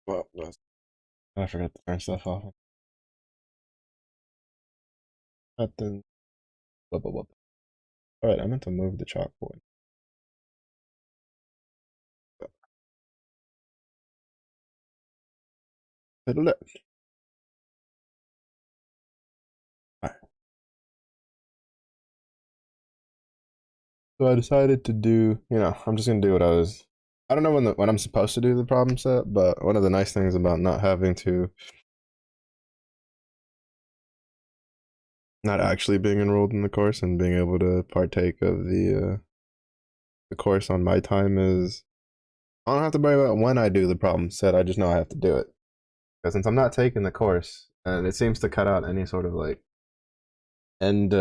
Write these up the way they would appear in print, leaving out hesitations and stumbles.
Well, I forgot to turn stuff off. But then, blah, blah, blah. All right, I meant to move the chalkboard to the left. All right. So I decided to do, I'm just gonna do what I was. I don't know when I'm supposed to do the problem set, but one of the nice things about not having to, not actually being enrolled in the course and being able to partake of the course on my time is I don't have to worry about when I do the problem set. I just know I have to do it. Because since I'm not taking the course, and it seems to cut out any sort of end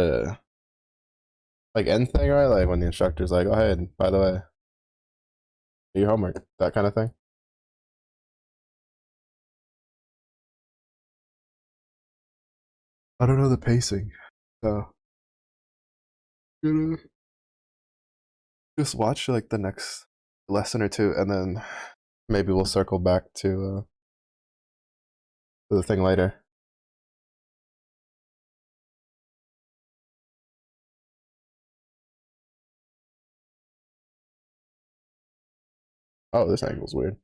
end thing, right? Like when the instructor's like, "Oh, hey, by the way, do your homework," that kind of thing. I don't know the pacing, so gonna just watch like the next lesson or two, and then maybe we'll circle back to the thing later. Oh, this angle's weird.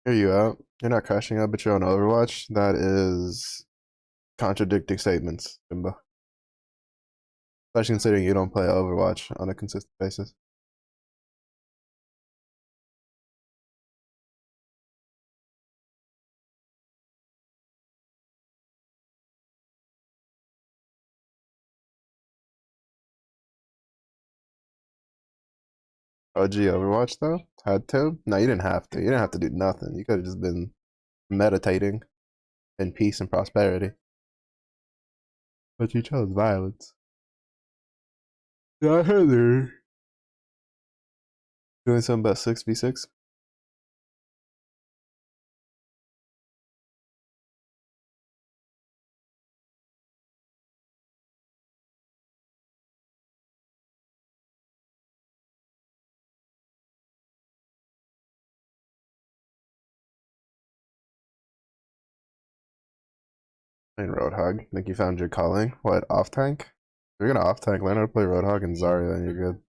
Here you out. You're not crashing out, but you're on Overwatch. That is contradicting statements, Jimbo. Especially considering you don't play Overwatch on a consistent basis. OG Overwatch though? Had to? No, you didn't have to. You didn't have to do nothing. You could have just been meditating in peace and prosperity. But you chose violence. Yeah, I heard they're doing something about 6v6. Playing Roadhog. Think you found your calling? What, off tank? If you're gonna off tank, learn how to play Roadhog and Zarya, then you're good.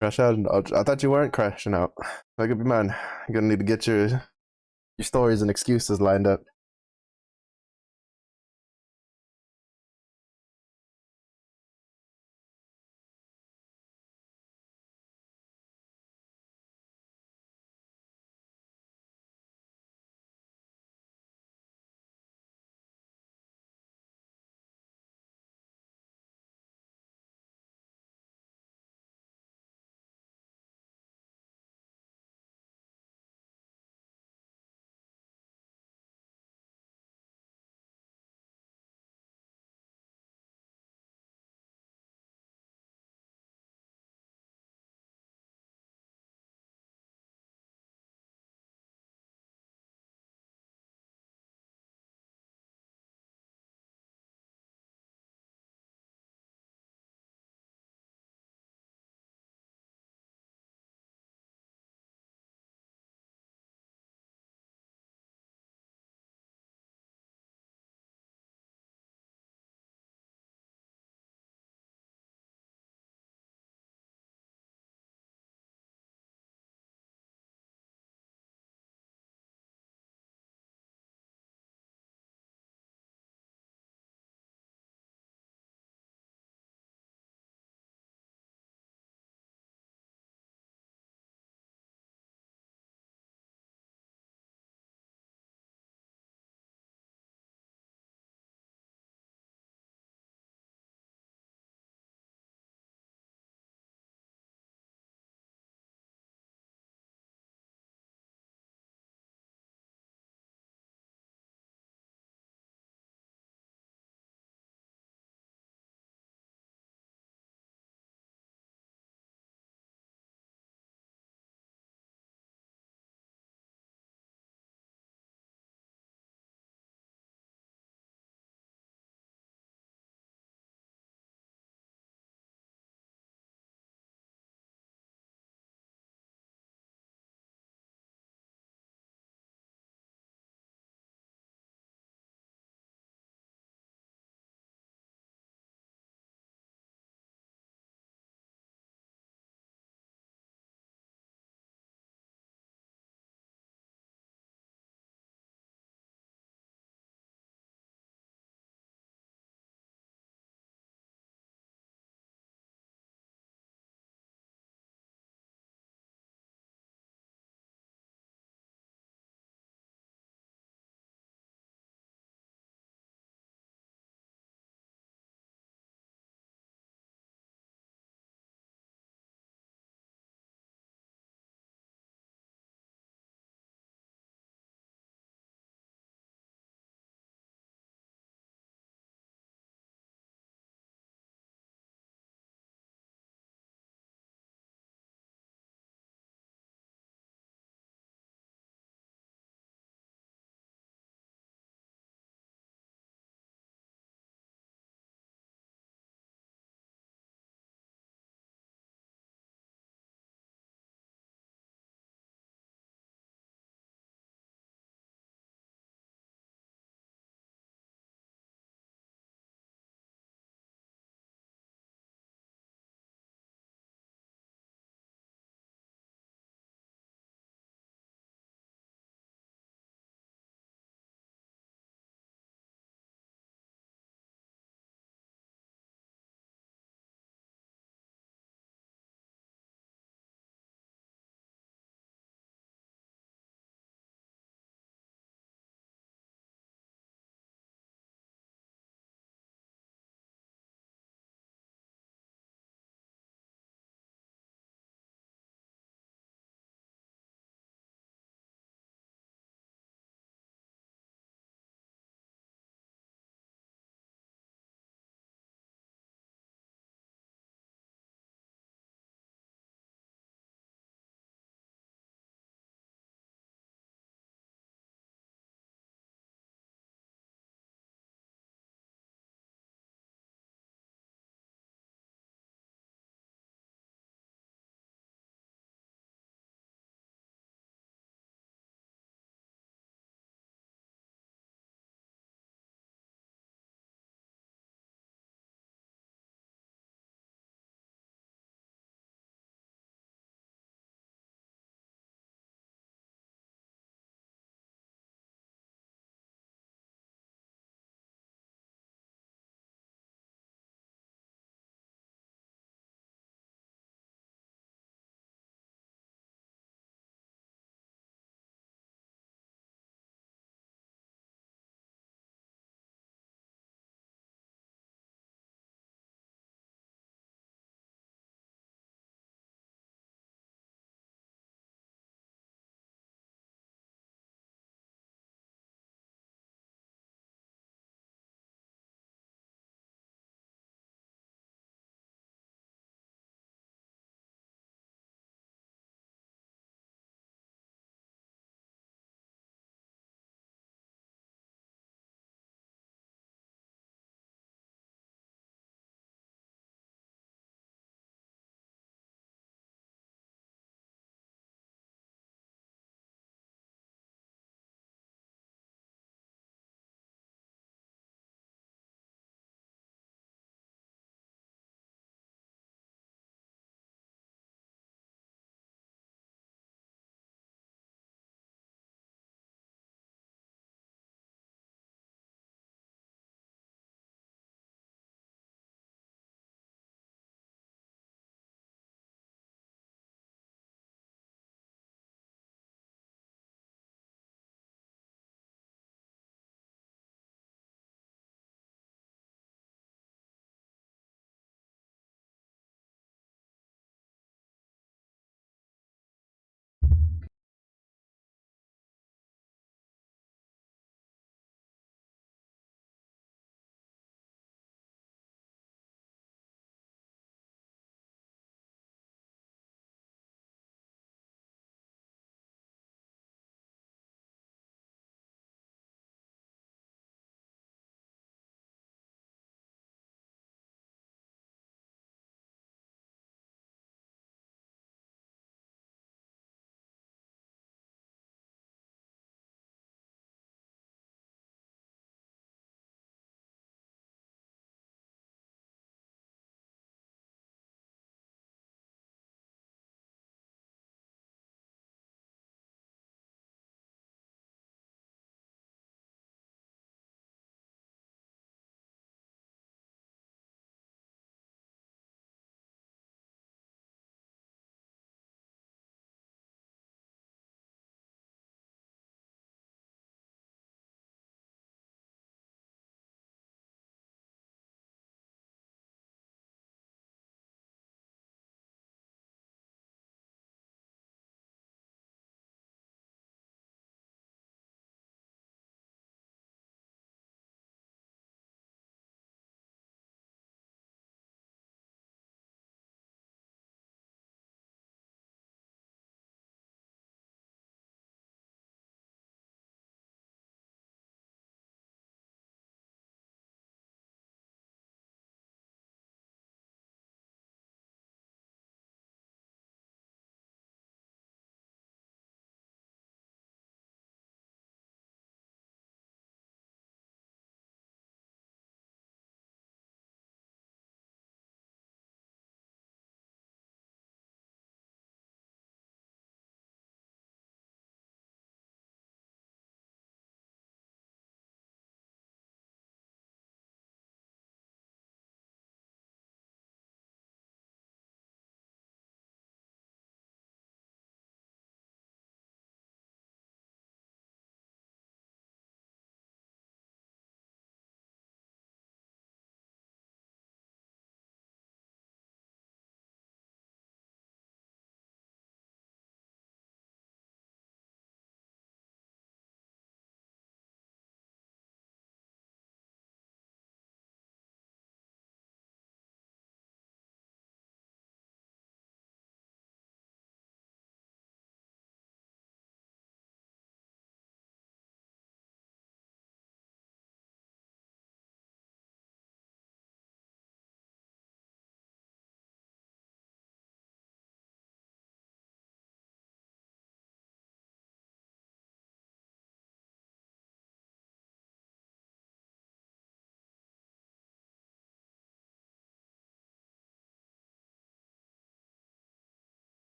Crash out and dodge. I thought you weren't crashing out. That could be mine. You're gonna need to get your stories and excuses lined up.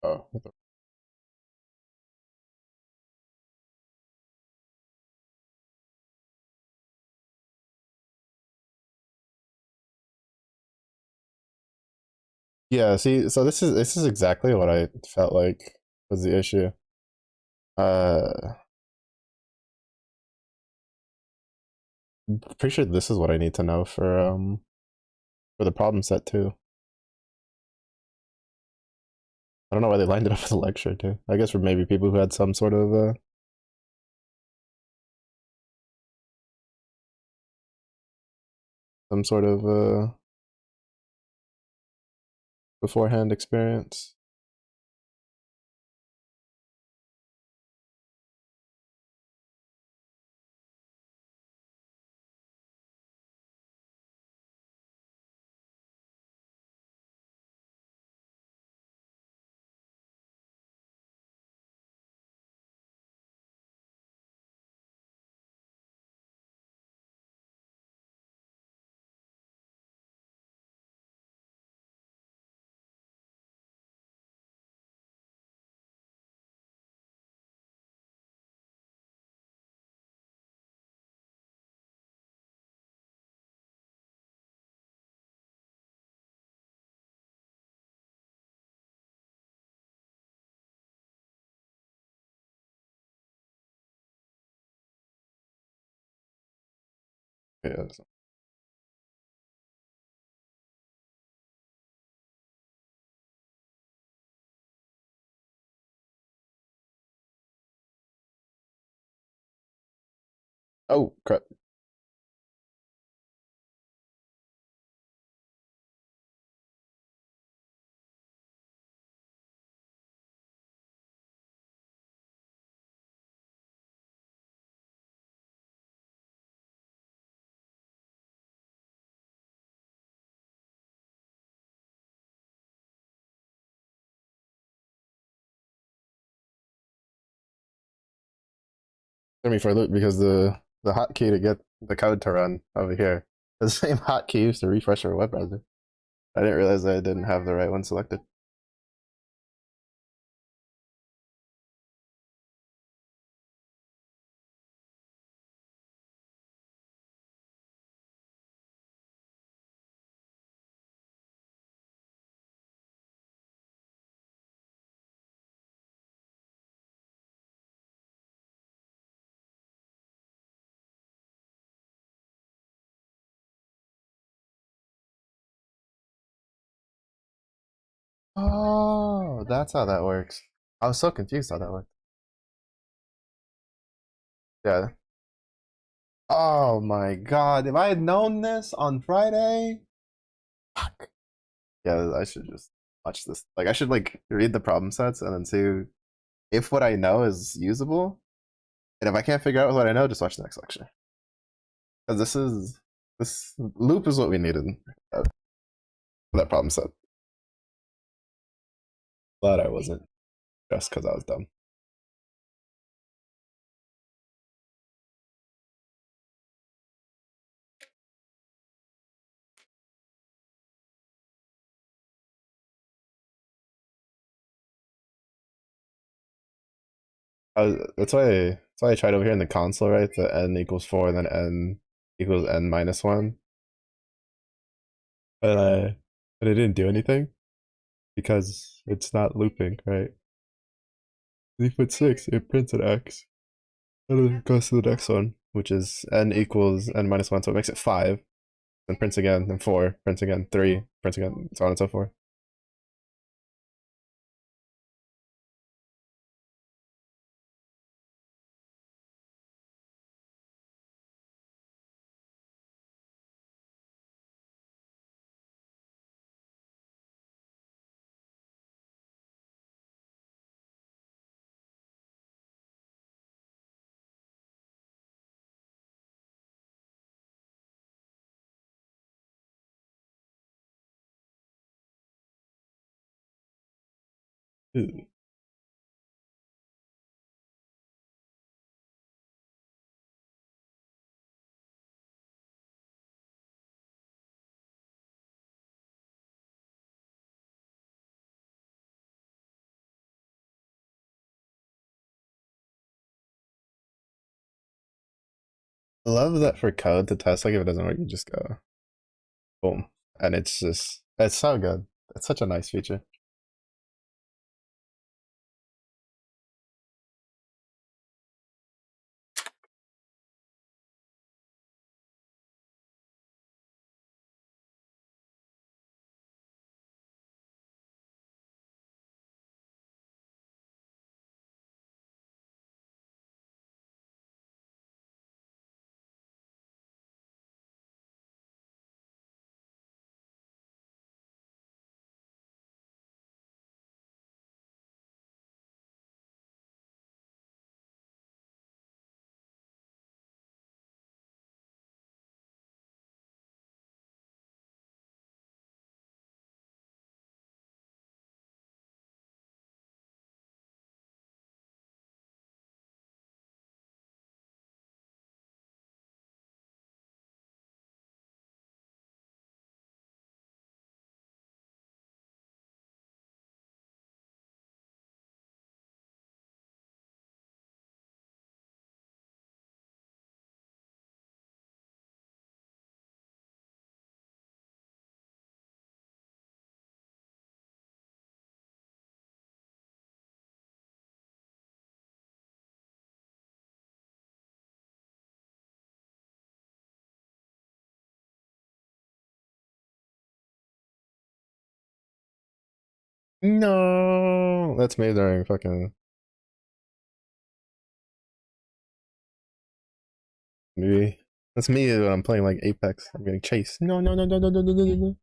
Oh, yeah. See, so this is exactly what I felt like was the issue. Uh, Pretty sure this is what I need to know for the problem set too. I don't know why they lined it up as a lecture too. I guess for maybe people who had some sort of beforehand experience. Yeah. Oh crap. Threw me for a loop because the hotkey to get the code to run over here is the same hotkey used to refresh our web browser. I didn't realize that I didn't have the right one selected. Oh, that's how that works. I was so confused how that worked. Yeah. Oh my god. If I had known this on Friday, fuck. Yeah, I should just watch this. Like I should like read the problem sets and then see if what I know is usable. And if I can't figure out what I know, just watch the next lecture. Because this loop is what we needed for that problem set. Glad I wasn't just because I was dumb. That's why I tried over here in the console, right? The n equals 4 and then n equals n minus 1. And I didn't do anything because it's not looping, right? If you put 6, it prints an x. And then it goes to the next one, which is n equals n minus 1, so it makes it 5. Then prints again, then 4, prints again, 3, prints again, so on and so forth. I love that for code to test, like if it doesn't work, you just go boom. And it's so good. It's such a nice feature. No, that's me during fucking maybe. That's me when I'm playing like Apex. I'm getting chased. No, no, no, no, no, no, no, no, no.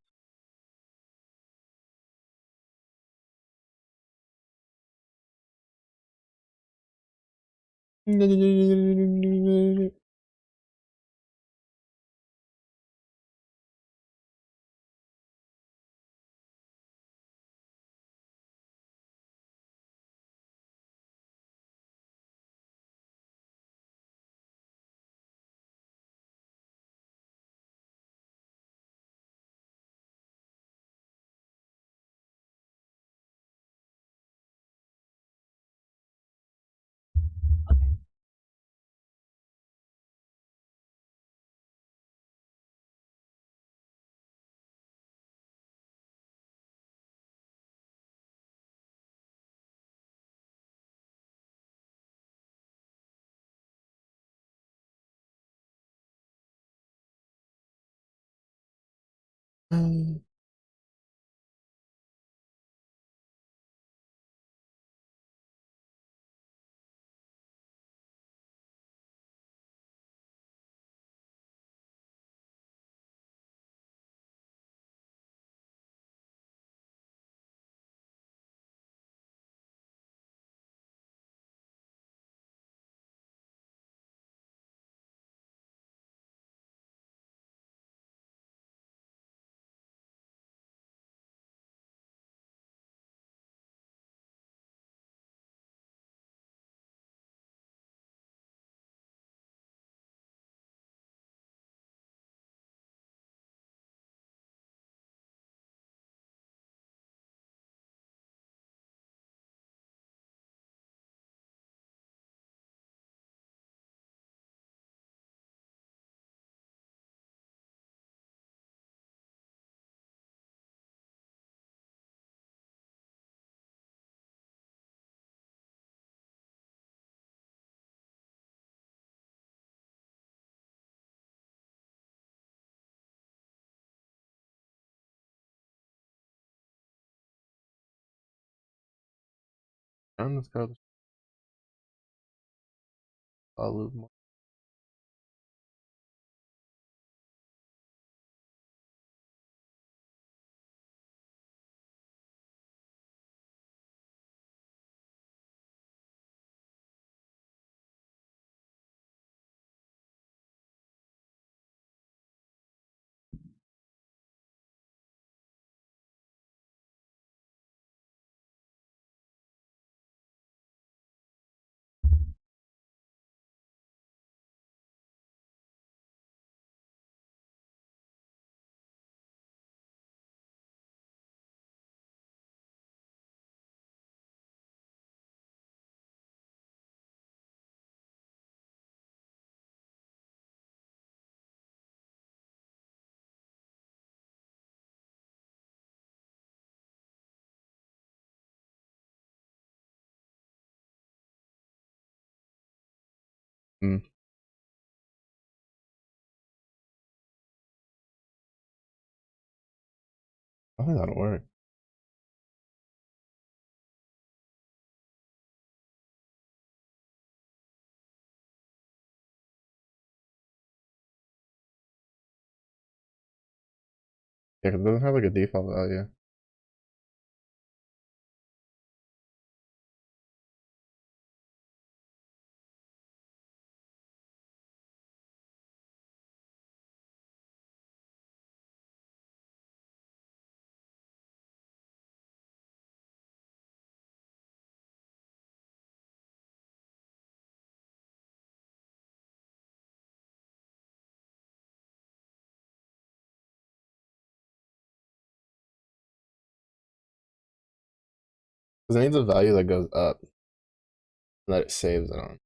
Let's go. I'll lose more. Hmm. I think that'll work. Yeah, 'cause it doesn't have like a default value. Because it needs a value that goes up and that it saves it on.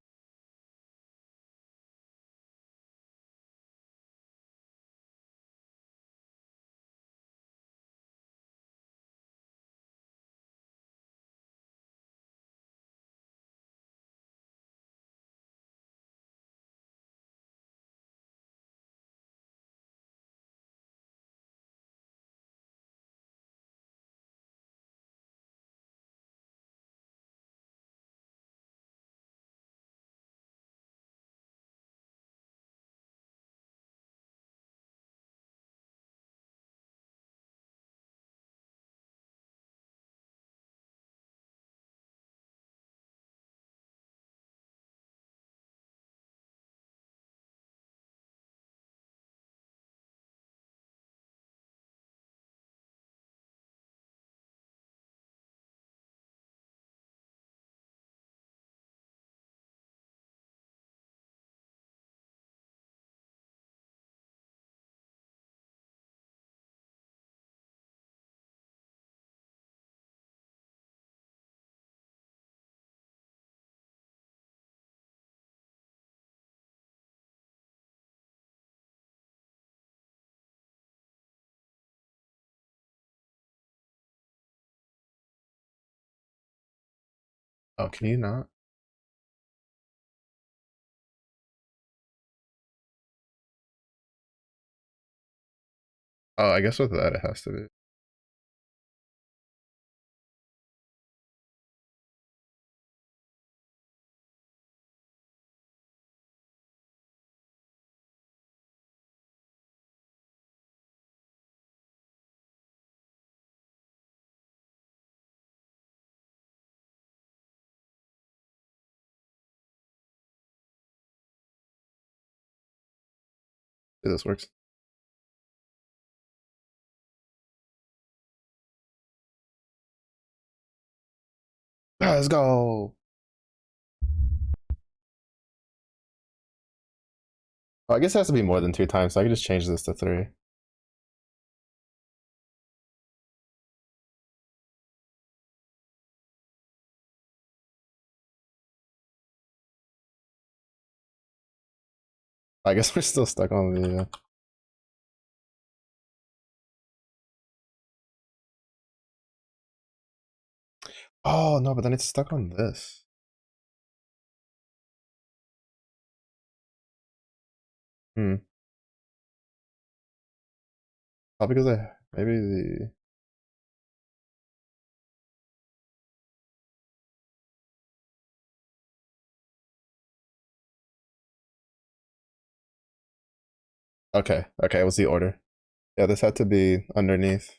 Oh, can you not? Oh, I guess with that it has to be. See, this works. Ah, let's go. Oh, I guess it has to be more than 2 times, so I can just change this to 3. I guess we're still stuck on the. Oh no, but then it's stuck on this. Hmm. Probably because I maybe the. Okay, okay, what's the order? Yeah, this had to be underneath.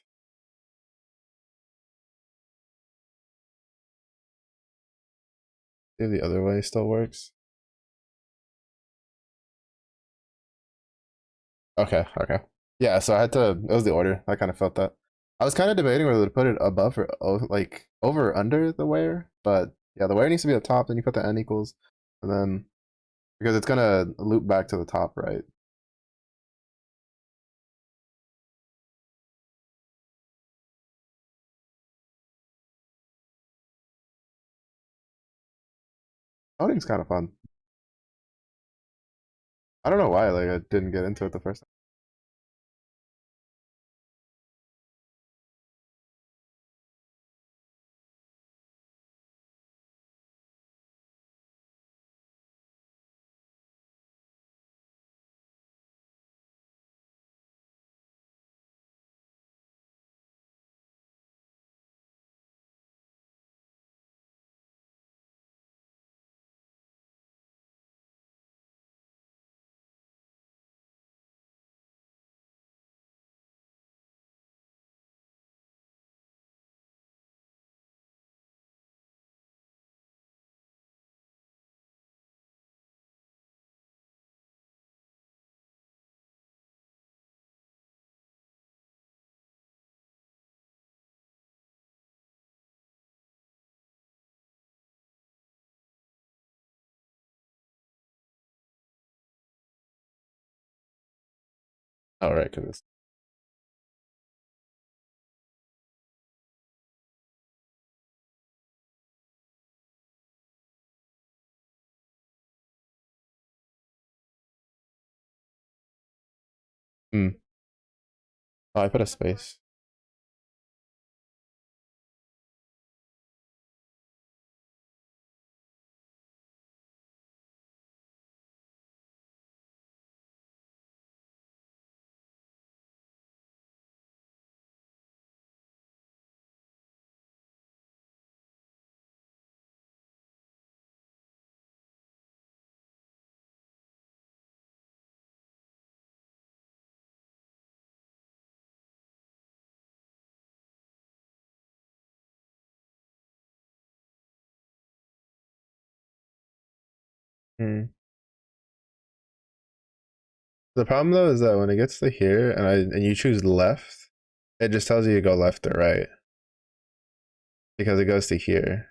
See if the other way still works. Okay, okay. Yeah, so I had to. It was the order. I kind of felt that. I was kind of debating whether to put it above or like over or under the where, but yeah, the where needs to be at the top. Then you put the n equals, and then because it's gonna loop back to the top, right? Coding's kind of fun. I don't know why. Like I didn't get into it the first time. Oh, right, because it's. Hmm. Oh, I put a space. Hmm. The problem though is that when it gets to here and you choose left, it just tells you to go left or right because it goes to here.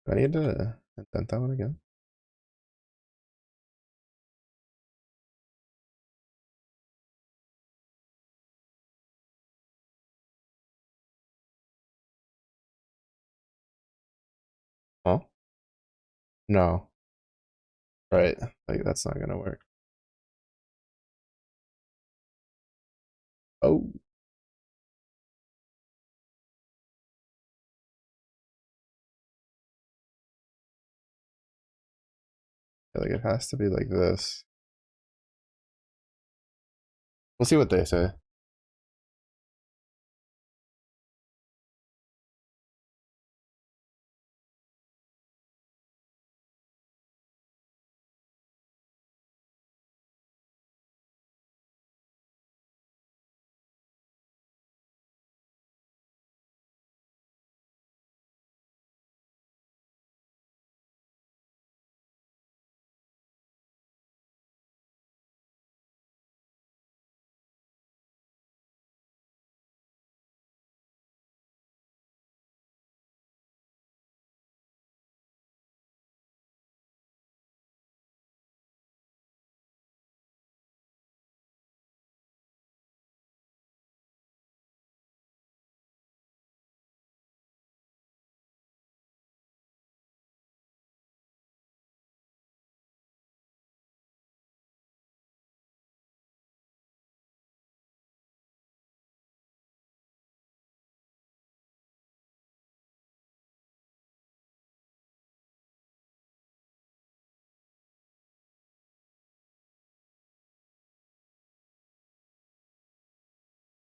Do I need to indent that one again? Oh no, right? Like that's not gonna work. Oh, like it has to be like this. We'll see what they say.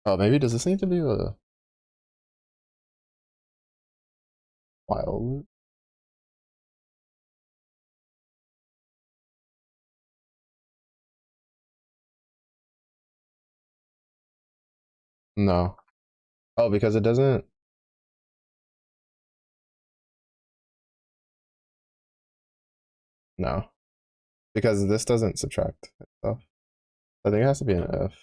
Oh, maybe does this need to be a while loop? No. Oh, because it doesn't. No, because this doesn't subtract itself. I think it has to be an if.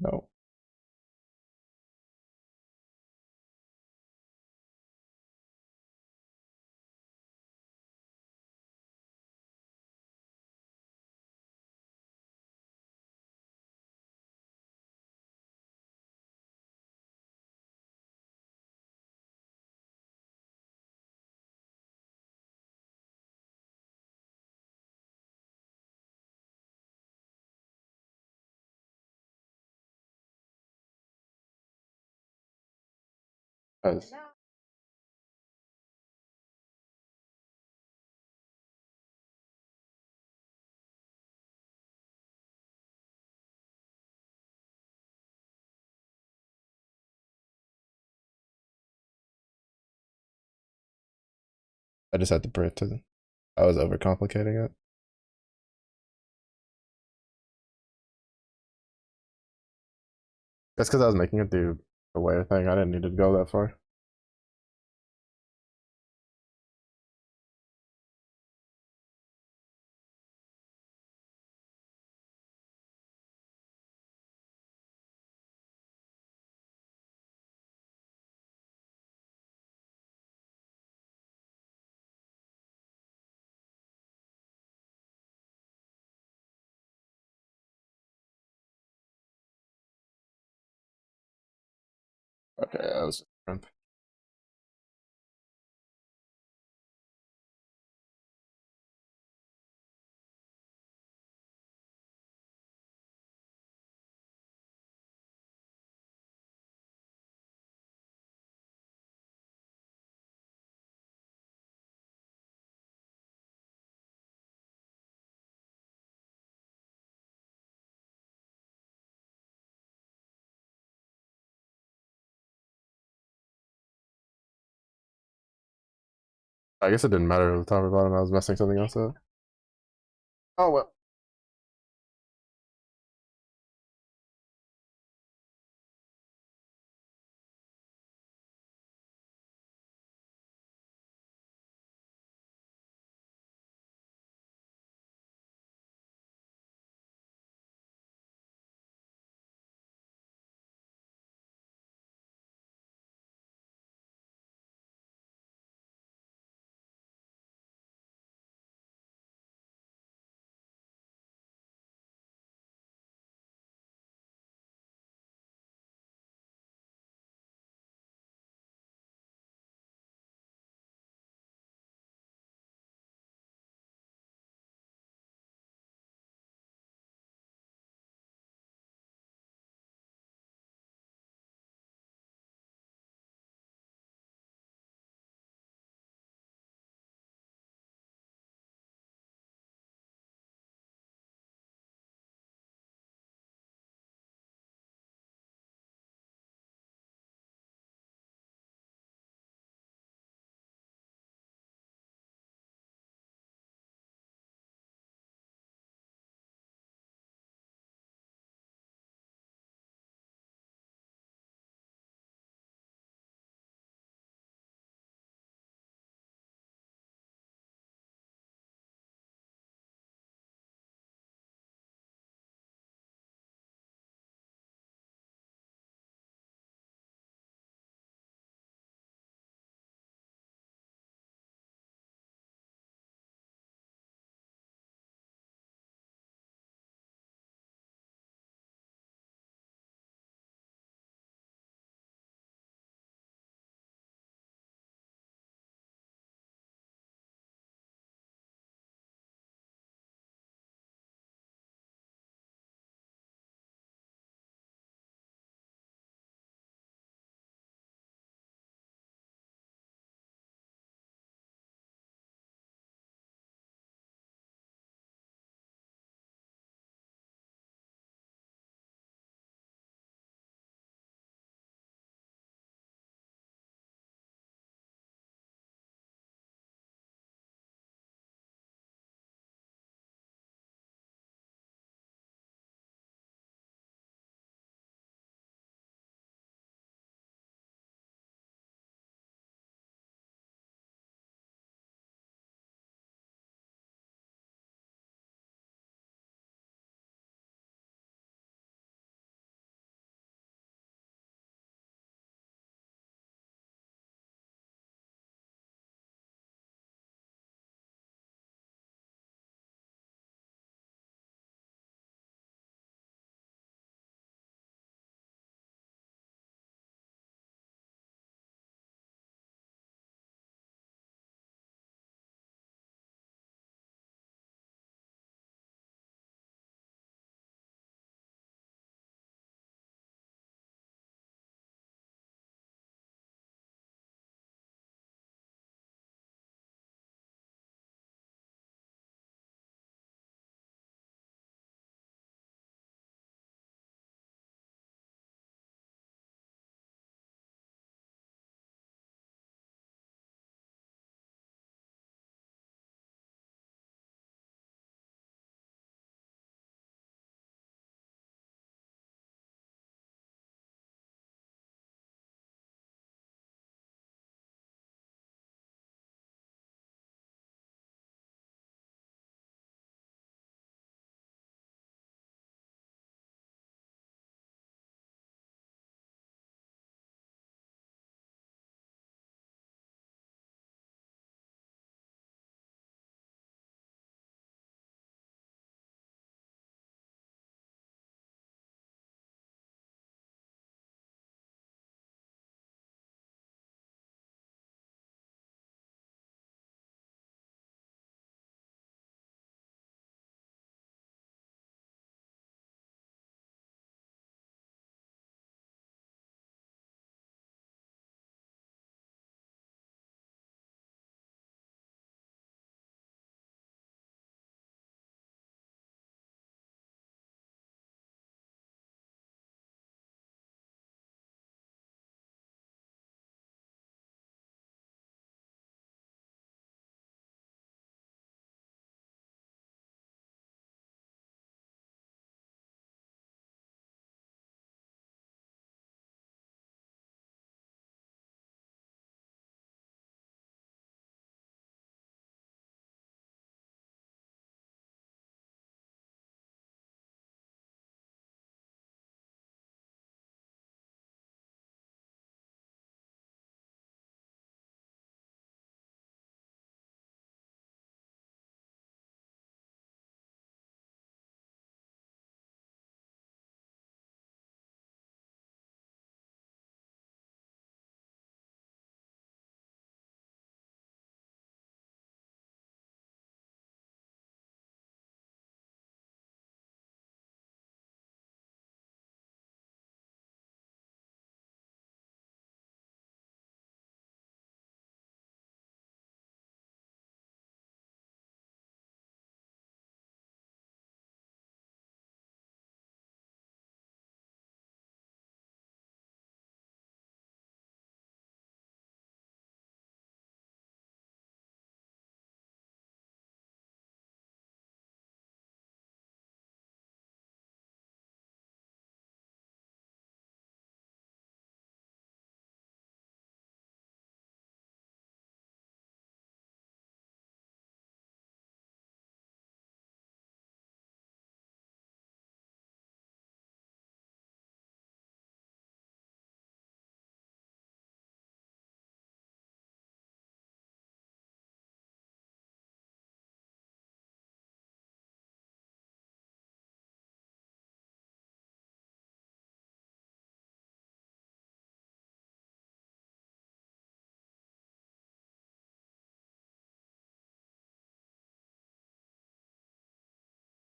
No. Because I just had to put it to. I was overcomplicating it. That's because I was making it do the wire thing. I didn't need to go that far. Okay, that was different. I guess it didn't matter at the top or bottom. I was messing something else up. Oh well.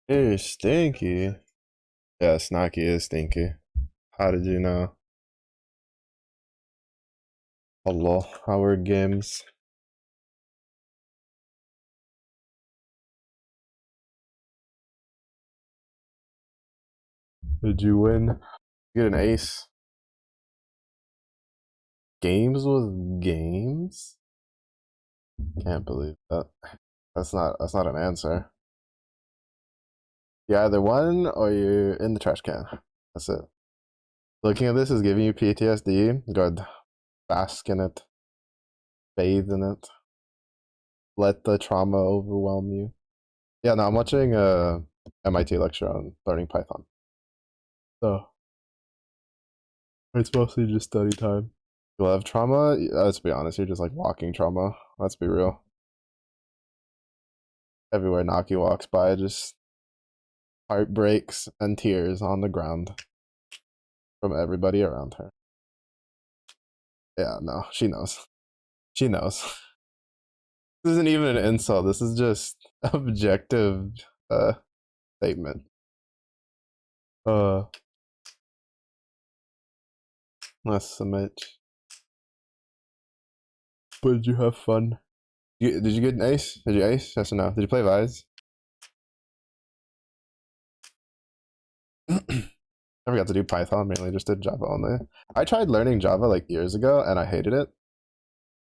You're stinky. Yeah, Snacky is stinky. How did you know? Allah, our games. Did you win? Get an ace. Games with games? Can't believe that. That's not an answer. You either won or you're in the trash can. That's it. Looking at this is giving you PTSD. Good. Bask in it. Bathe in it. Let the trauma overwhelm you. Yeah, no, I'm watching a MIT lecture on learning Python. So it's mostly just study time. Glove trauma? Let's be honest, you're just like walking trauma. Let's be real. Everywhere Naki walks by, just heartbreaks and tears on the ground from everybody around her. Yeah, no, she knows. She knows. This isn't even an insult. This is just objective statement. Uh, let's submit. But did you have fun? Did you get an ace? Did you ace? Yes or no? Did you play Vise? I forgot to do Python, mainly just did Java only. I tried learning Java like years ago and I hated it.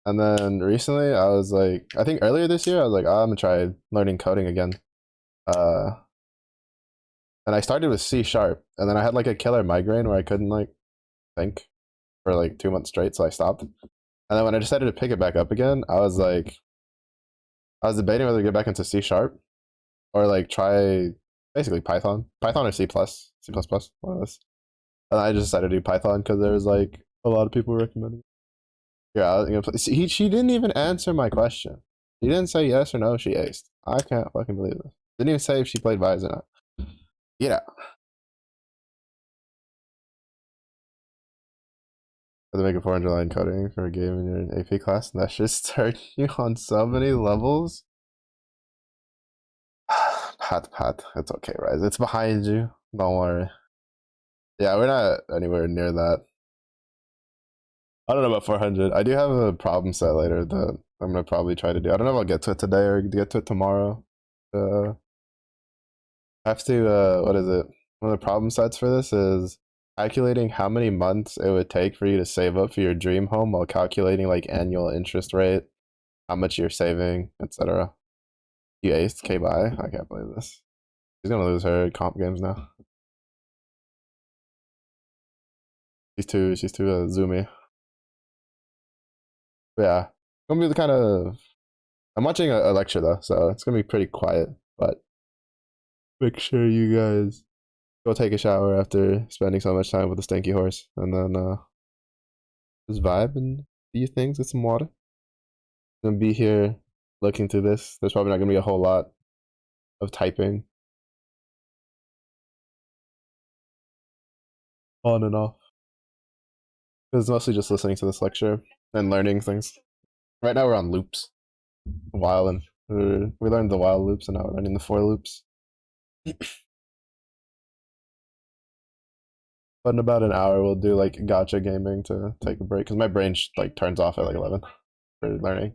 And then recently I was like, I think earlier this year, I was like, oh, I'm gonna try learning coding again. Uh, and I started with C sharp, and then I had like a killer migraine where I couldn't like think for like 2 months straight, so I stopped. And then when I decided to pick it back up again, I was debating whether to get back into C sharp or like try basically Python or C++, one of those. And I just decided to do Python because there was like a lot of people recommending. Yeah, she didn't even answer my question. She didn't say yes or no. She aced. I can't fucking believe this. Didn't even say if she played Vise or not. Yeah. To make a 400 line coding for a game in your AP class, and that should start you on so many levels. Pat, it's okay, Rise. It's behind you. Don't worry. Yeah, we're not anywhere near that. I don't know about 400. I do have a problem set later that I'm gonna probably try to do. I don't know if I'll get to it today or get to it tomorrow. I have to. What is it? One of the problem sets for this is calculating how many months it would take for you to save up for your dream home while calculating like annual interest rate, how much you're saving, etc. You aced K by. I can't believe this. She's gonna lose her comp games now. She's too zoomy. But yeah, gonna be the kind of. I'm watching a lecture though, so it's gonna be pretty quiet. But make sure you guys go take a shower after spending so much time with the stinky horse, and then just vibe and do your things. Get some water. I'm gonna be here looking through this. There's probably not gonna be a whole lot of typing on and off. It's mostly just listening to this lecture and learning things. Right now we're on loops, while and we learned the while loops, and now we're learning the for loops. But in about an hour, we'll do like gotcha gaming to take a break because my brain like turns off at like 11 for learning.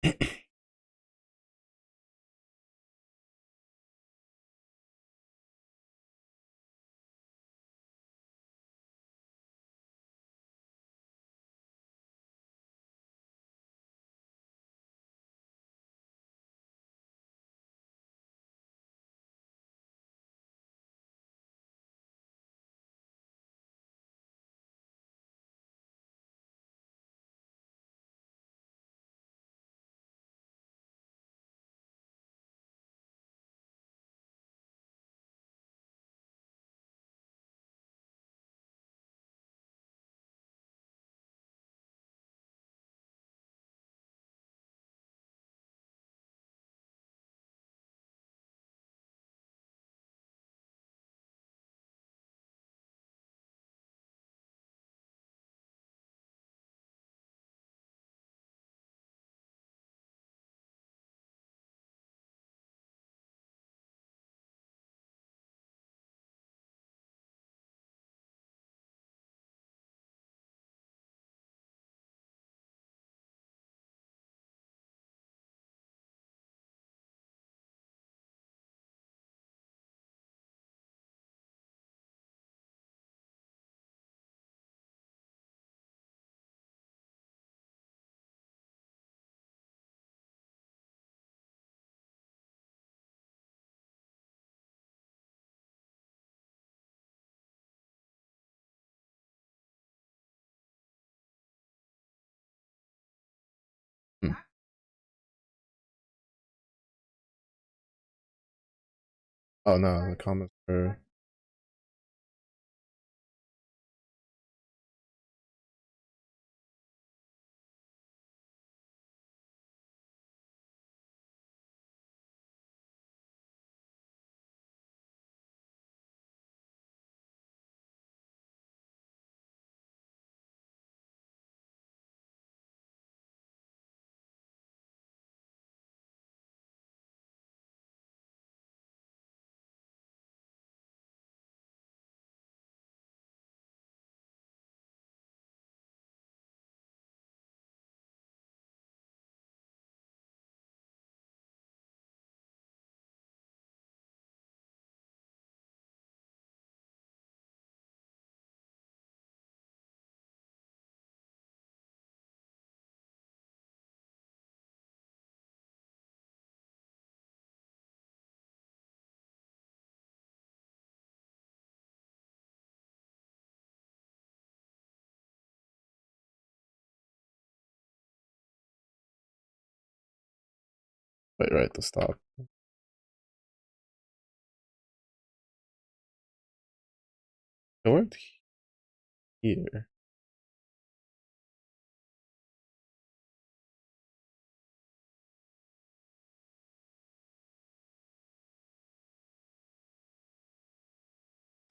Hmm. Oh no, the comments are. Wait, right to stop. It worked here.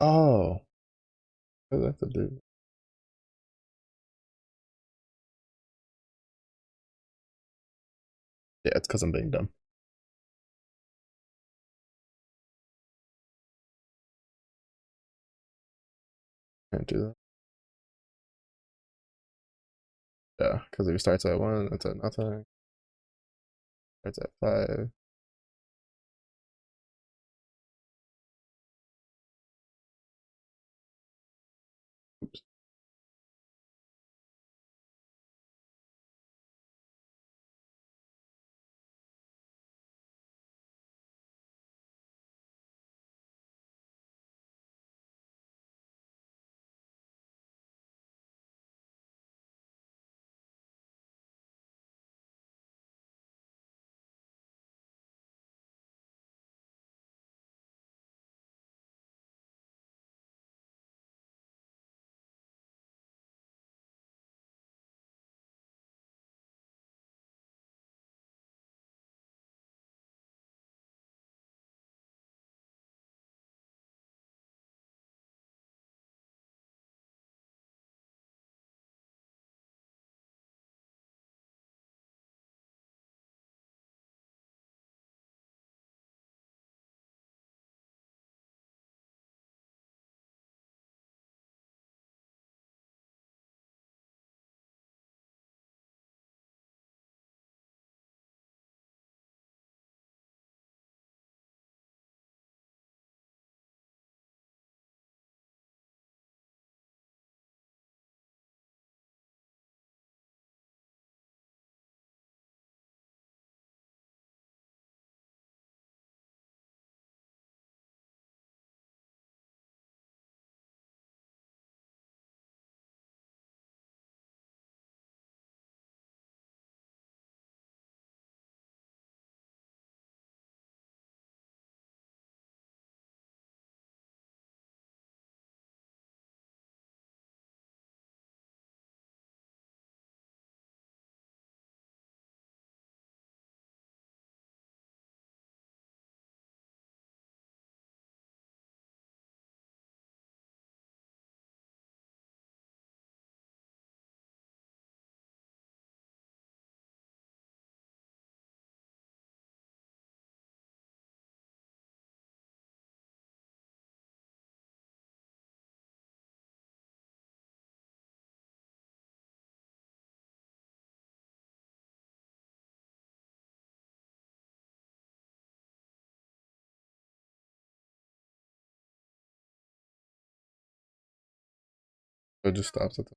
Oh, what does that have to do? Yeah, it's because I'm being dumb. Can't do that. Yeah, because if it starts at one, it's at nothing. Starts at five. Oops. It just stops at the.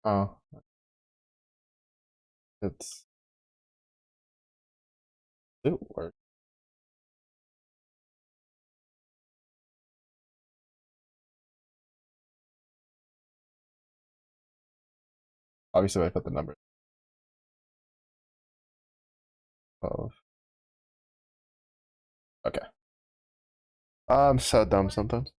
Oh, it's it works. Obviously, I put the number 12. Okay. I'm so dumb sometimes.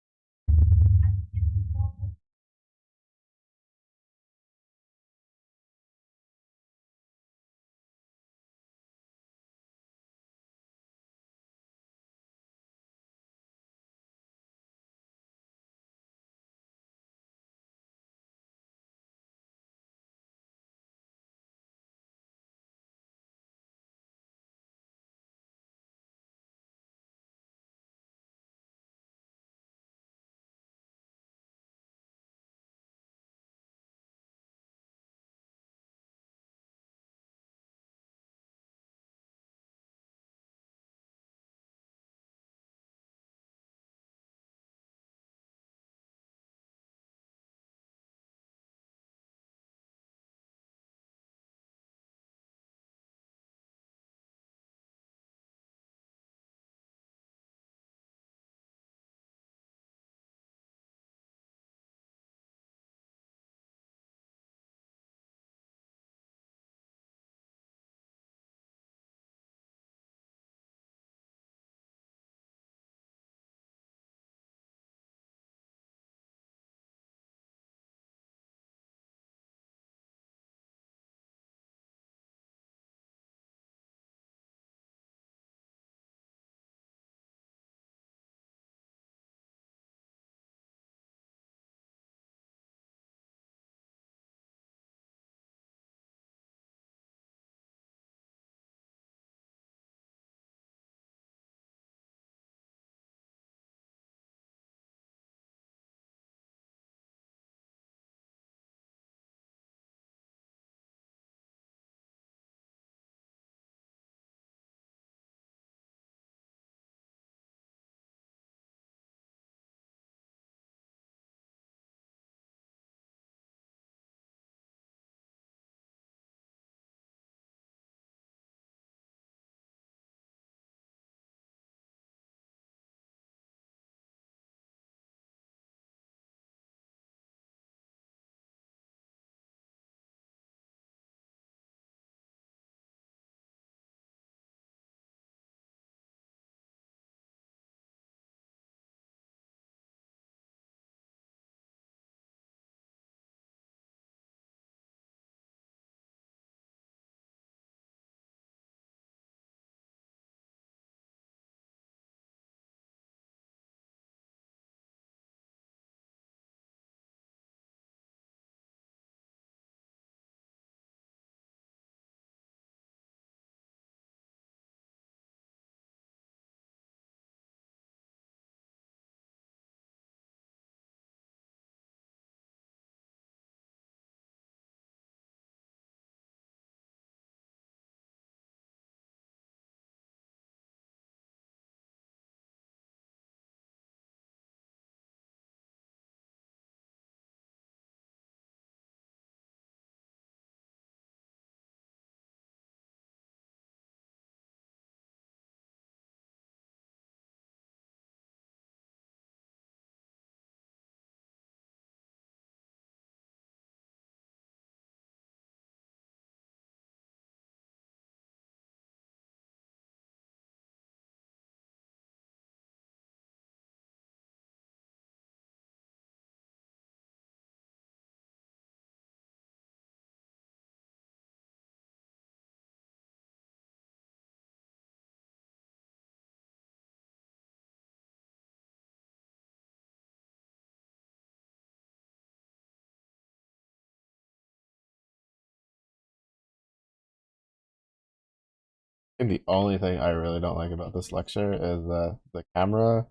I think the only thing I really don't like about this lecture is that the camera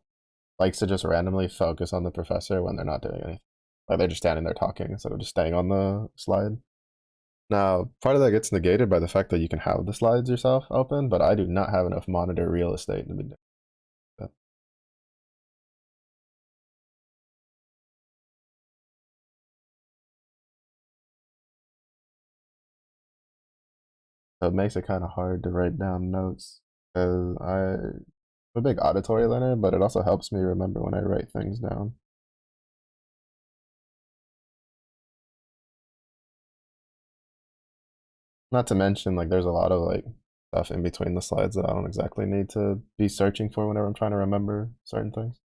likes to just randomly focus on the professor when they're not doing anything. Like they're just standing there talking instead of just staying on the slide. Now, part of that gets negated by the fact that you can have the slides yourself open, but I do not have enough monitor real estate to be doing that. So it makes it kind of hard to write down notes because I'm a big auditory learner, but it also helps me remember when I write things down. Not to mention, like, there's a lot of like stuff in between the slides that I don't exactly need to be searching for whenever I'm trying to remember certain things.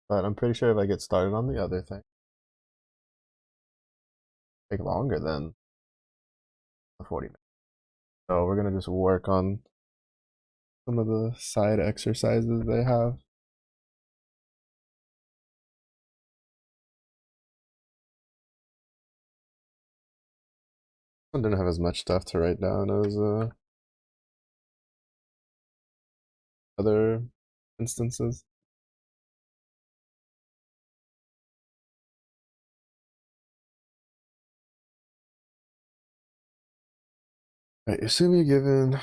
But I'm pretty sure if I get started on the other thing, it'll take longer than the 40 minutes. So we're gonna just work on some of the side exercises they have. I didn't have as much stuff to write down as other instances. Right, assume you're given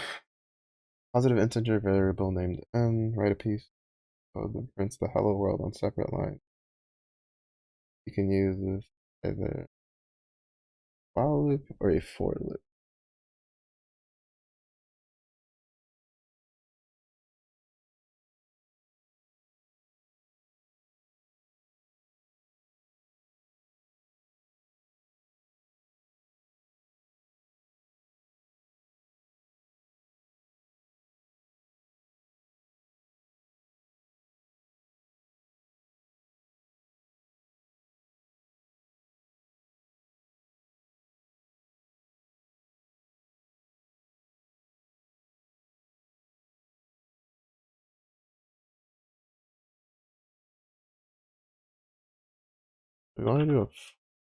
positive integer variable named m, write a piece of that prints the hello world on separate lines. You can use this either while loop or a for loop. We want to do a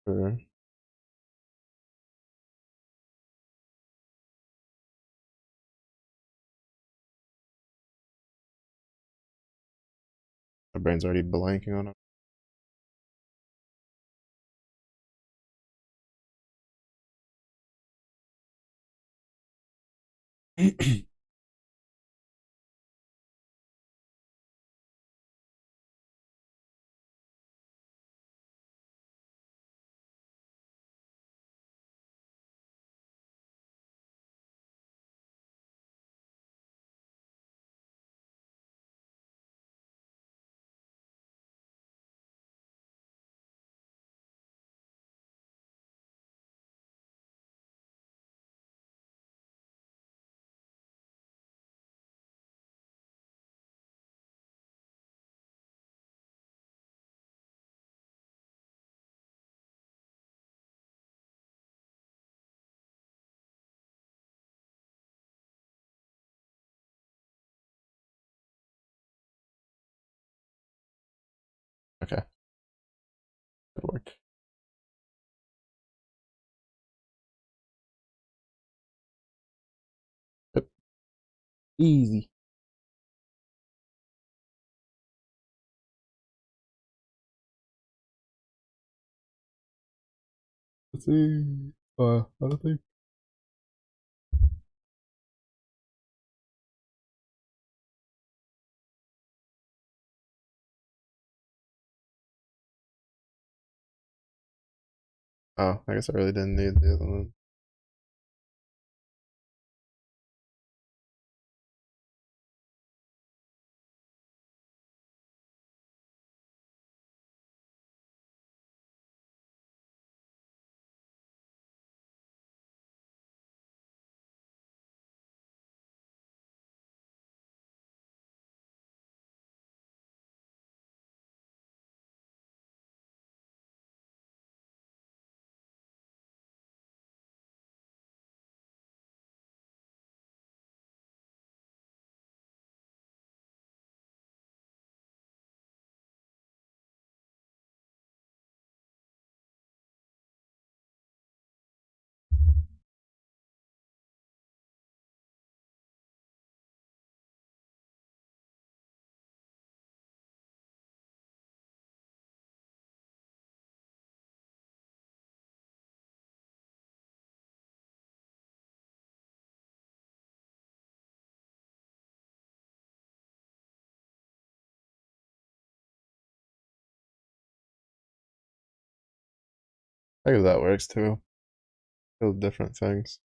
for. My brain's already blanking on it. Okay, good work. Yep. Easy. Let's see. I don't think. Oh, I guess I really didn't need the other one. I guess that works too. Build different things.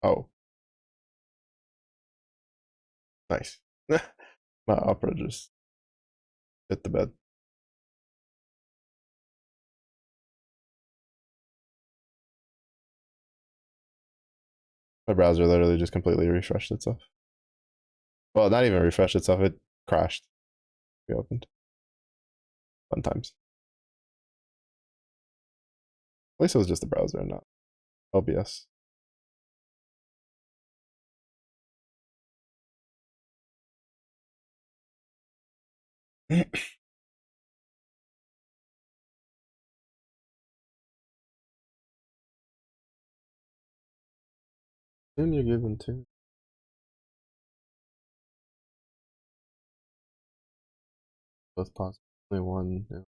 Oh, nice. My opera just hit the bed. My browser literally just completely refreshed itself. Well, not even refreshed itself. It crashed. Reopened. Fun times. At least it was just the browser and not OBS. Soon you're given two. Both possibly one. Yeah.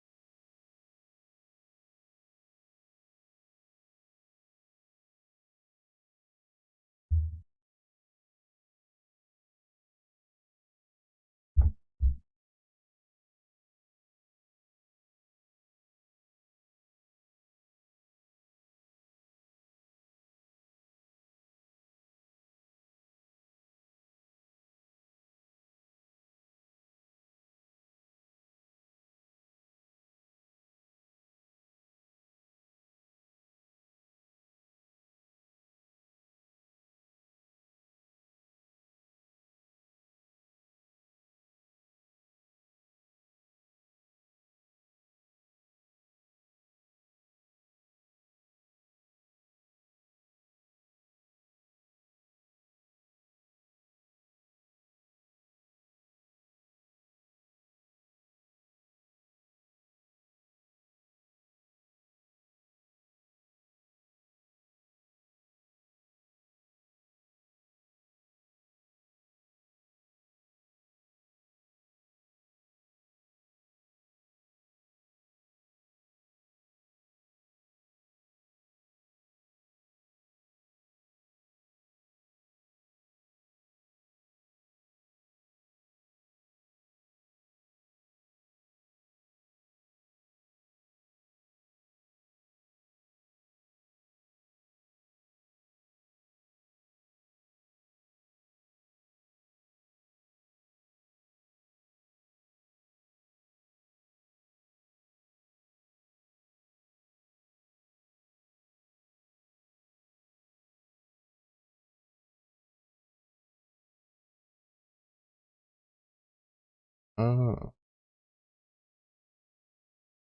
Oh.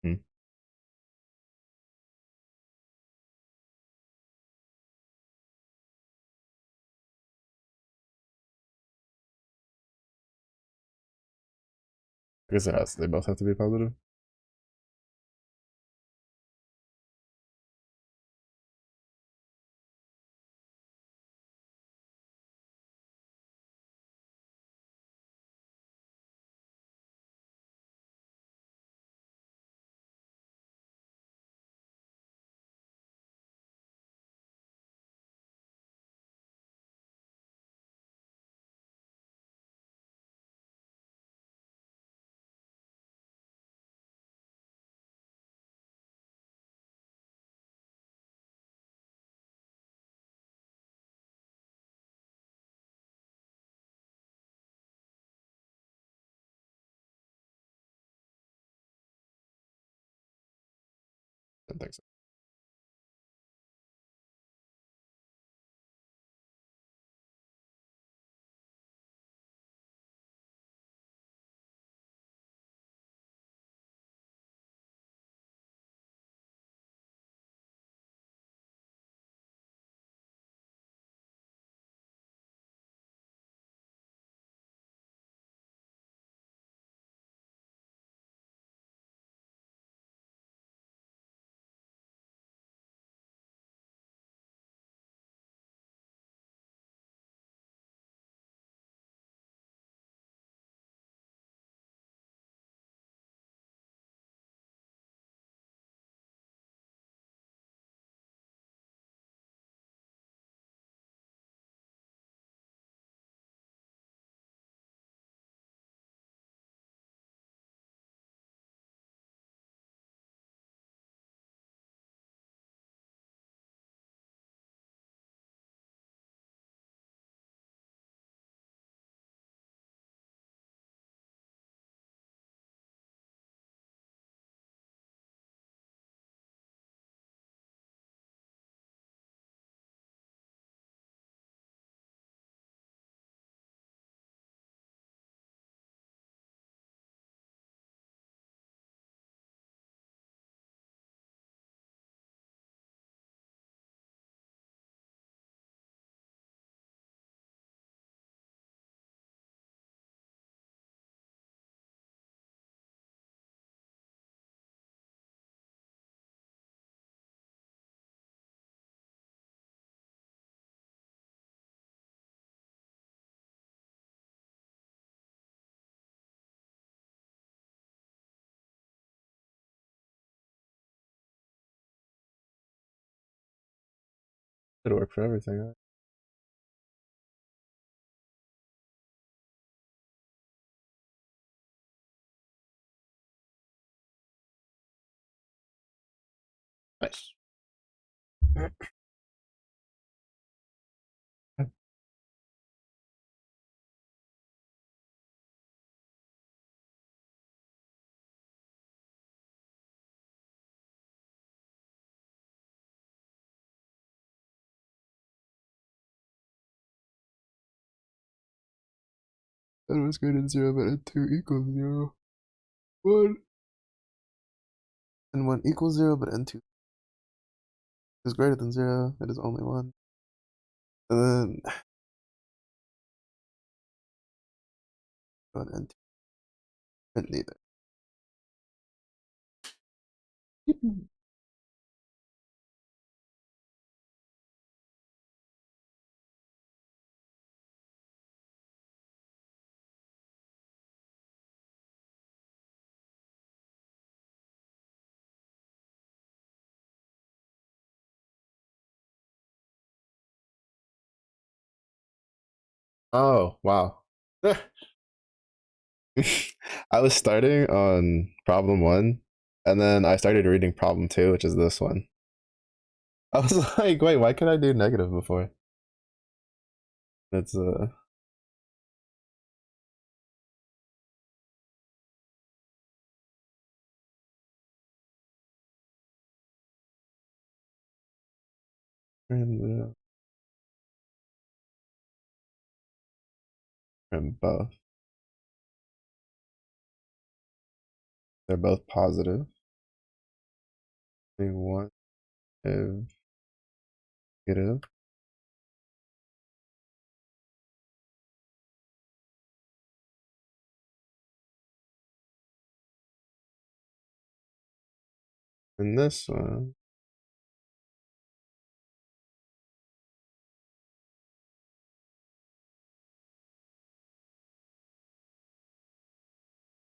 Hmm. I guess it has. They both have to be positive. I don't think so. It'll work for everything. Right? Nice. N was greater than zero, but n2 equals zero. One. And one equals zero, but n2 is greater than zero. It is only one. And then on n2 and neither. Oh, wow. I was starting on problem one, and then I started reading problem two, which is this one. I was like, wait, why could I do negative before? It's and both. They're both positive. One is negative. And this one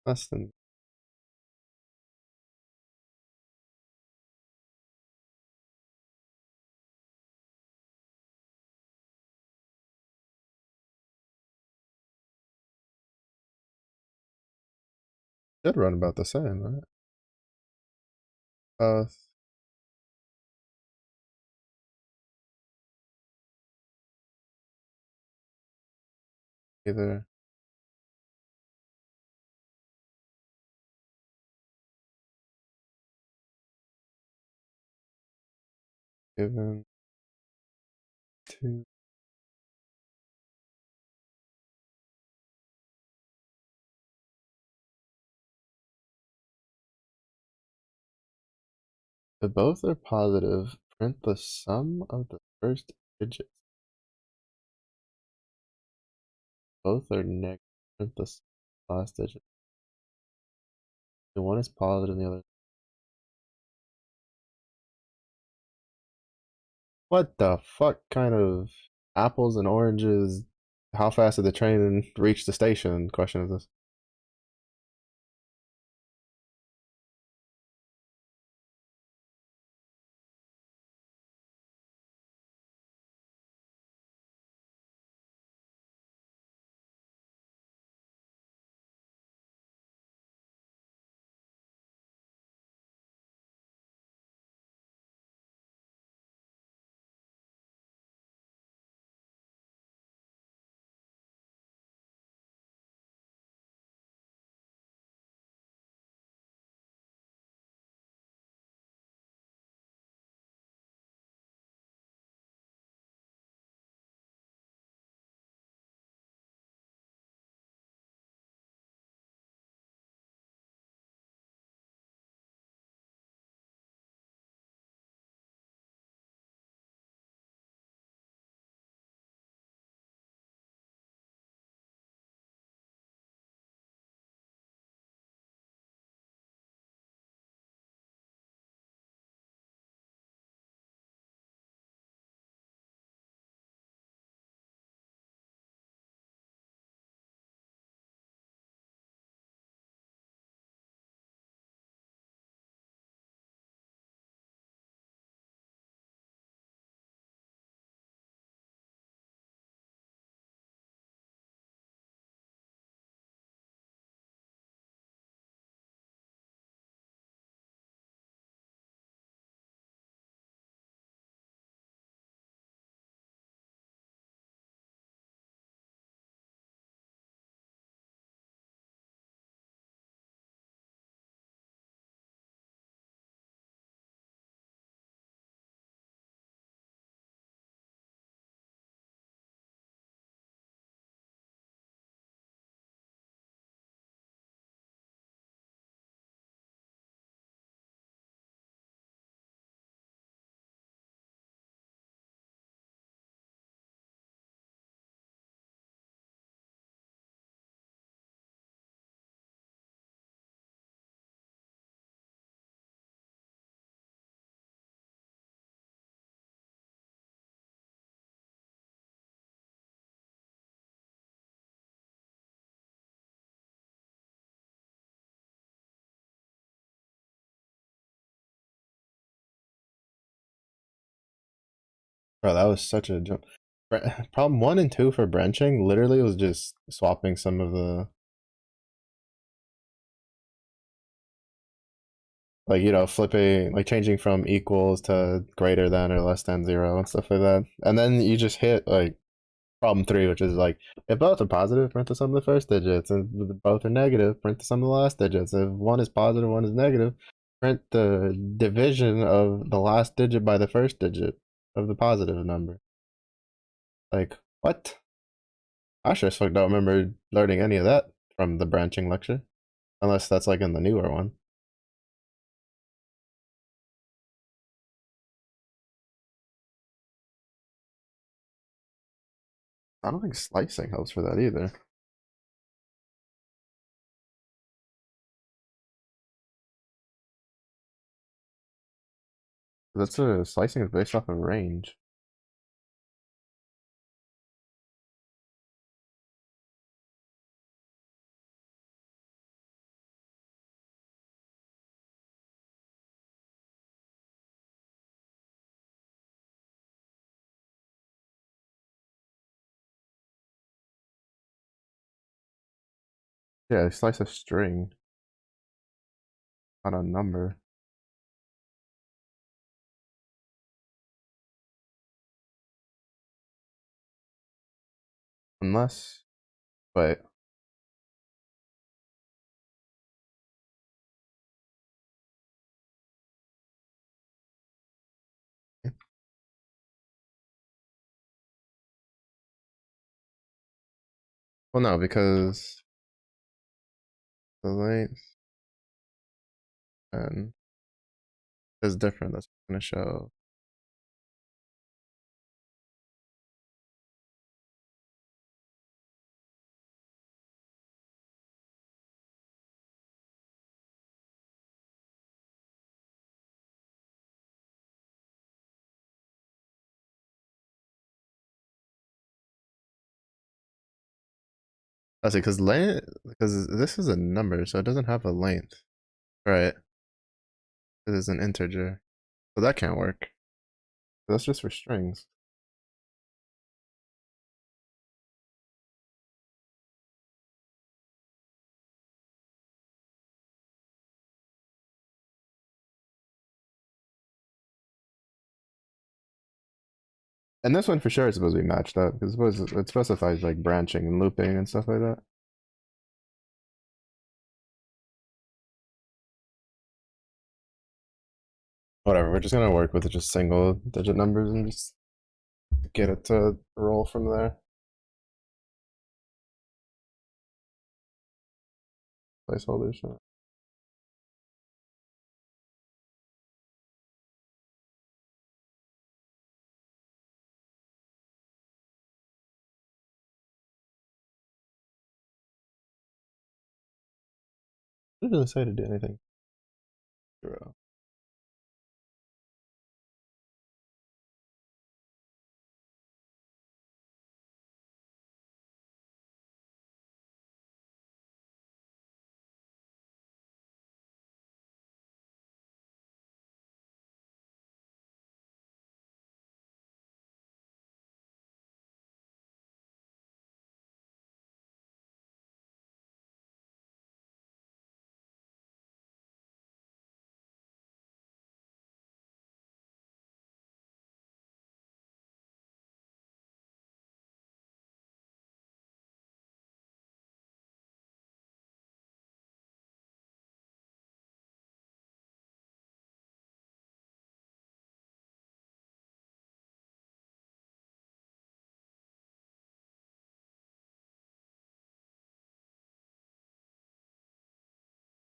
less than. Should run about the same, right? Both either given two. If both are positive, print the sum of the first digits. Both are negative, print the last digit. The one is positive and the other. What the fuck kind of apples and oranges? How fast did the train reach the station? Question is this. Bro, that was such a jump. Problem 1 and 2 for branching literally was just swapping some of the, like, flipping, like changing from equals to greater than or less than 0 and stuff like that. And then you just hit like problem 3, which is like, if both are positive, print the sum of the first digits, and if both are negative, print the sum of the last digits. If one is positive, one is negative, print the division of the last digit by the first digit of the positive number. Like, what? I sure as fuck don't remember learning any of that from the branching lecture. Unless that's like in the newer one. I don't think slicing helps for that either. That's a slicing is based off of range. Yeah, slice a string, not a number. Unless, but well, no, because the length and is different. That's gonna show. I see, because length, because this is a number, so it doesn't have a length, right? It is an integer, so that can't work. That's just for strings. And this one for sure is supposed to be matched up because it specifies like branching and looping and stuff like that. Whatever, we're just gonna work with just single digit numbers and just get it to roll from there. Placeholders. It doesn't say to do anything. Zero.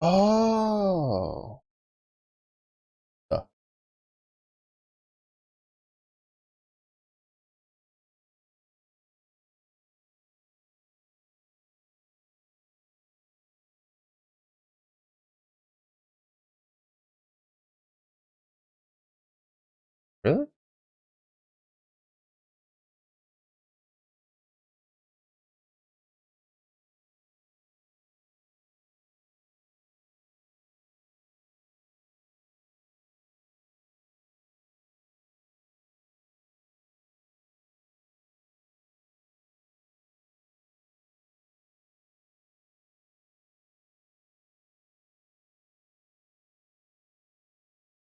Oh. Oh, really?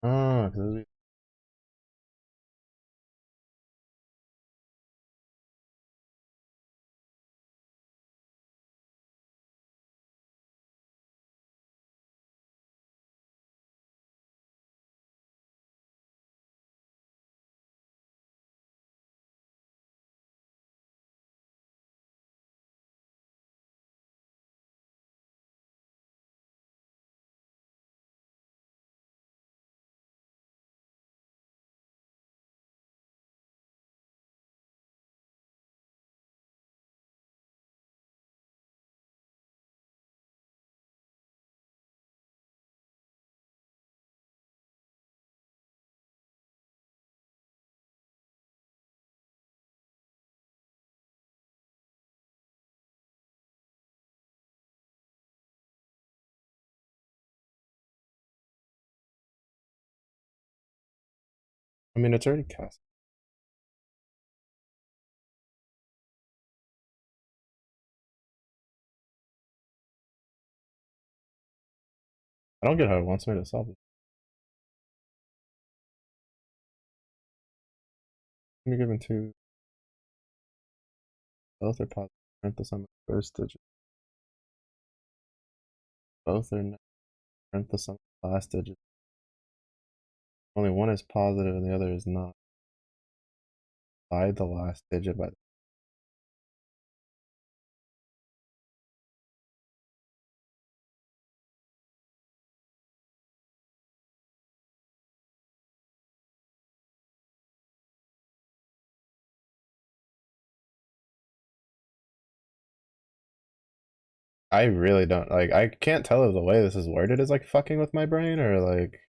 Oh, 'cause I mean, it's already cast. I don't get how it wants me to solve it. I'm given two. Both are positive. Parenthesis on the first digit. Both are parenthesis on the last digit. Only one is positive and the other is not. By the last digit by the I really don't like. I can't tell if the way this is worded is like fucking with my brain or like.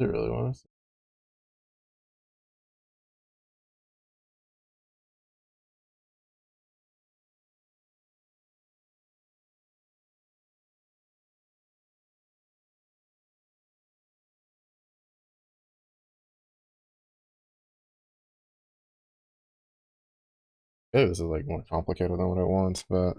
I really want to. Yeah, this is like more complicated than what it wants, but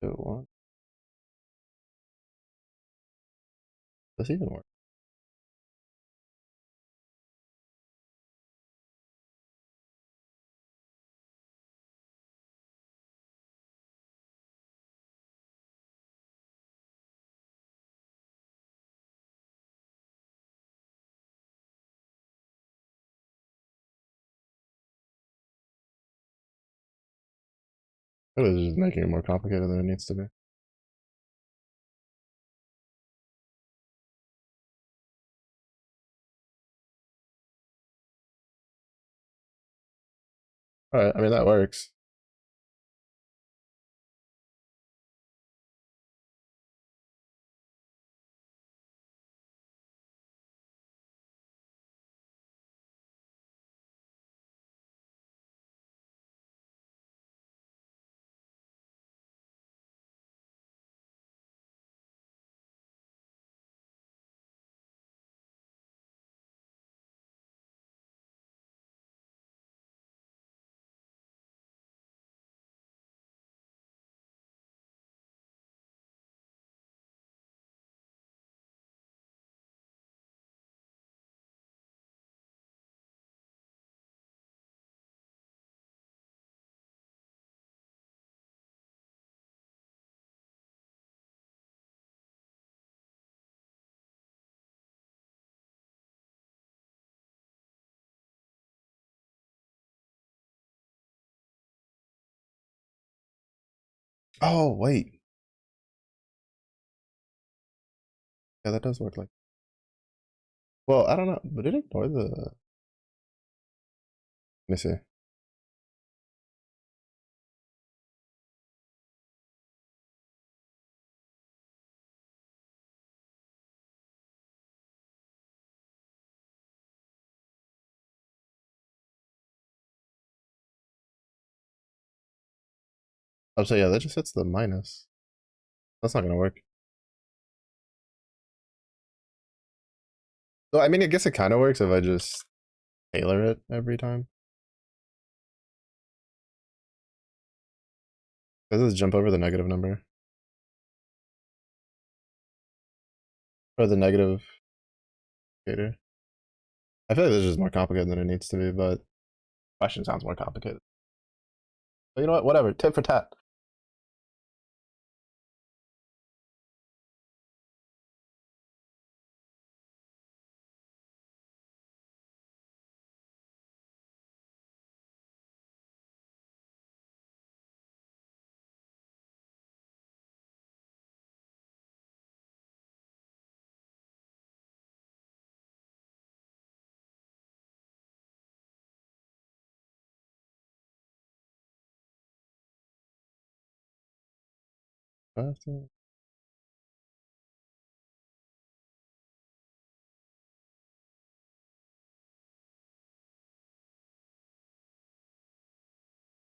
it wants. Does this even work? It is just making it more complicated than it needs to be. All right, I mean that works. Oh, wait. Yeah, that does work like. Well, I don't know, but it ignore the. Let me see. Oh, so yeah, that just hits the minus. That's not gonna work. So I mean, I guess it kind of works if I just tailor it every time. Does this jump over the negative number or the negative indicator? I feel like this is more complicated than it needs to be, but question sounds more complicated. But you know what? Whatever. Tit for tat.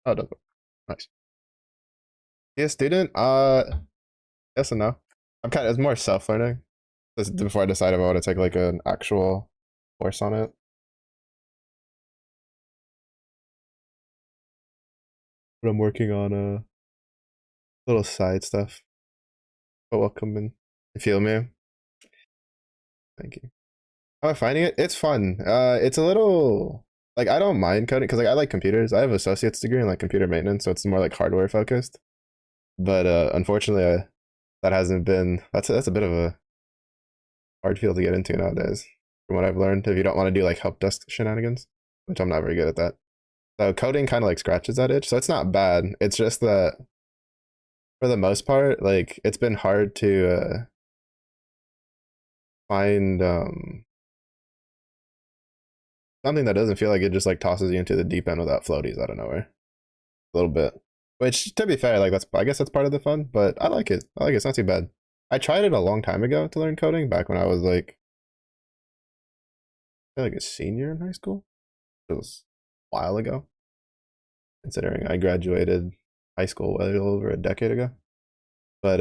Oh, it does work. Nice. Yeah, student. Yes and no. I'm kind of. It's more self-learning. Before I decide if I want to take like an actual course on it. But I'm working on a little side stuff. But welcome in. You feel me? Thank you. How am I finding it? It's fun. It's a little like I don't mind coding because like I like computers. I have an associate's degree in like computer maintenance, so it's more like hardware focused. But unfortunately, that hasn't been. That's a bit of a hard field to get into nowadays. From what I've learned, if you don't want to do like help desk shenanigans, which I'm not very good at that. So coding kind of like scratches that itch. So it's not bad. It's just that for the most part, like it's been hard to find something that doesn't feel like it just like tosses you into the deep end without floaties out of nowhere. A little bit. Which to be fair, like that's I guess that's part of the fun, but I like it. I like it. It's not too bad. I tried it a long time ago to learn coding back when I was like a senior in high school. It was a while ago, considering I graduated high school well over a decade ago. But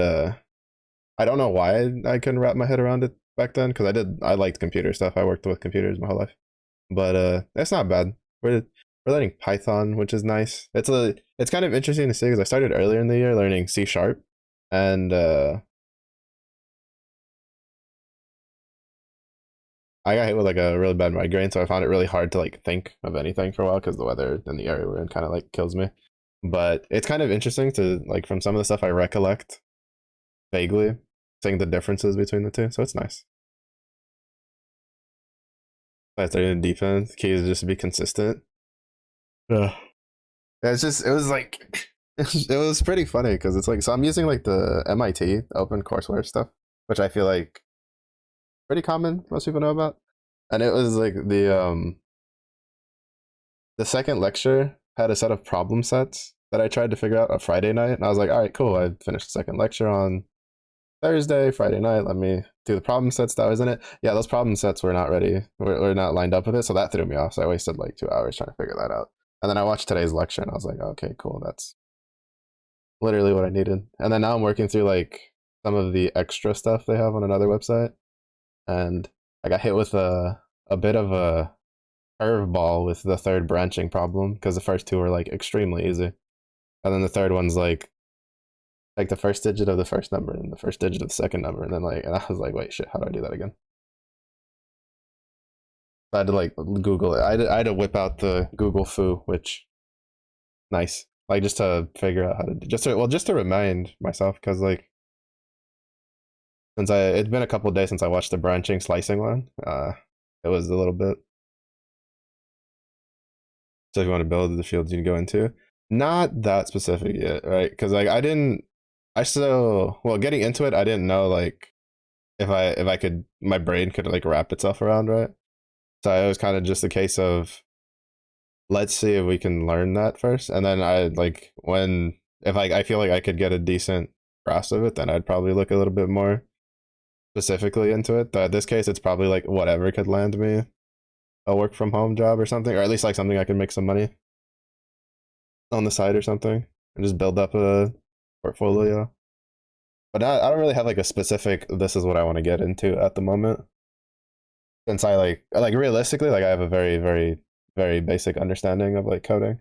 I don't know why I couldn't wrap my head around it back then because I liked computer stuff. I worked with computers my whole life. But that's not bad. We're learning Python, which is nice. It's kind of interesting to see because I started earlier in the year learning C sharp, and I got hit with like a really bad migraine, so I found it really hard to like think of anything for a while because the weather in the area we're in kind of like kills me. But it's kind of interesting to like from some of the stuff I recollect vaguely, seeing the differences between the two. So it's nice. I started in defense. Key is just to be consistent. Yeah. It's just it was like it was pretty funny because it's like so I'm using like the MIT open courseware stuff, which I feel like pretty common, most people know about. And it was like the second lecture had a set of problem sets that I tried to figure out on Friday night, and I was like, all right, cool. I finished the second lecture on Thursday, Friday night. Let me do the problem sets that was in it. Yeah, those problem sets were not ready. Were not lined up with it, so that threw me off. So I wasted like 2 hours trying to figure that out. And then I watched today's lecture, and I was like, okay, cool. That's literally what I needed. And then now I'm working through like some of the extra stuff they have on another website, and I got hit with a bit of a curveball with the third branching problem because the first two were like extremely easy, and then the third one's like the first digit of the first number and the first digit of the second number, and then like and I was like, wait, shit, how do I do that again? I had to like Google it. I had to whip out the Google foo, which nice, like just to figure out how to just to remind myself because like since it's been a couple of days since I watched the branching slicing one. It was a little bit. So if you want to build the fields you can go into, not that specific yet, right? Because like I didn't. I still well getting into it, I didn't know like if I could my brain could like wrap itself around right. So it was kind of just a case of let's see if we can learn that first, and then I like when if I feel like I could get a decent grasp of it, then I'd probably look a little bit more specifically into it. But in this case, it's probably like whatever could land me a work from home job or something, or at least like something I can make some money on the side or something, and just build up a portfolio. But I don't really have like a specific. This is what I want to get into at the moment. Since I like realistically, like I have a very basic understanding of like coding.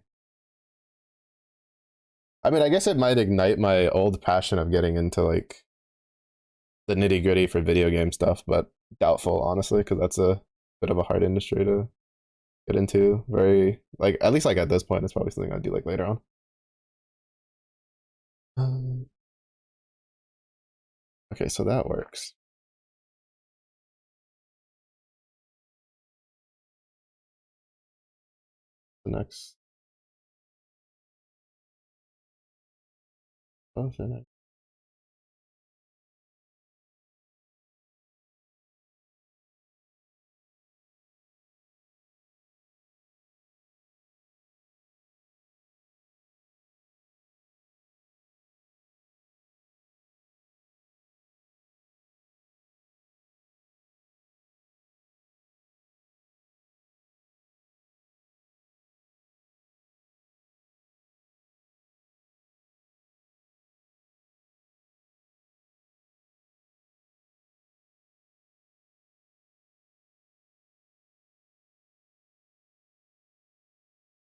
I mean, I guess it might ignite my old passion of getting into like the nitty gritty for video game stuff, but doubtful honestly, because that's a bit of a hard industry to get into. Very like at least like at this point, it's probably something I'd do like later on. Um, okay, so that works. The next, oh, the next.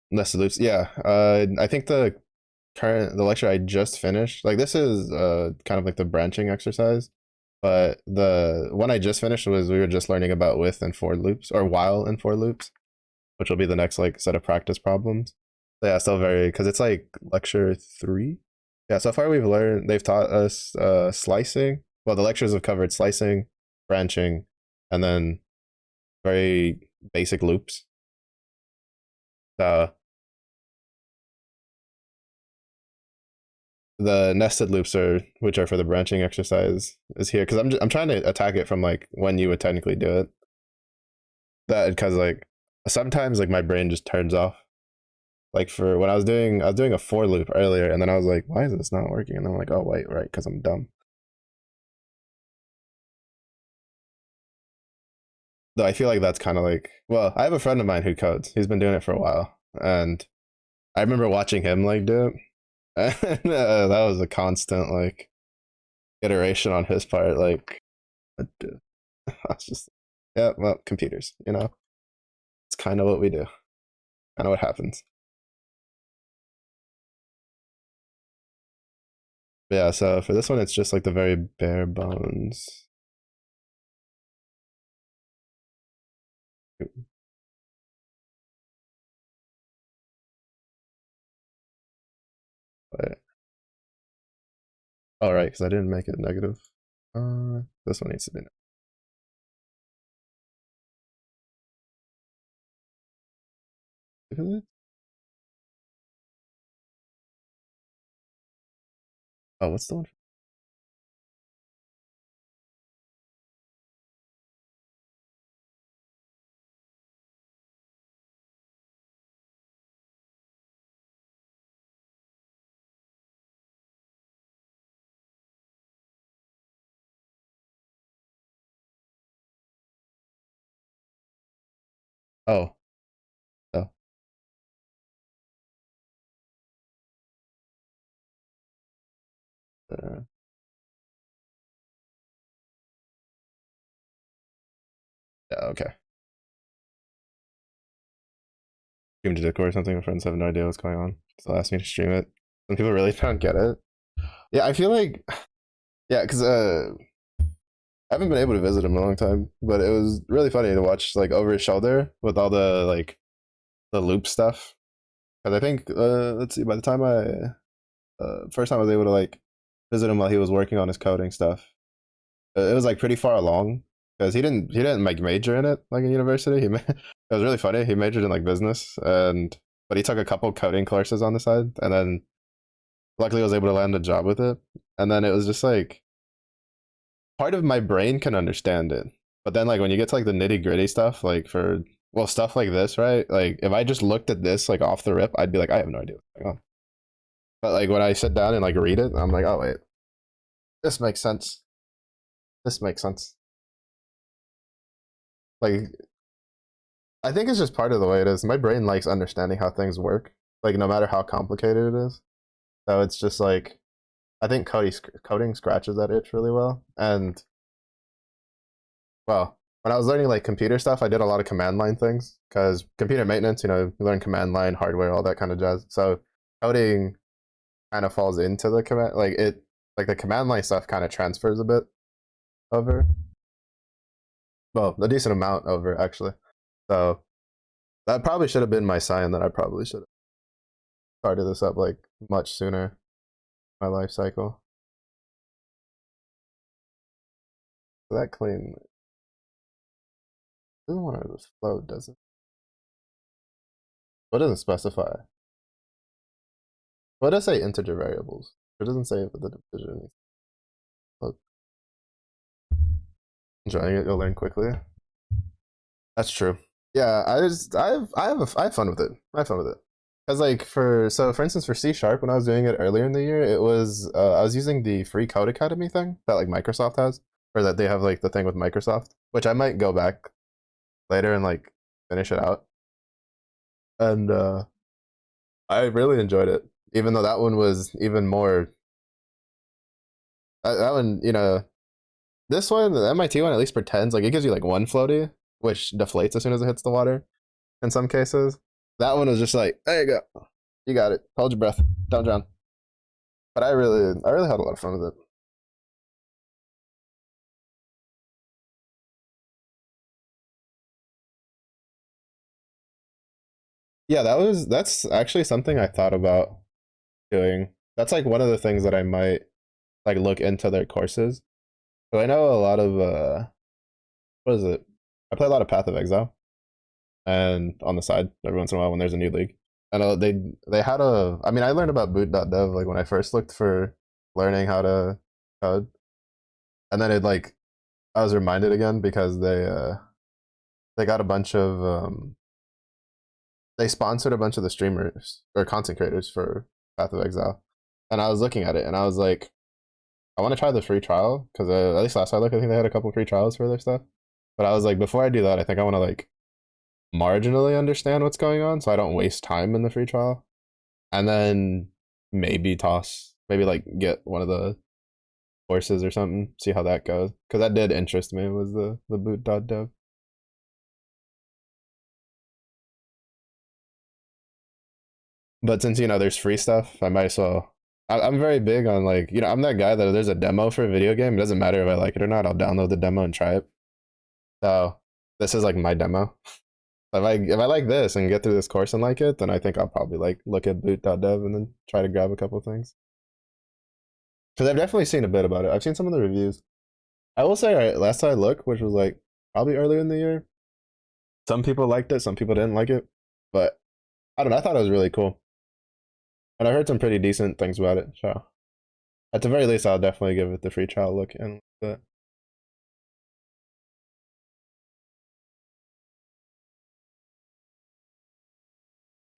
Nested loops. Yeah, I think the lecture I just finished, like this is kind of like the branching exercise, but the one I just finished was we were just learning about with and for loops or while and for loops, which will be the next like set of practice problems. So yeah, still very because it's like lecture 3. Yeah, so far they've taught us slicing. Well, the lectures have covered slicing, branching, and then very basic loops. Uh, the nested loops are which are for the branching exercise is here because I'm trying to attack it from like when you would technically do it. That because like sometimes like my brain just turns off. Like for when I was doing a for loop earlier, and then I was like, why is this not working? And I'm like, oh wait, right, because I'm dumb. Though I feel like that's kind of like, well, I have a friend of mine who codes. He's been doing it for a while, and I remember watching him like do it. And, that was a constant like iteration on his part. Like, I was just, yeah, well, computers, you know, it's kind of what we do, kind of what happens. But yeah, so for this one, it's just like the very bare bones. But, all right, because I didn't make it negative. This one needs to be. Negative. Oh, what's the one? Oh, oh, uh, yeah, okay. Stream to Discord or something. My friends have no idea what's going on, so ask me to stream it. Some people really don't get it. Yeah, I feel like yeah, because I haven't been able to visit him in a long time, but it was really funny to watch like over his shoulder with all the like the loop stuff. Because I think let's see, by the time I first time I was able to like visit him while he was working on his coding stuff, it was like pretty far along because he didn't like major in it like in university. It was really funny. He majored in like business and but he took a couple coding courses on the side and then luckily I was able to land a job with it. And then it was just like part of my brain can understand it. But then like when you get to like the nitty gritty stuff, like for well, stuff like this, right? Like if I just looked at this like off the rip, I'd be like, I have no idea what's going on. But like when I sit down and like read it, I'm like, oh wait, this makes sense. This makes sense. Like I think it's just part of the way it is. My brain likes understanding how things work, like no matter how complicated it is. So it's just like I think coding scratches that itch really well. And well, when I was learning like computer stuff, I did a lot of command line things because computer maintenance, you learn command line, hardware, all that kind of jazz. So coding kind of falls into the command, like the command line stuff kind of transfers a bit over. Well, a decent amount over actually. So that probably should have been my sign that I probably should have started this up like much sooner in my life cycle. So that clean doesn't want to float, does it? What doesn't specify? What does say integer variables? It doesn't say what the division is. Look, enjoying it, you'll learn quickly. That's true. Yeah, I have fun with it. I have fun with it. Cause like for instance for C sharp when I was doing it earlier in the year, it was I was using the free code academy thing that like Microsoft has, or that they have like the thing with Microsoft, which I might go back later and like finish it out. And I really enjoyed it, even though that one was even more. That one, this one, the MIT one, at least pretends like it gives you like one floaty, which deflates as soon as it hits the water. In some cases, that one was just like, there you go, you got it. Hold your breath, don't drown. But I really had a lot of fun with it. Yeah, that's actually something I thought about doing. That's like one of the things that I might like look into their courses. So I know a lot of what is it? I play a lot of Path of Exile, and on the side every once in a while when there's a new league. And they had a. I mean, I learned about boot.dev like when I first looked for learning how to code, and then it like I was reminded again because they got a bunch of they sponsored a bunch of the streamers or content creators for Path of Exile, and I was looking at it and I was like, I want to try the free trial because at least last I looked, I think they had a couple free trials for their stuff. But I was like, before I do that, I think I want to like marginally understand what's going on so I don't waste time in the free trial, and then maybe like get one of the courses or something, see how that goes because that did interest me was the boot.dev. But since there's free stuff, I might as well. I'm very big on like I'm that guy that if there's a demo for a video game, it doesn't matter if I like it or not. I'll download the demo and try it. So this is like my demo. If I like this and get through this course and like it, then I think I'll probably like look at boot.dev and then try to grab a couple of things. Because I've definitely seen a bit about it. I've seen some of the reviews. I will say, right, last time I looked, which was like probably earlier in the year, some people liked it, some people didn't like it. But I don't know. I thought it was really cool, and I heard some pretty decent things about it. So at the very least, I'll definitely give it the free trial look and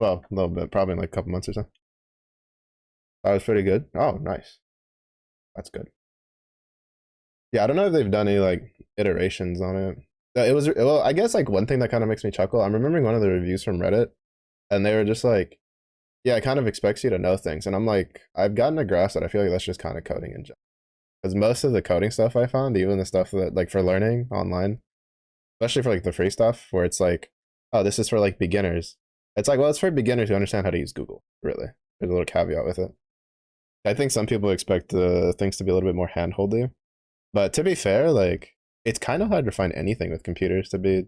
well, a little bit, probably in like a couple months or so. That was pretty good. Oh, nice. That's good. Yeah, I don't know if they've done any like iterations on it. It was well, I guess like one thing that kind of makes me chuckle. I'm remembering one of the reviews from Reddit, and they were just like, "Yeah, it kind of expects you to know things," and I'm like, I've gotten a grasp that I feel like that's just kind of coding in general. Because most of the coding stuff I found, even the stuff that like for learning online, especially for like the free stuff, where it's like, oh, this is for like beginners. It's like, well, it's for beginners who understand how to use Google. Really, there's a little caveat with it. I think some people expect things to be a little bit more handholdy, but to be fair, like it's kind of hard to find anything with computers to be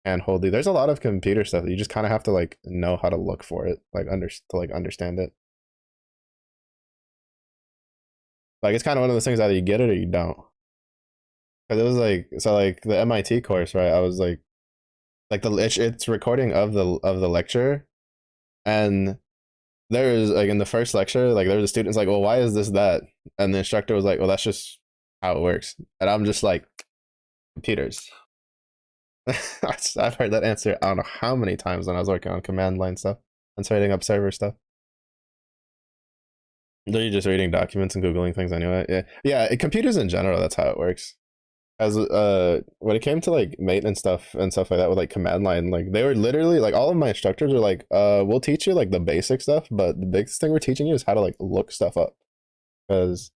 handholdy. There's a lot of computer stuff that you just kind of have to like know how to look for it, like understand it. Like it's kind of one of those things either you get it or you don't. Because it was like so like the MIT course, right? I was like it's recording of the lecture, and there was like in the first lecture, like there was a student's like, well, why is this that? And the instructor was like, well, that's just how it works. And I'm just like, computers. I've heard that answer I don't know how many times when I was working on command line stuff and setting up server stuff. They're just reading documents and googling things anyway. Yeah, yeah. Computers in general, that's how it works. As when it came to like maintenance stuff and stuff like that with like command line, like they were literally like all of my instructors were like, we'll teach you like the basic stuff, but the biggest thing we're teaching you is how to like look stuff up because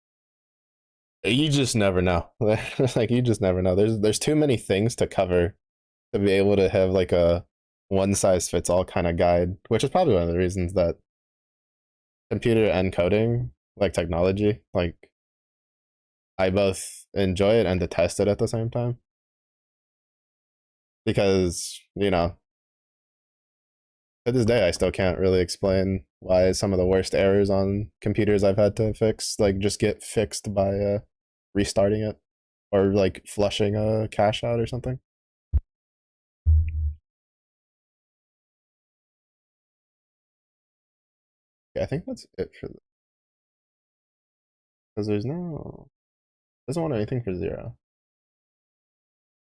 you just never know. Like you just never know. There's too many things to cover to be able to have like a one size fits all kind of guide, which is probably one of the reasons that computer and coding, like technology, like I both enjoy it and detest it at the same time because to this day I still can't really explain why some of the worst errors on computers I've had to fix like just get fixed by restarting it or like flushing a cache out or something. Yeah, I think that's it for because there's no doesn't want anything for zero.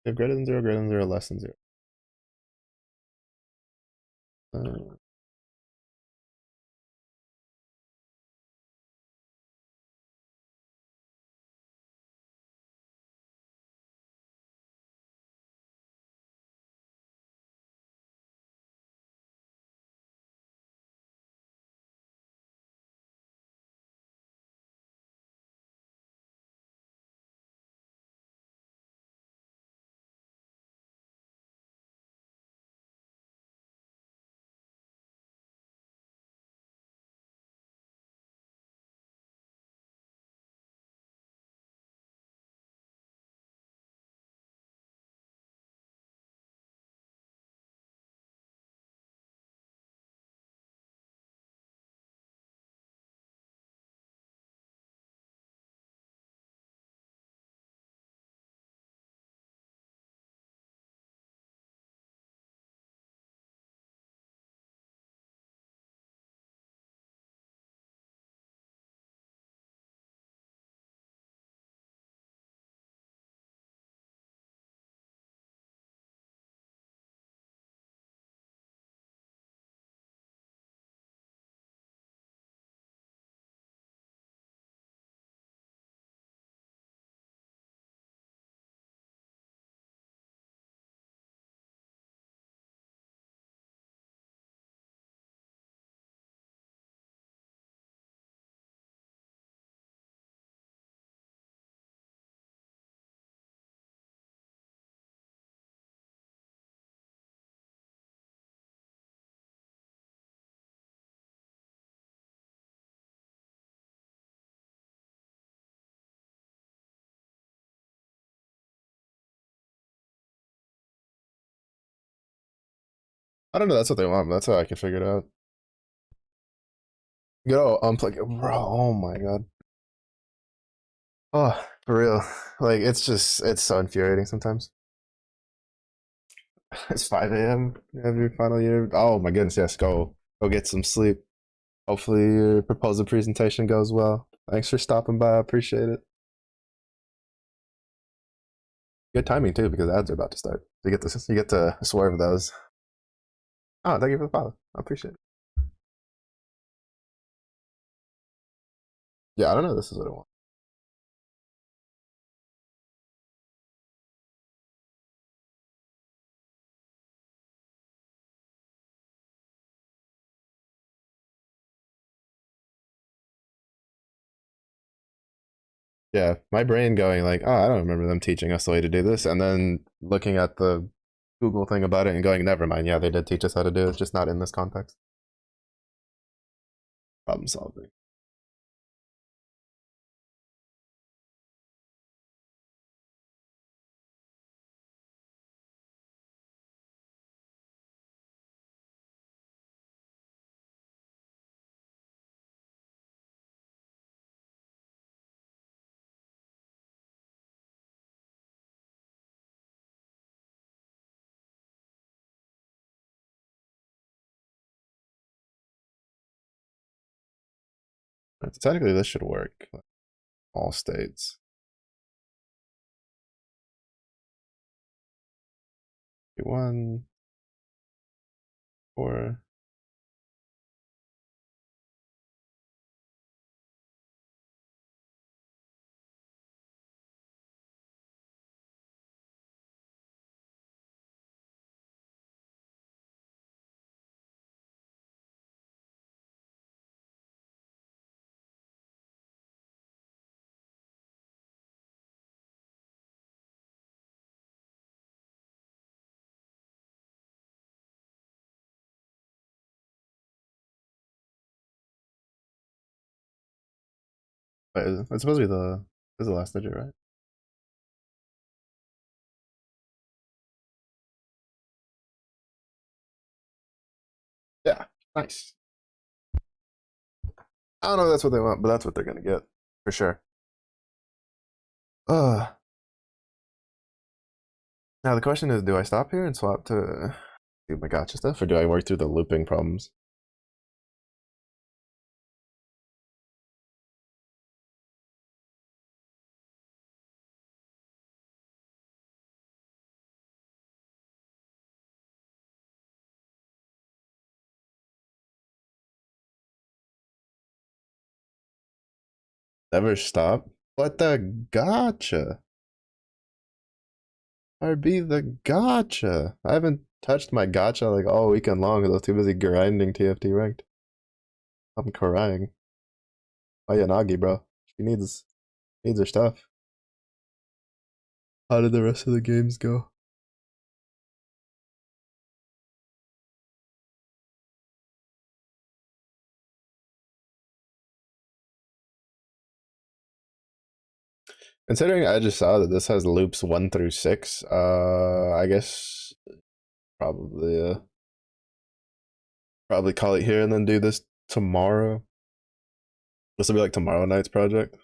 If greater than zero, less than zero. Uh, I don't know. That's what they want. That's how I can figure it out. Go unplug it, bro. Oh my god. Oh, for real. Like it's so infuriating sometimes. It's 5 a.m. You have your final year. Oh my goodness, yes. Go get some sleep. Hopefully your proposal presentation goes well. Thanks for stopping by. I appreciate it. Good timing too, because ads are about to start. You get to swerve those. Oh, thank you for the follow. I appreciate it. Yeah, I don't know. This is what I want. Yeah, my brain going like, oh, I don't remember them teaching us the way to do this, and then looking at the Google thing about it and going, never mind. Yeah, they did teach us how to do it, just not in this context. Problem solving. Technically, this should work. All states. 1, 4. Wait, it's supposed to be the. This is the last digit, right? Yeah. Nice. I don't know if that's what they want, but that's what they're gonna get for sure. Uh. Now the question is, do I stop here and swap to do my gotcha stuff, or do I work through the looping problems? Never stop. What the gotcha? RB the gotcha. I haven't touched my gotcha like all weekend long because I was too busy grinding TFT ranked. I'm crying. Oh yeah, Nagi, bro. She needs her stuff. How did the rest of the games go? Considering I just saw that this has loops 1 through 6, I guess probably call it here and then do this tomorrow. This will be like tomorrow night's project.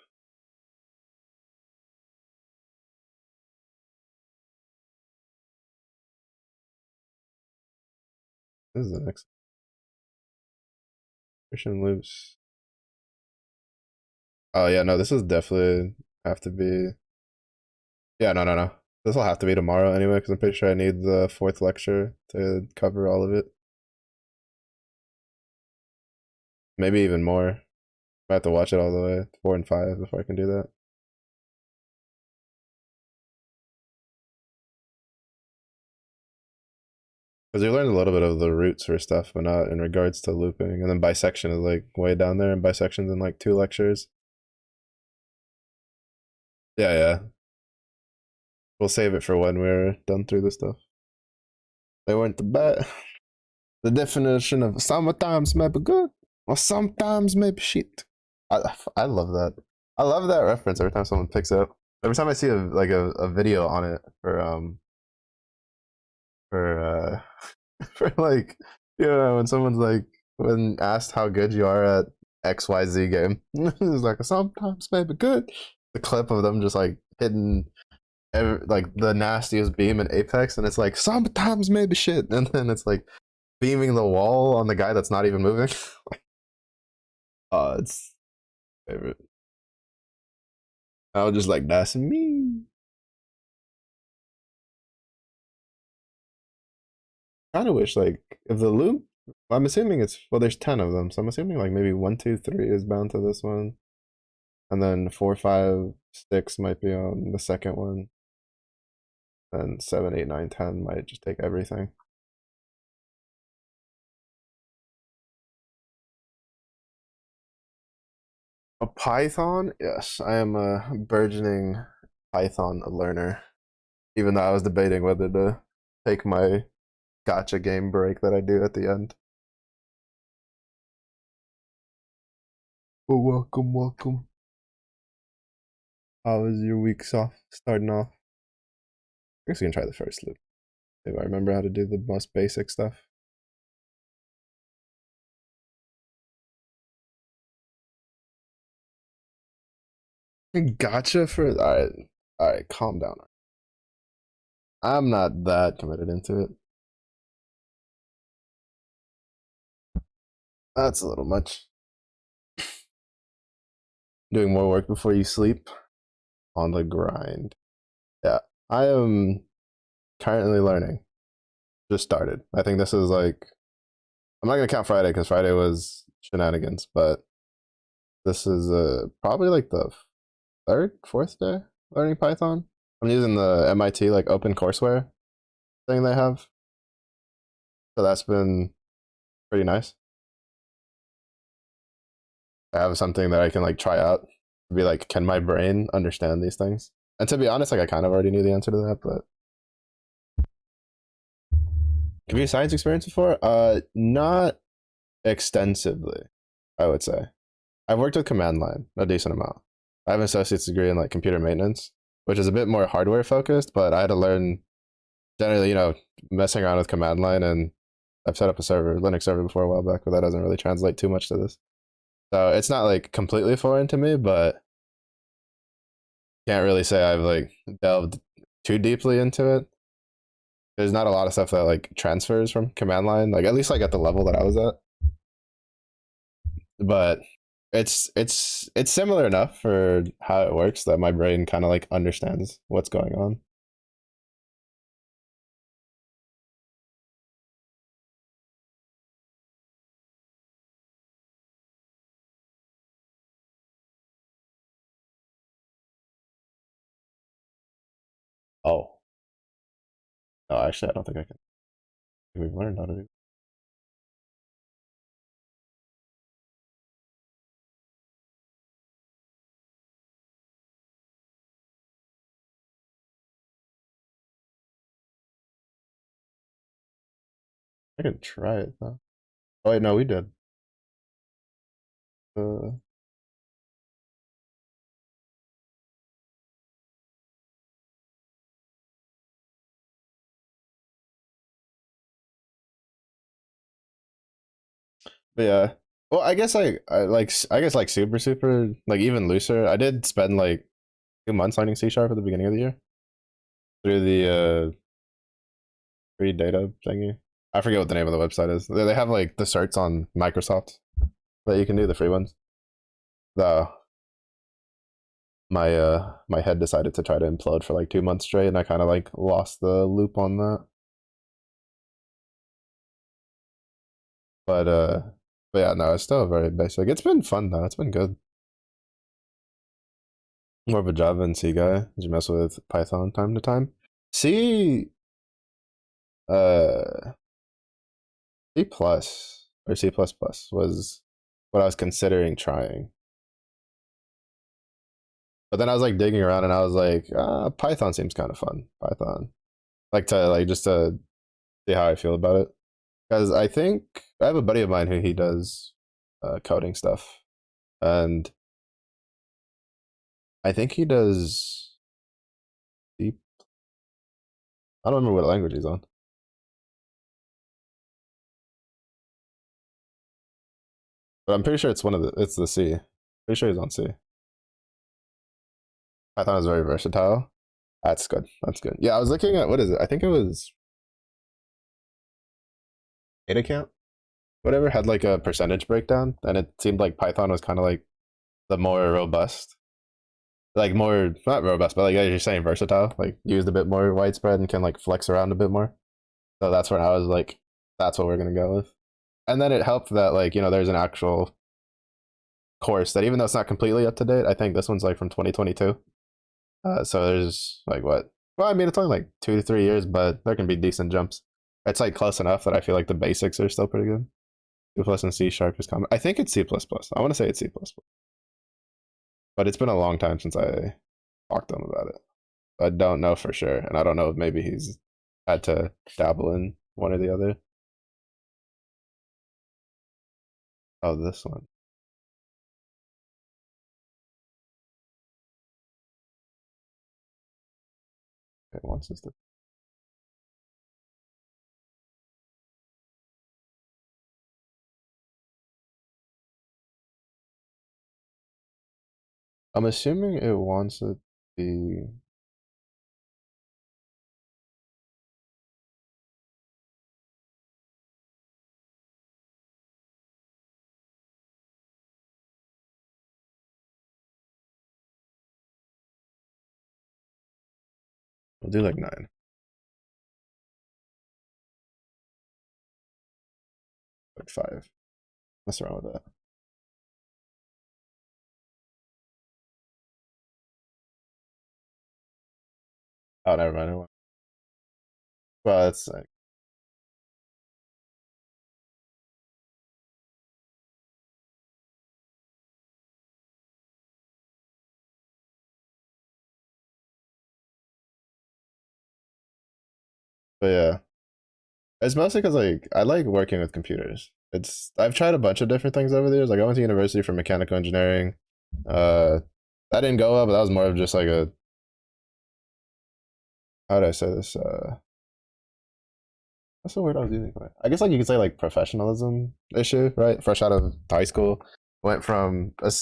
This is the next Christian loops. Oh yeah, no, this is definitely have to be. Yeah, no. This will have to be tomorrow anyway, because I'm pretty sure I need the 4th lecture to cover all of it. Maybe even more. I have to watch it all the way 4 and 5 before I can do that. Because you learned a little bit of the roots for stuff, but not in regards to looping. And then bisection is like way down there, and bisection's in like 2 lectures. Yeah. We'll save it for when we're done through this stuff. They weren't the best. The definition of sometimes may be good, or sometimes may be shit. I love that. I love that reference every time someone picks it up. Every time I see a video on it for for like, when someone's like, when asked how good you are at XYZ game, it's like sometimes maybe good. The clip of them just like hitting like the nastiest beam in Apex, and it's like sometimes maybe shit, and then it's like beaming the wall on the guy that's not even moving. Oh, it's favorite. I was just like, that's me. Kind of wish like if the loop. I'm assuming it's well. There's 10 of them, so I'm assuming like maybe 1, 2, 3 is bound to this one, and then 4, 5, 6 might be on the second one, and 7, 8, 9, 10 might just take everything. A Python? Yes, I am a burgeoning Python learner. Even though I was debating whether to take my gotcha game break that I do at the end. Well, welcome. How was your week starting off? I guess we can try the first loop. If I remember how to do the most basic stuff. Gotcha for alright, calm down. I'm not that committed into it. That's a little much. doing more work before you sleep on the grind. Yeah, I am currently learning. Just started. I think this is like, I'm not gonna count Friday because Friday was shenanigans, but this is probably like the third, fourth day learning Python. I'm using the MIT like open courseware thing they have, so that's been pretty nice. I have something that I can like try out. Be like, can my brain understand these things? And to be honest, like I kind of already knew the answer to that, but computer science experience before? Not extensively, I would say. I've worked with command line a decent amount. I have an associate's degree in like computer maintenance, which is a bit more hardware focused, but I had to learn generally, messing around with command line, and I've set up a server, Linux server before a while back, but that doesn't really translate too much to this. So it's not like completely foreign to me, but can't really say I've like delved too deeply into it. There's not a lot of stuff that like transfers from command line, like at least like at the level that I was at. But it's similar enough for how it works that my brain kind of like understands what's going on. Oh no, actually, I don't think I can. We've learned how to do. I can try it though. Oh wait, no, we did. Uh, but yeah. Well, I guess I guess like super like even looser. I did spend like 2 months learning C sharp at the beginning of the year through the free data thingy. I forget what the name of the website is. They have like the certs on Microsoft that you can do, the free ones. The my head decided to try to implode for like 2 months straight, and I kind of like lost the loop on that. But uh, but yeah, no, it's still very basic. It's been fun though. It's been good. More of a Java and C guy. Did you mess with Python time to time? C, uh, C plus or C plus plus was what I was considering trying. But then I was like digging around, and I was like, Python seems kind of fun. Python, like to like just to see how I feel about it. Because I think I have a buddy of mine who he does coding stuff, and I think he does. C. I don't remember what language he's on, but I'm pretty sure it's one of the. It's the C. Pretty sure he's on C. Python is very versatile. That's good. That's good. Yeah, I was looking at what is it? I think it was data count. Whatever had like a percentage breakdown, and it seemed like Python was kind of like the more robust, like more not robust, but like as you're saying, versatile, like used a bit more widespread and can like flex around a bit more. So that's when I was like, that's what we're gonna go with. And then it helped that like there's an actual course that even though it's not completely up to date, I think this one's like from 2022. So there's like what? Well, I mean it's only like 2 to 3 years, but there can be decent jumps. It's like close enough that I feel like the basics are still pretty good. C plus and C sharp is common. I think it's C plus plus. I want to say it's C plus plus, but it's been a long time since I talked to him about it. I don't know for sure, and I don't know if maybe he's had to dabble in one or the other. Oh, this one. Okay, wants us to. I'm assuming it wants it to be. We'll do like 9, like 5. Mess around with that. Oh, never mind. Well, that's like, but yeah, it's mostly because like I like working with computers. I've tried a bunch of different things over the years. Like I went to university for mechanical engineering. Uh, that didn't go well, but that was more of just like a, how do I say this? What's the word I was using for it? I guess like you could say like professionalism issue, right? Fresh out of high school, went from a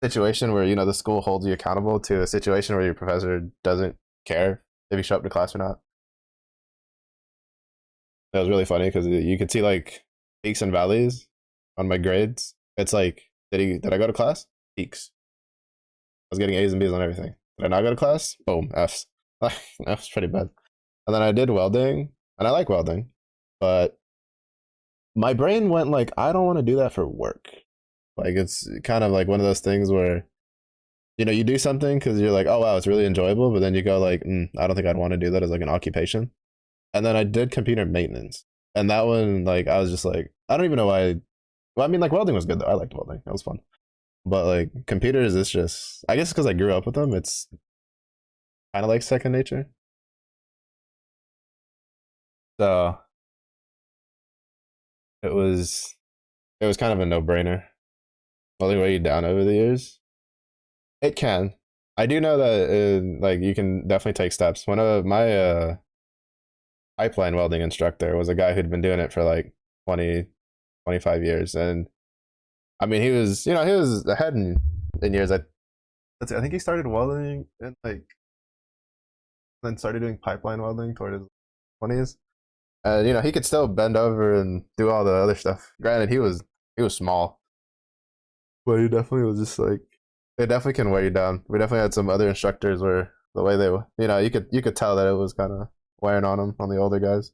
situation where the school holds you accountable to a situation where your professor doesn't care if you show up to class or not. That was really funny because you could see like peaks and valleys on my grades. It's like, did I go to class? Peaks. I was getting A's and B's on everything. Did I not go to class? Boom, F's. That was pretty bad. And then I did welding, and I like welding, but my brain went like, I don't want to do that for work. Like it's kind of like one of those things where you do something because you're like, oh wow, it's really enjoyable, but then you go like, I don't think I'd want to do that as like an occupation. And then I did computer maintenance, and that one like I was just like, I don't even know why. Well, I mean, like welding was good though. I liked welding; it was fun. But like computers, it's just I guess because I grew up with them, it's kind of like second nature. So it was it was kind of a no brainer. Only way you down over the years. It can. I do know that like you can definitely take steps. One of my pipeline welding instructor was a guy who'd been doing it for like 20, 25 years, and I mean he was ahead in years. Let's see, I think he started welding in like then started doing pipeline welding toward his 20s, and he could still bend over and do all the other stuff. Granted, he was small, but he definitely was just like it definitely can weigh you down. We definitely had some other instructors where the way they were, you could tell that it was kind of wearing on them on the older guys.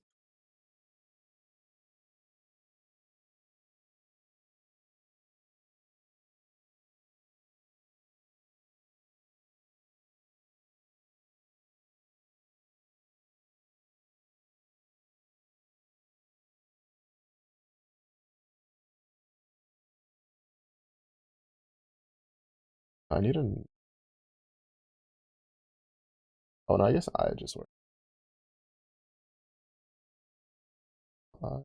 I need an Oh no, I guess I just work. Uh,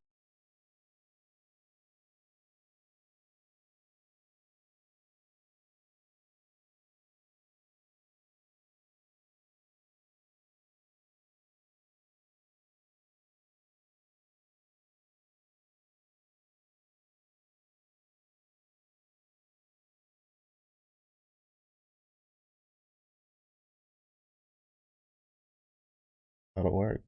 that'll work.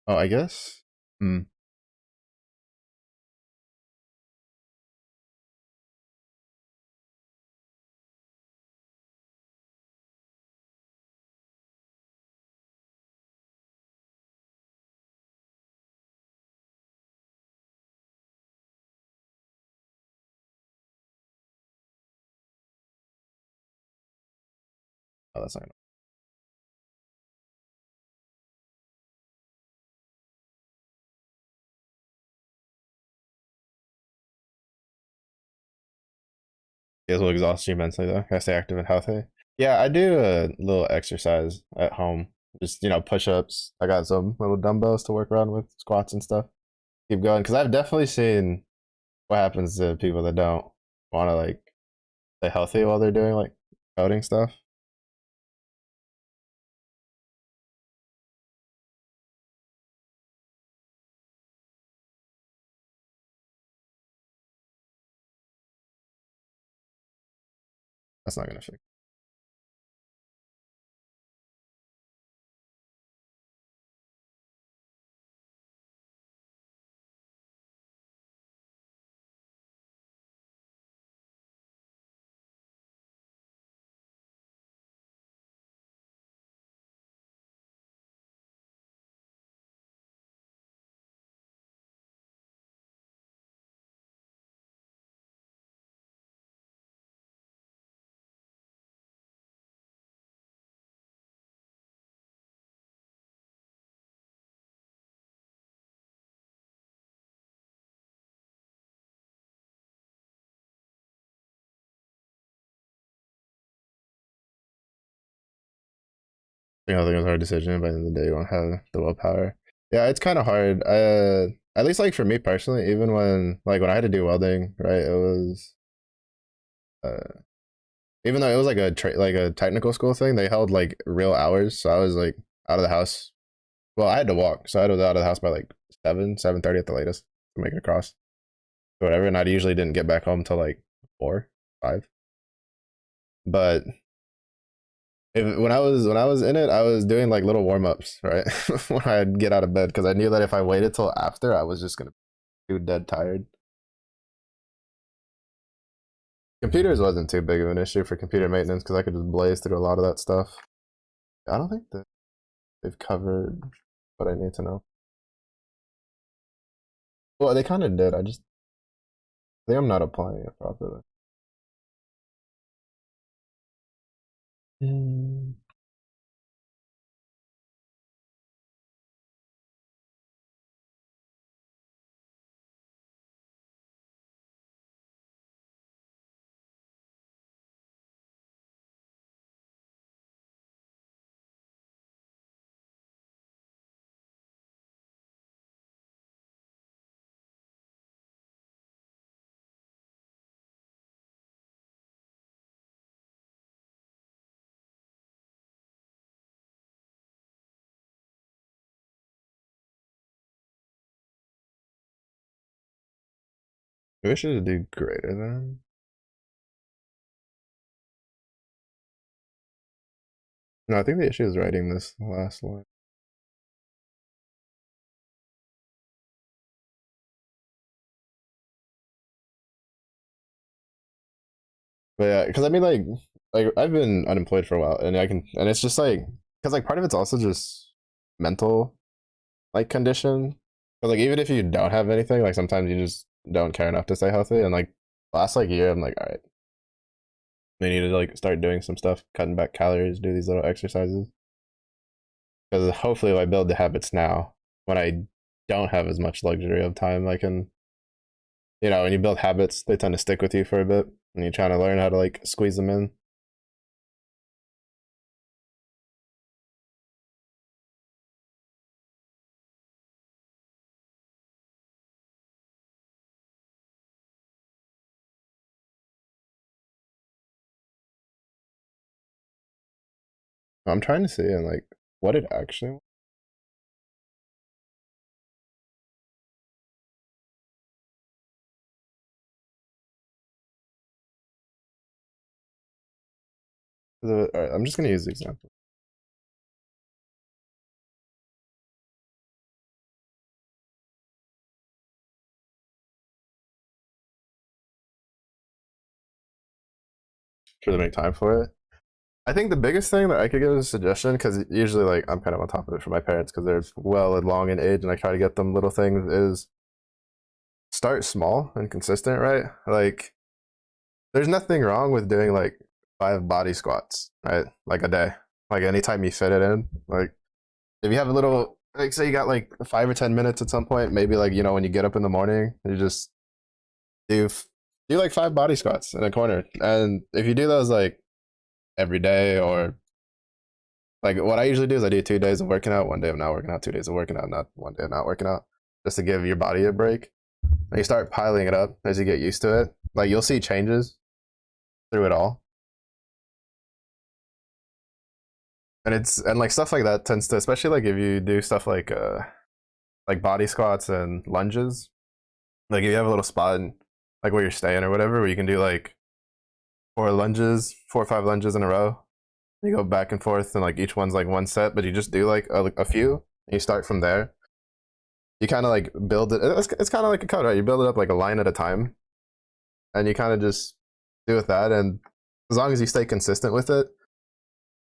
Oh, I guess. Hmm. Oh, that's not gonna. It will exhaust you mentally though. Gotta stay active and healthy. Yeah, I do a little exercise at home. Just push-ups. I got some little dumbbells to work around with, squats and stuff. Keep going because I've definitely seen what happens to people that don't want to like stay healthy while they're doing like coding stuff. That's not gonna fix. I think it was a hard decision, but at the end of the day, you won't have the willpower. Yeah, it's kind of hard. At least like for me personally, even when I had to do welding, right? It was uh, even though it was like like a technical school thing, they held like real hours. So I was like out of the house. Well, I had to walk, so I was out of the house by like 7:30 at the latest to make it across, whatever. And I usually didn't get back home till like 4, 5. But when I was in it, I was doing like little warm ups, right? When I'd get out of bed because I knew that if I waited till after, I was just gonna be too dead tired. Computers wasn't too big of an issue for computer maintenance because I could just blaze through a lot of that stuff. I don't think that they've covered what I need to know. Well, they kind of did. I just think I'm not applying it properly. Mm. Maybe I should do greater than. No, I think the issue is writing this last line. But yeah, because I mean, like I've been unemployed for a while, and and it's just like, because like part of it's also just mental, like condition. But like even if you don't have anything, like sometimes you just don't care enough to stay healthy. And like last like year, I'm like, all right, we need to like start doing some stuff, cutting back calories, do these little exercises. Because hopefully, if I build the habits now, when I don't have as much luxury of time, I can, when you build habits, they tend to stick with you for a bit, and you're trying to learn how to like squeeze them in. I'm trying to see and like what it actually. All right, I'm just gonna use the example. Try to make time for it. I think the biggest thing that I could give as a suggestion, because usually like I'm kind of on top of it for my parents because they're well and long in age, and I try to get them little things. Is start small and consistent, right? Like there's nothing wrong with doing like 5 body squats, right? Like a day, like anytime you fit it in. Like if you have a little, like say you got like 5 or 10 minutes at some point, maybe like when you get up in the morning, you just do do like 5 body squats in a corner, and if you do those like every day or like what I usually do is I do 2 days of working out, 1 day of not working out, 2 days of working out, not 1 day of not working out, just to give your body a break. And you start piling it up as you get used to it. Like you'll see changes through it all. And and like stuff like that tends to, especially like if you do stuff like body squats and lunges, like if you have a little spot in, like where you're staying or whatever, where you can do like 4 or 5 lunges in a row. You go back and forth, and like each one's like one set, but you just do like a few. And you start from there. You kind of like build it. It's kind of like a code, right? You build it up like a line at a time, and you kind of just do with that. And as long as you stay consistent with it,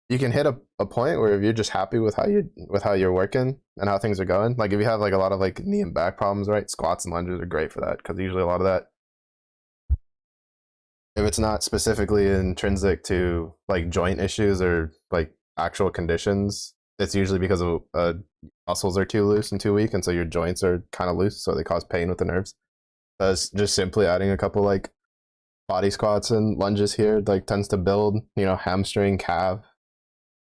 you can hit a point where if you're just happy with how you're working and how things are going. Like if you have like a lot of like knee and back problems, right? Squats and lunges are great for that because usually a lot of that, if it's not specifically intrinsic to like joint issues or like actual conditions, it's usually because of muscles are too loose and too weak, and so your joints are kind of loose, so they cause pain with the nerves. So it's just simply adding a couple like body squats and lunges here like tends to build, hamstring, calf,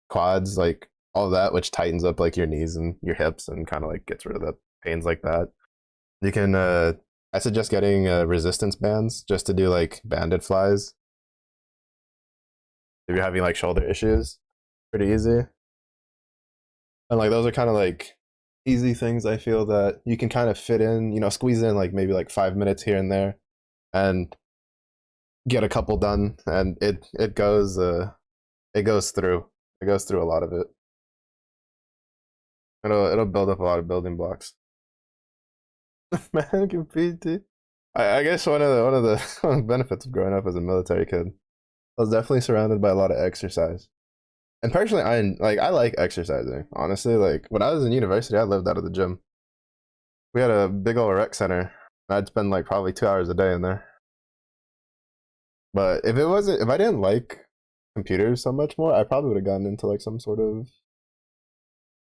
quads, like all of that, which tightens up like your knees and your hips and kind of like gets rid of the pains like that. You can I suggest getting resistance bands just to do like banded flies if you're having like shoulder issues. Pretty easy. And like those are kind of like easy things I feel that you can kind of fit in, squeeze in like maybe like 5 minutes here and there and get a couple done, and it goes through a lot of it. It'll build up a lot of building blocks. Man can PT. I guess one of the benefits of growing up as a military kid, I was definitely surrounded by a lot of exercise. And personally, I like exercising. Honestly, like when I was in university, I lived out of the gym. We had a big old rec center. I'd spend like probably 2 hours a day in there. But if I didn't like computers so much more, I probably would have gotten into like some sort of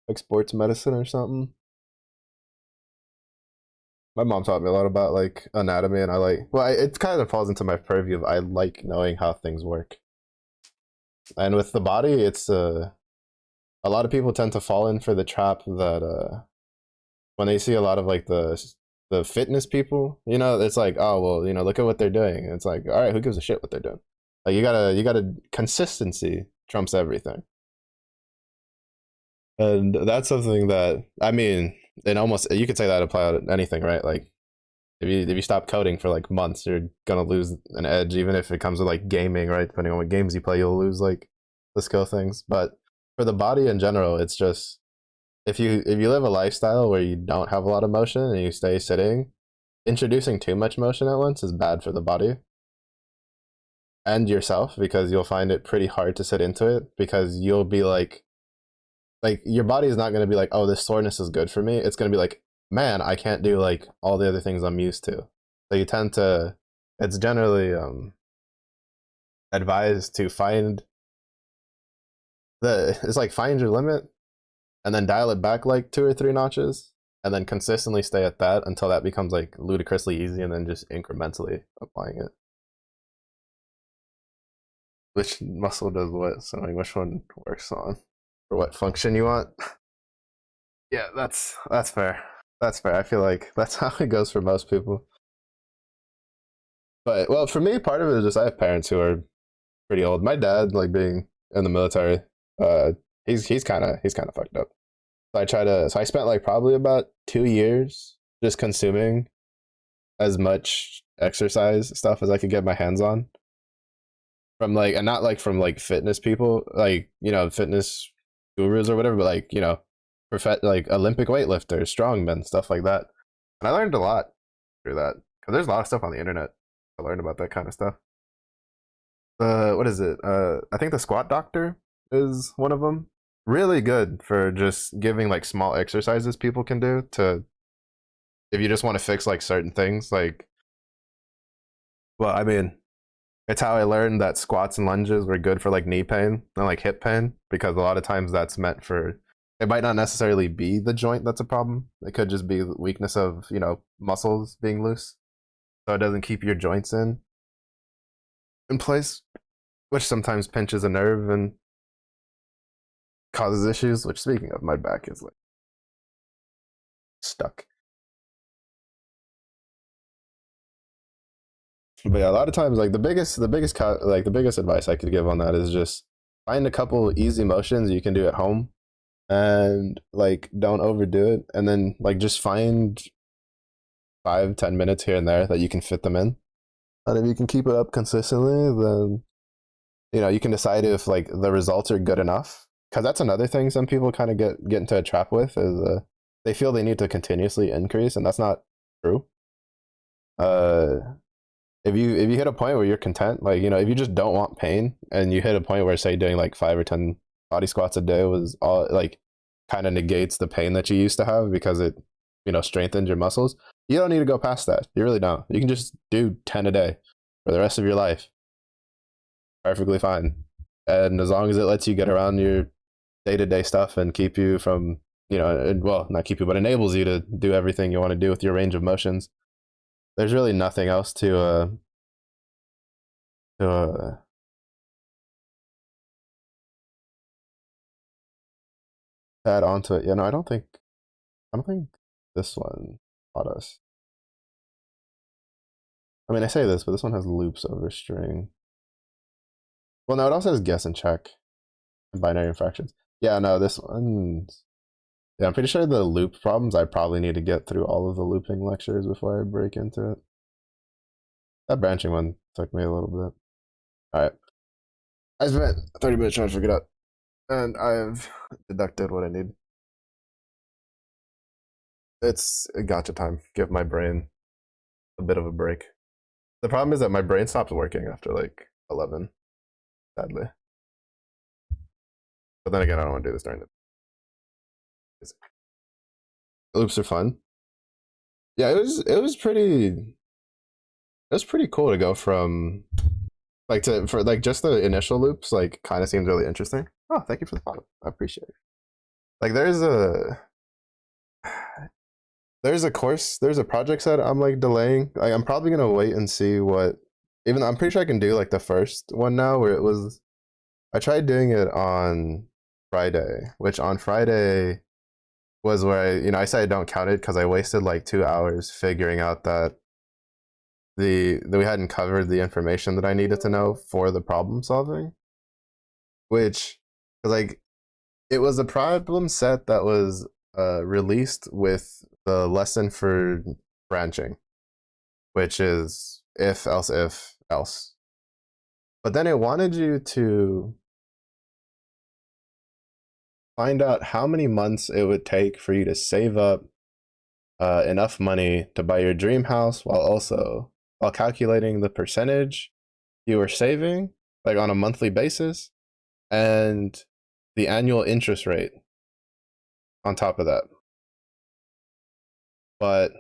like sports medicine or something. My mom taught me a lot about like anatomy, and it kind of falls into my purview of I like knowing how things work. And with the body, it's a lot of people tend to fall in for the trap that when they see a lot of like the fitness people, it's like, oh well, look at what they're doing. And it's like, all right, who gives a shit what they're doing? Like you gotta consistency trumps everything. And that's something that I mean, and almost you could say that apply to anything, right? Like if you stop coding for like months, you're gonna lose an edge, even if it comes with like gaming, right? Depending on what games you play, you'll lose like the skill things. But for the body in general, it's just if you live a lifestyle where you don't have a lot of motion and you stay sitting, introducing too much motion at once is bad for the body and yourself, because you'll find it pretty hard to sit into it, because you'll be like your body is not going to be like, oh, this soreness is good for me. It's going to be like, man, I can't do like all the other things I'm used to. So you tend to, it's generally advised to find it's like find your limit and then dial it back like 2 or 3 notches and then consistently stay at that until that becomes like ludicrously easy, and then just incrementally applying it. Which muscle does what? So like which one works on for what function you want? Yeah, that's fair. That's fair. I feel like that's how it goes for most people. But well, for me, part of it is just I have parents who are pretty old. My dad, like being in the military, he's kind of fucked up. So I spent like probably about 2 years just consuming as much exercise stuff as I could get my hands on. From like, and not like from like fitness people, like, fitness gurus or whatever, but like, like Olympic weightlifters, strongmen, stuff like that. And I learned a lot through that, because there's a lot of stuff on the internet to learn about that kind of stuff. What is it? I think the Squat Doctor is one of them. Really good for just giving like small exercises people can do to, if you just want to fix like certain things. Like, well, I mean, it's how I learned that squats and lunges were good for like knee pain and like hip pain, because a lot of times that's meant for, it might not necessarily be the joint that's a problem. It could just be the weakness of, muscles being loose. So it doesn't keep your joints in place, which sometimes pinches a nerve and causes issues, which, speaking of, my back is like stuck. But yeah, a lot of times, like the biggest advice I could give on that is just find a couple easy motions you can do at home, and like don't overdo it, and then like just find 5-10 minutes here and there that you can fit them in, and if you can keep it up consistently, then you know, you can decide if like the results are good enough. Because that's another thing some people kind of get into a trap with is they feel they need to continuously increase, and that's not true. Uh, if you hit a point where you're content, like you know, if you just don't want pain, and you hit a point where say doing like 5 or 10 body squats a day was all like kind of negates the pain that you used to have because it you know strengthens your muscles, you don't need to go past that. You really don't. You can just do 10 a day for the rest of your life, perfectly fine. And as long as it lets you get around your day-to-day stuff and keep you from you know well not keep you but enables you to do everything you want to do with your range of motions, there's really nothing else to add onto it. Yeah, no, I don't think this one taught us. I mean, I say this, but this one has loops over string. Well, no, it also has guess and check and binary fractions. Yeah, no, this one. Yeah, I'm pretty sure the loop problems I probably need to get through all of the looping lectures before I break into it. That branching one took me a little bit. All right, I spent 30 minutes trying to figure it out, and I've deducted what I need. It's gotcha time. Give my brain a bit of a break. The problem is that my brain stops working after like 11, sadly. But then again, I don't want to do this during the loops are fun. Yeah, it was pretty cool to go from like to for like just the initial loops like kind of seems really interesting. Oh, thank you for the follow. I appreciate it. Like there's a course, there's a project set I'm like delaying. Like, I'm probably gonna wait and see what. Even though I'm pretty sure I can do like the first one now, where it was. I tried doing it on Friday, which on Friday was where I said I don't count it because I wasted like 2 hours figuring out that that we hadn't covered the information that I needed to know for the problem solving, which like it was a problem set that was released with the lesson for branching, which is if else. But then it wanted you to find out how many months it would take for you to save up enough money to buy your dream house while calculating the percentage you were saving like on a monthly basis and the annual interest rate on top of that. But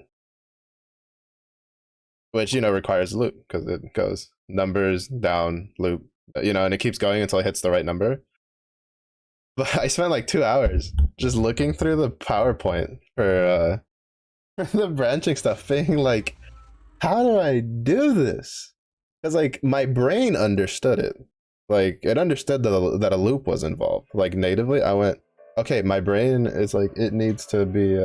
which requires a loop because it goes numbers down loop, and it keeps going until it hits the right number. But I spent like 2 hours just looking through the PowerPoint for the branching stuff, being like, how do I do this? Because like my brain understood it, like it understood that a loop was involved, like natively. I went, okay, my brain is like it needs to be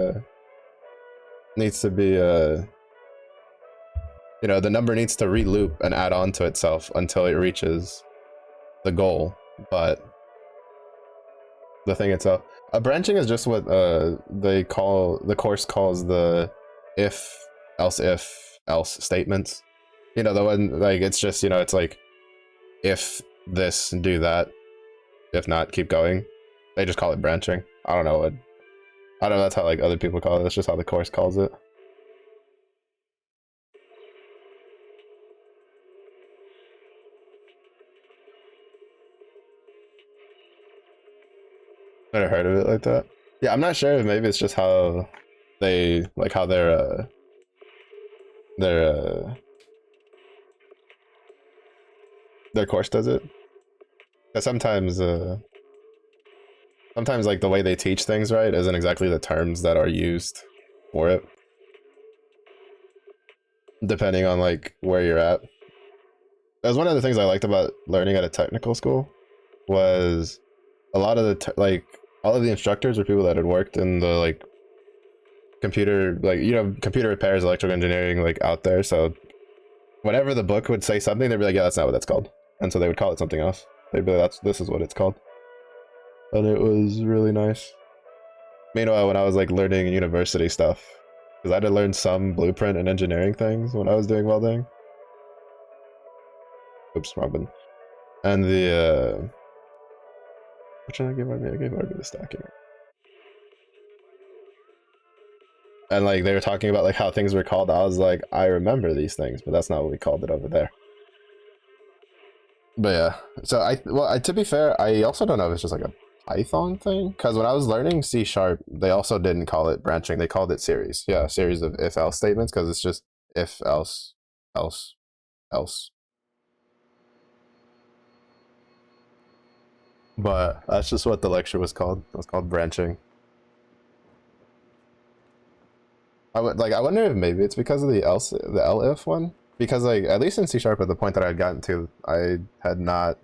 the number needs to re-loop and add on to itself until it reaches the goal. But the thing itself, branching is just what the course calls the if else statements. The one like it's just it's like if this do that, if not keep going. They just call it branching. I don't know. That's how like other people call it. That's just how the course calls it. Never heard of it like that. Yeah, I'm not sure. Maybe it's just how they like how their their course does it. 'Cause sometimes like the way they teach things right isn't exactly the terms that are used for it, depending on like where you're at. That was one of the things I liked about learning at a technical school was a lot of like all of the instructors were people that had worked in the like computer computer repairs, electrical engineering like out there. So whenever the book would say something, they'd be like, yeah, that's not what that's called, and so they would call it something else. They'd be like, this is what it's called, and it was really nice. Meanwhile, when I was like learning university stuff, because I had to learn some blueprint and engineering things when I was doing welding. Oops, wrong button. And the which one I gave RB? I gave RB the stacking. And like they were talking about like how things were called. I was like, I remember these things, but that's not what we called it over there. But yeah, so to be fair, I also don't know if it's just like a Python thing, because when I was learning C#, they also didn't call it branching. They called it series. Yeah, series of if-else statements, because it's just if, else, else, else. But that's just what the lecture was called. It was called branching. I wonder if maybe it's because of the elif one, because like at least in C# at the point that I had gotten to, I had not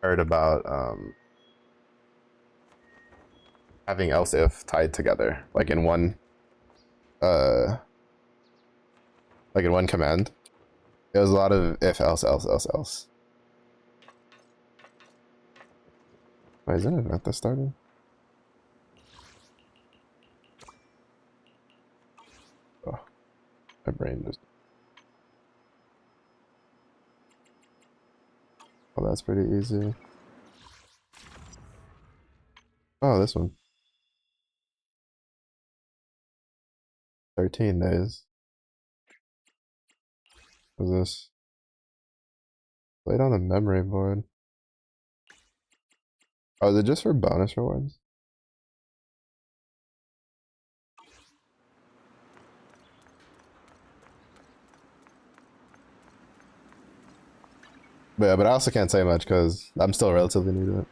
heard about having else if tied together like in one command. It was a lot of if, else, else. Wait, is it an event that started? Oh, my brain just... Oh, that's pretty easy. Oh, this one. 13 days. What's this? Played on the memory board. Oh, is it just for bonus rewards? But yeah, but I also can't say much because I'm still relatively new to it.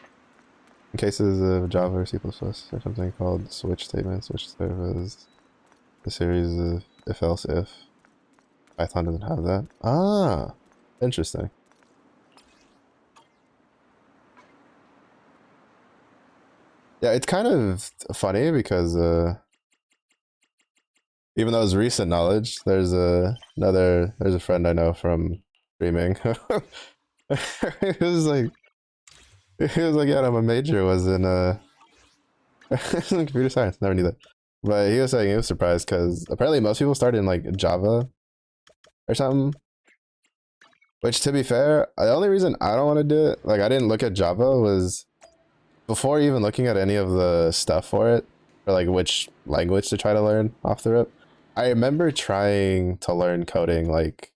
In cases of Java or C++, there's something called switch statements, which serve as a series of if-else if. Python doesn't have that. Ah, interesting. Yeah, it's kind of funny because even though it's recent knowledge, there's a friend I know from streaming. He was like, yeah, no, my major was in computer science. Never knew that, but he was saying he was surprised because apparently most people start in like Java or something. Which, to be fair, the only reason I don't want to do it, like I didn't look at Java, was before even looking at any of the stuff for it, or like which language to try to learn off the rip. I remember trying to learn coding like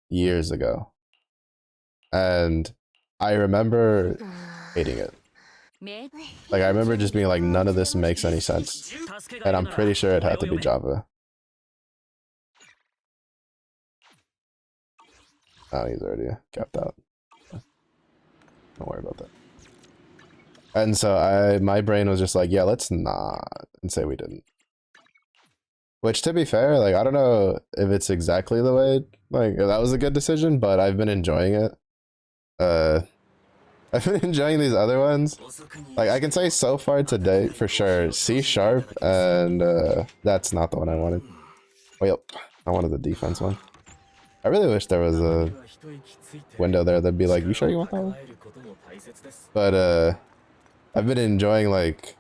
years ago, and I remember hating it. Like I remember just being like, none of this makes any sense, and I'm pretty sure it had to be Java. Oh, he's already capped out. Don't worry about that. And so my brain was just like, yeah, let's not, and say we didn't. Which, to be fair, like I don't know if it's exactly the way, like that was a good decision, but I've been enjoying it. I've been enjoying these other ones. Like I can say so far to date for sure, C# and that's not the one I wanted. Wait, I wanted the defense one. I really wish there was a window there that'd be like, you sure you want that one? But I've been enjoying like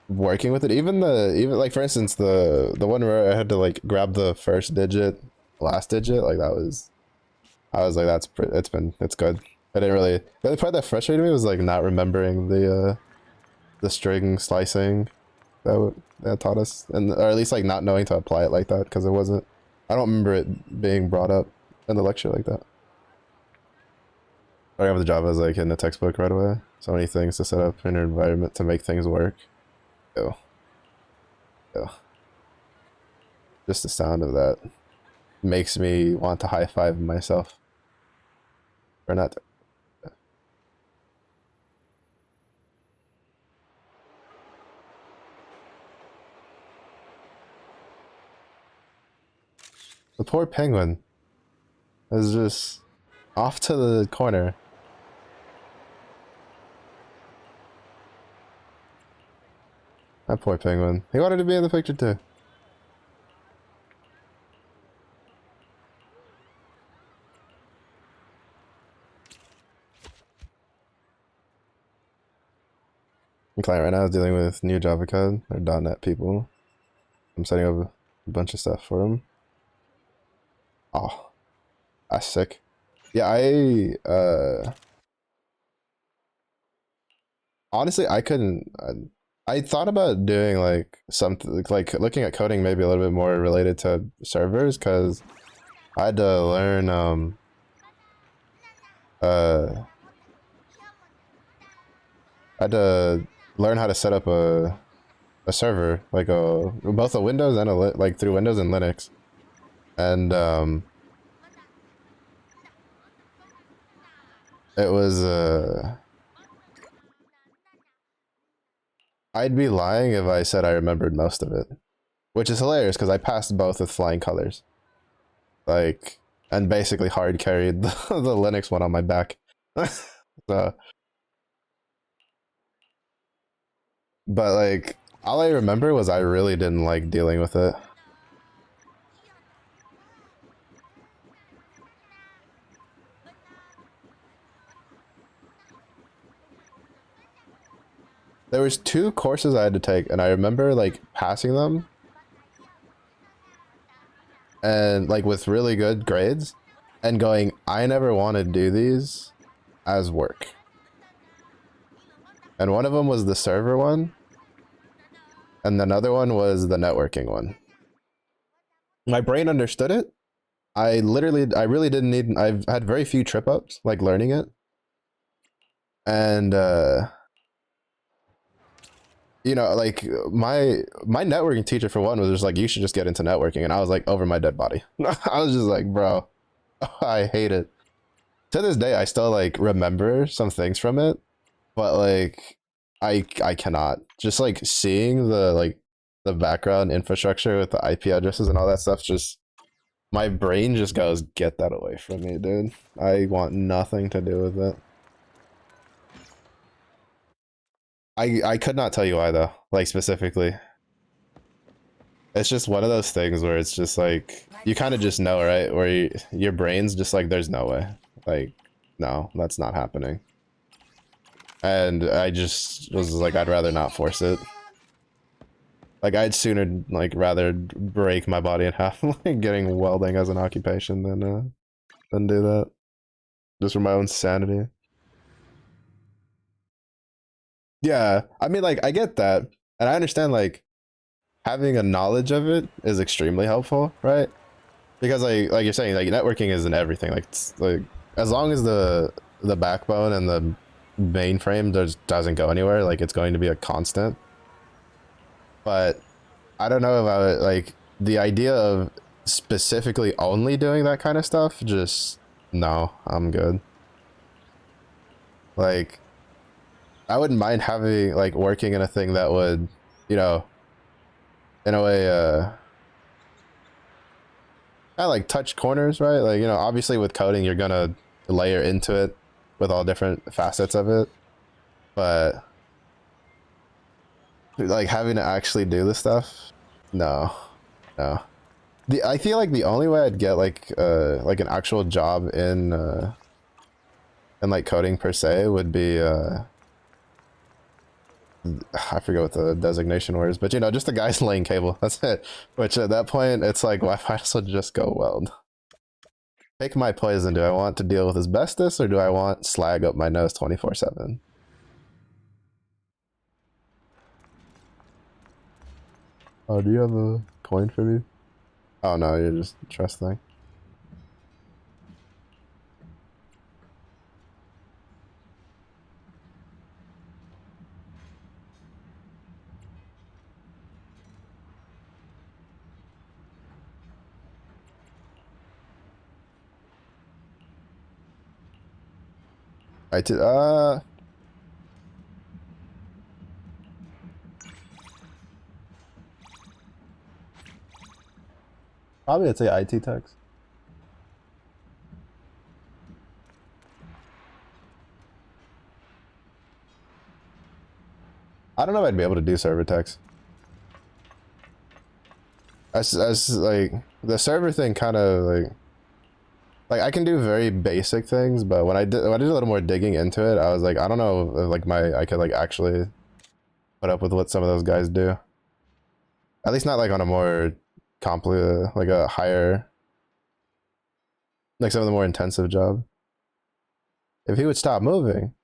working with it. Even like for instance the one where I had to like grab the first digit, last digit, like I was like, it's good. I didn't really, the only part that frustrated me was like not remembering the string slicing that taught us, and or at least like not knowing to apply it like that, because it wasn't, I don't remember it being brought up in the lecture like that. Starting with the Java is like in the textbook right away. So many things to set up in your environment to make things work. Ew. Just the sound of that makes me want to high five myself. Or not. The poor penguin is just off to the corner. That poor penguin. He wanted to be in the picture too. The client right now is dealing with new Java code. They're .NET people. I'm setting up a bunch of stuff for them. Oh, that's sick. Yeah, I honestly I couldn't. I thought about doing like something like looking at coding maybe a little bit more related to servers because I had to learn uh I had to learn how to set up a server like a both a Windows and a like through Windows and Linux and it was I'd be lying if I said I remembered most of it, which is hilarious because I passed both with flying colors, like, and basically hard carried the Linux one on my back. So, but like, all I remember was I really didn't like dealing with it. There was two courses I had to take, and I remember like passing them, and like with really good grades, and going, I never want to do these as work. And one of them was the server one, and another one was the networking one. My brain understood it. I really didn't need, I've had very few trip ups, like learning it. And, you know, like my networking teacher for one was just like, you should just get into networking. And I was like, over my dead body. I was just like, bro, I hate it. To this day, I still like remember some things from it, but like, I cannot. Just like seeing the background infrastructure with the IP addresses and all that stuff, just my brain just goes, get that away from me, dude. I want nothing to do with it. I could not tell you why though, like specifically. It's just one of those things where it's just like you kind of just know, right? Where your brain's just like, there's no way. Like, no, that's not happening. And I just was like, I'd rather not force it. Like, I'd sooner like rather break my body in half, like getting welding as an occupation than do that. Just for my own sanity. Yeah, I mean, like, I get that, and I understand like having a knowledge of it is extremely helpful, right? Because like you're saying, like networking isn't everything. Like, it's, like as long as the backbone and the mainframe doesn't go anywhere, like it's going to be a constant. But I don't know about like the idea of specifically only doing that kind of stuff. Just no, I'm good. Like I wouldn't mind having like working in a thing that would, you know, in a way, kind of like touch corners, right? Like, you know, obviously with coding, you're gonna layer into it with all different facets of it, but like having to actually do this stuff, no, no. I feel like the only way I'd get like an actual job in like coding per se would be I forget what the designation was, but you know, just the guys laying cable. That's it. Which at that point, it's like, why might as well just go weld? Pick my poison. Do I want to deal with asbestos or do I want slag up my nose 24/7? Oh, do you have a coin for me? Oh no, you're just trusting. Probably I'd say IT techs. I don't know if I'd be able to do server techs. As like the server thing kind of like I can do very basic things, but when I did a little more digging into it, I was like, I don't know if like I could like actually put up with what some of those guys do. At least not like on a more like a higher, like some of the more intensive job. If he would stop moving,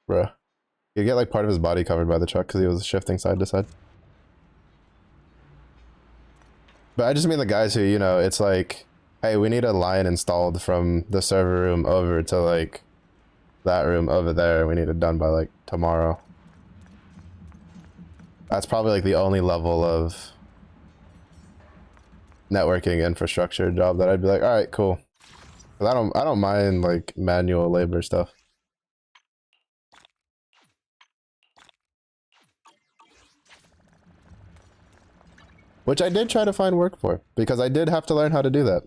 bruh, he'd get like part of his body covered by the truck because he was shifting side to side. But I just mean the guys who, you know, it's like, hey, we need a line installed from the server room over to like that room over there. We need it done by like tomorrow. That's probably like the only level of networking infrastructure job that I'd be like, all right, cool. Cause I don't mind like manual labor stuff. Which I did try to find work for because I did have to learn how to do that.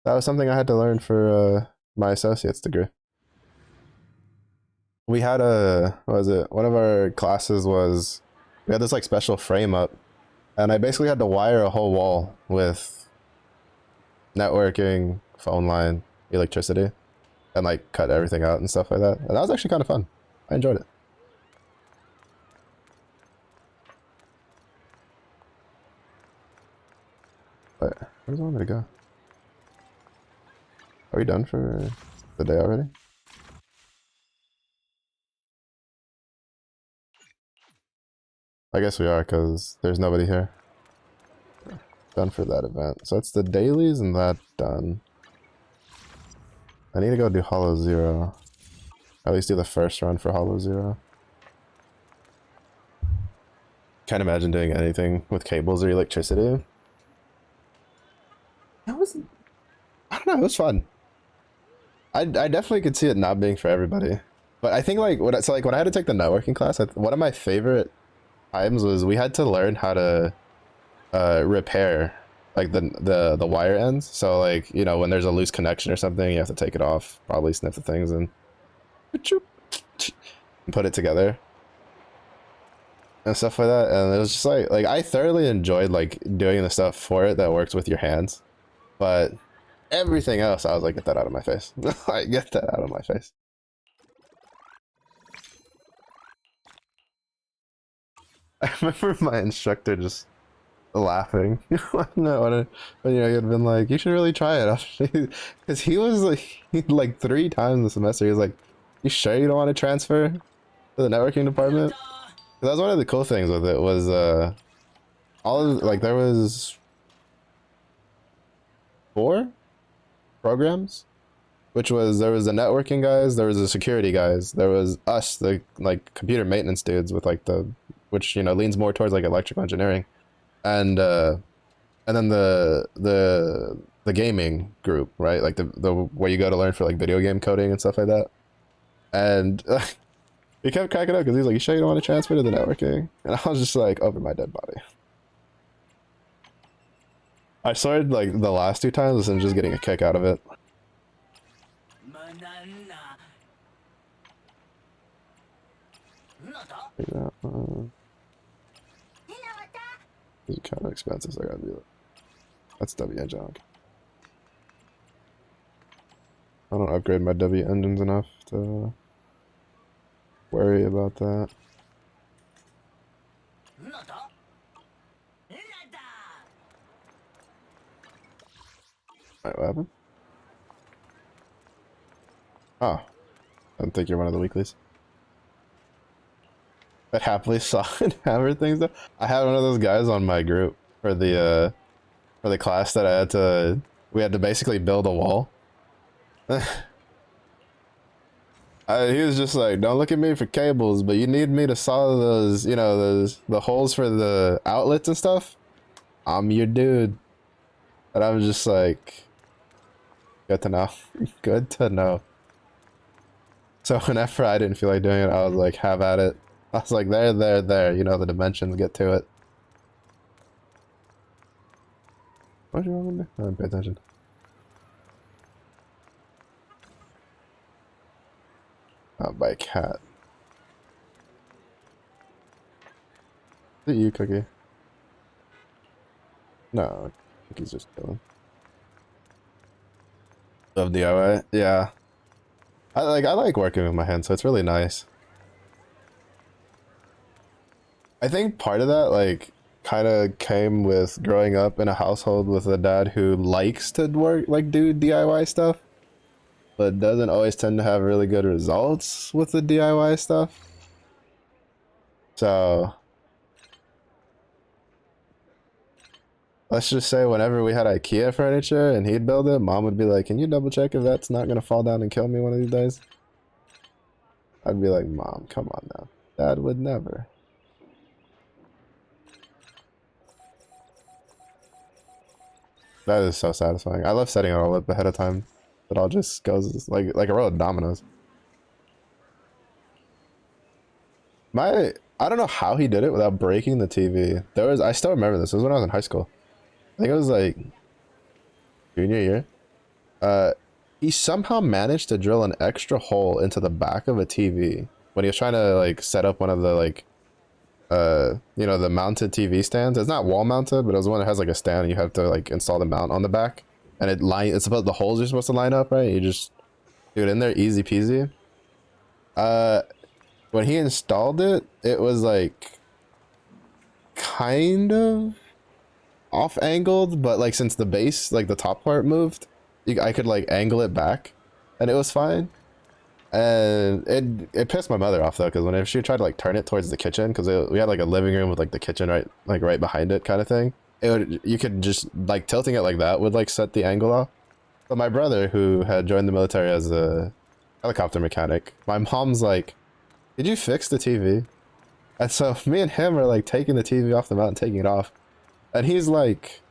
That was something I had to learn for my associate's degree. We had a, what was it? One of our classes was, we had this like special frame up and I basically had to wire a whole wall with networking, phone line, electricity, and like cut everything out and stuff like that. And that was actually kind of fun. I enjoyed it. But where does I want me to go? Are we done for the day already? I guess we are because there's nobody here. Done for that event. So that's the dailies and that done. I need to go do Hollow Zero. At least do the first run for Hollow Zero. Can't imagine doing anything with cables or electricity. That was, I don't know, it was fun. I definitely could see it not being for everybody. But I think like, when I had to take the networking class, one of my favorite times was we had to learn how to repair like the wire ends. So like, you know, when there's a loose connection or something, you have to take it off, probably snip the things and put it together and stuff like that. And it was just like I thoroughly enjoyed like doing the stuff for it that works with your hands, but everything else I was like, get that out of my face. Like, get that out of my face. I remember my instructor just laughing when you know, he had been like, you should really try it, because he was like 3 times the semester he was like, you sure you don't want to transfer to the networking department? That was one of the cool things with it was all of, like there was 4 programs, which was there was the networking guys, there was the security guys, there was us, the like computer maintenance dudes with like the, which, you know, leans more towards like electrical engineering, and then the gaming group, right? Like the where you go to learn for like video game coding and stuff like that. And he kept cracking up because he's like, you sure you don't want to transfer to the networking? And I was just like, over my dead body. I started like the last 2 times and just getting a kick out of it. It's kind of expensive, so I gotta do it. That's W junk. I don't upgrade my W engines enough to worry about that. Alright, what happened? Oh. I don't think you're one of the weeklies. I happily saw it hammer things though. I had one of those guys on my group for the class that we had to basically build a wall. He was just like, don't look at me for cables, but you need me to solder those, you know, the holes for the outlets and stuff. I'm your dude. And I was just like, good to know. Good to know. So whenever I didn't feel like doing it, I was like, have at it. I was like, there, you know, the dimensions, get to it. What do you want me to do? I didn't pay attention. By a cat. Is it you, Cookie? No, Cookie's just chilling. Love DIY? Yeah. I like working with my hands, so it's really nice. I think part of that, like, kind of came with growing up in a household with a dad who likes to work, like, do DIY stuff. but doesn't always tend to have really good results with the DIY stuff. So let's just say whenever we had IKEA furniture and he'd build it, mom would be like, "Can you double check if that's not gonna fall down and kill me one of these days?" I'd be like, "Mom, come on now. Dad would never." That is so satisfying. I love setting it all up ahead of time. It all just goes like a row of dominoes. I don't know how he did it without breaking the TV. I still remember this. It was when I was in high school. I think it was like junior year. Uh, he somehow managed to drill an extra hole into the back of a TV when he was trying to like set up one of the like the mounted TV stands. It's not wall mounted, but it was one that has like a stand and you have to like install the mount on the back. And the holes are supposed to line up, right? You just do it in there, easy peasy. When he installed it, it was like kind of off angled, but like since the base, like the top part moved, I could like angle it back and it was fine. And it pissed my mother off though, because whenever she tried to like turn it towards the kitchen, because we had like a living room with like the kitchen right behind it kind of thing, you could just like tilting it like that would like set the angle off. So my brother, who had joined the military as a helicopter mechanic, my mom's like, "Did you fix the TV?" And so me and him are like taking the TV off the mount and taking it off, and he's like,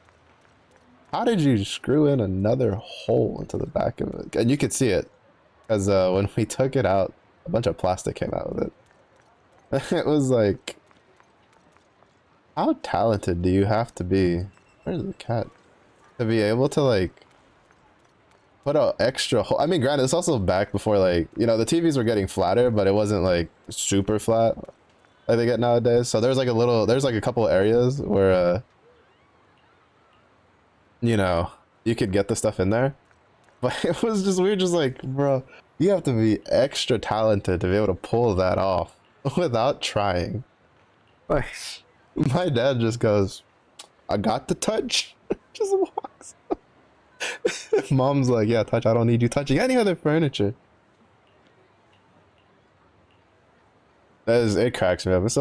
"How did you screw in another hole into the back of it?" And you could see it. Because when we took it out, a bunch of plastic came out of it. It was like, how talented do you have to be? Where's the cat? To be able to like put out extra hole. I mean, granted, it's also back before like, the TVs were getting flatter, but it wasn't like super flat like they get nowadays. So there's like a couple of areas where, you could get the stuff in there. But it was just, we were just like, bro, you have to be extra talented to be able to pull that off without trying. Like, my dad just goes, "I got the touch." Just walks. Mom's like, "Yeah, touch, I don't need you touching any other furniture." It cracks me up. It's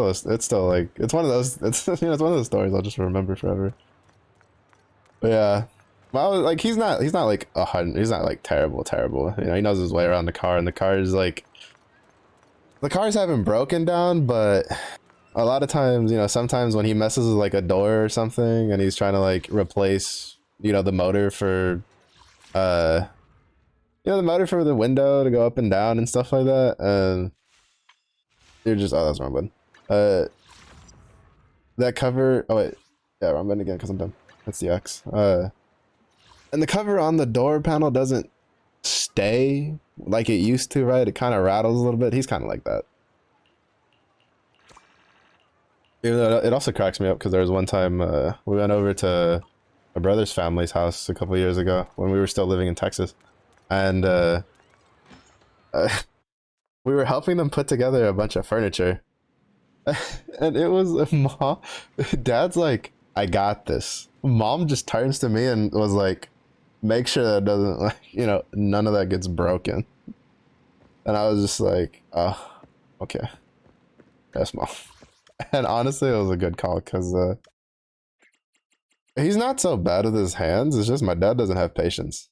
still like, it's one of those, it's one of those stories I'll just remember forever. But yeah. Well, like he's not like he's not like terrible. He knows his way around the car, and the cars haven't broken down, but a lot of times, sometimes when he messes with like a door or something, and he's trying to like replace, the motor for, the motor for the window to go up and down and stuff like that, and you're just, oh, that's wrong button. That cover, oh wait, yeah, wrong button again because I'm dumb. That's the X. And the cover on the door panel doesn't stay like it used to, right? It kind of rattles a little bit. He's kind of like that. It also cracks me up because there was one time we went over to my brother's family's house a couple years ago when we were still living in Texas. And we were helping them put together a bunch of furniture. And it was mom. Dad's like, "I got this." Mom just turns to me and was like, "Make sure that doesn't, like, none of that gets broken." And I was just like, "Oh, okay. Yes, Mom." And honestly, it was a good call because he's not so bad with his hands. It's just my dad doesn't have patience.